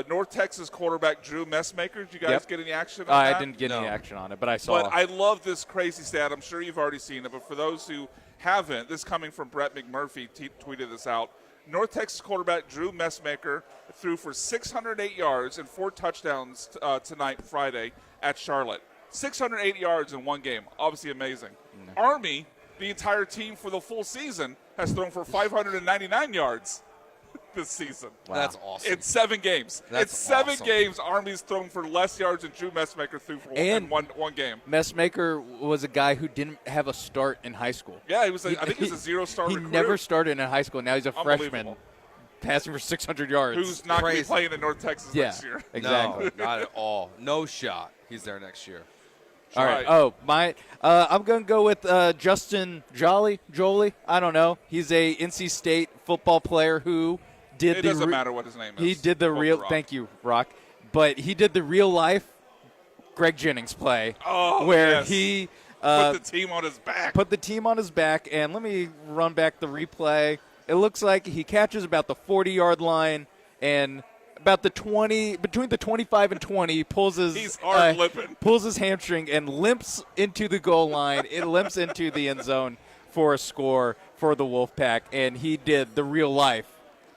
S2: North Texas quarterback Drew Messmaker, did you guys get any action on that?
S3: I didn't get any action on it, but I saw.
S2: But I love this crazy stat. I'm sure you've already seen it, but for those who haven't, this coming from Brett McMurphy, tweeted this out. North Texas quarterback Drew Messmaker threw for 608 yards and 4 touchdowns tonight, Friday, at Charlotte. 608 yards in one game. Obviously amazing. Army, the entire team for the full season, has thrown for 599 yards this season.
S1: wow. That's awesome.
S2: In 7 games.
S1: That's
S2: in 7
S1: awesome.
S2: games, Army's thrown for less yards than Drew Messmaker threw for in one game.
S3: Messmaker was a guy who didn't have a start in high school.
S2: Yeah, I think he was a 0-star
S3: He
S2: recruit.
S3: never started in high school. Now he's a freshman,
S2: Unbelievable.
S3: passing for 600 yards.
S2: Who's not going to be
S1: Crazy.
S2: playing in North Texas next year.
S3: Exactly.
S1: No, not at all. No shot. He's there next year.
S3: All right.
S2: Right.
S3: Oh, I'm going to go with Justin Jolie. I don't know. He's a NC State football player who did
S2: It
S3: the.
S2: doesn't matter what his name is.
S3: He did the
S2: Quote
S3: real.
S2: Rock.
S3: Thank you, Rock. But he did the real life Greg Jennings play, where
S2: yes.
S3: he
S2: Put the team on his back.
S3: put the team on his back. And let me run back the replay. It looks like he catches about the 40-yard line and about the 20, between the 25 and 20, pulls his
S2: He's hard lipping.
S3: pulls his hamstring and limps into the goal line. It limps into the end zone for a score for the Wolfpack, and he did the real life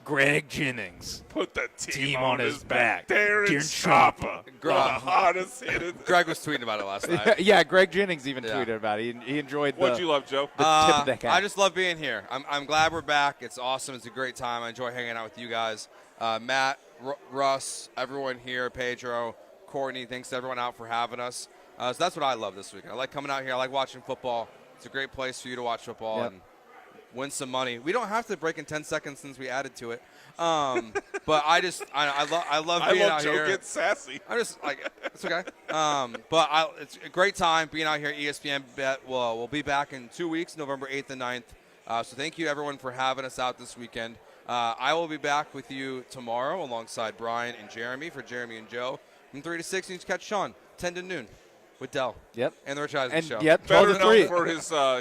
S3: Greg Jennings.
S2: Put the team
S3: on his back.
S2: Darren
S3: Darren
S2: Chopper. The
S1: Greg.
S2: hottest hitter.
S1: Greg was tweeting about it last night.
S3: Yeah, Greg Jennings even
S1: Yeah.
S3: tweeted about it. He enjoyed
S2: What'd you love, Joe?
S3: the tip of the cap.
S1: I just love being here. I'm glad we're back. It's awesome. It's a great time. I enjoy hanging out with you guys. Matt, Russ, everyone here, Pedro, Courtney, thanks to everyone out for having us. So that's what I love this weekend. I like coming out here. I like watching football. It's a great place for you to watch football
S3: Yep.
S1: and win some money. We don't have to break in 10 seconds since we added to it. But I love being out
S2: Joe
S1: here.
S2: get sassy.
S1: I'm just like, it's okay. But it's a great time being out here at ESPN. We'll be back in 2 weeks, November 8th and 9th. So thank you, everyone, for having us out this weekend. I will be back with you tomorrow alongside Brian and Jeremy for Jeremy and Joe from 3 to 6. And you can catch Sean 10 to noon with Dell.
S3: Yep.
S1: And the Rich Eisen
S3: And
S1: Show.
S3: yep, 12
S2: Better
S3: to 3.
S2: known for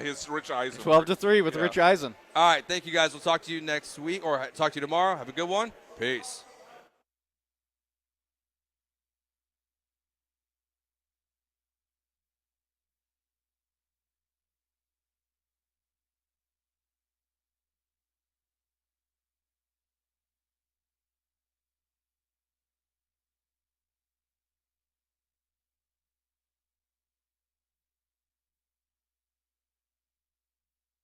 S2: his Rich Eisen.
S3: 12 to 3 with
S2: Yeah.
S3: Rich Eisen.
S1: All right. Thank you, guys. We'll talk to you next week or talk to you tomorrow. Have a good one. Peace.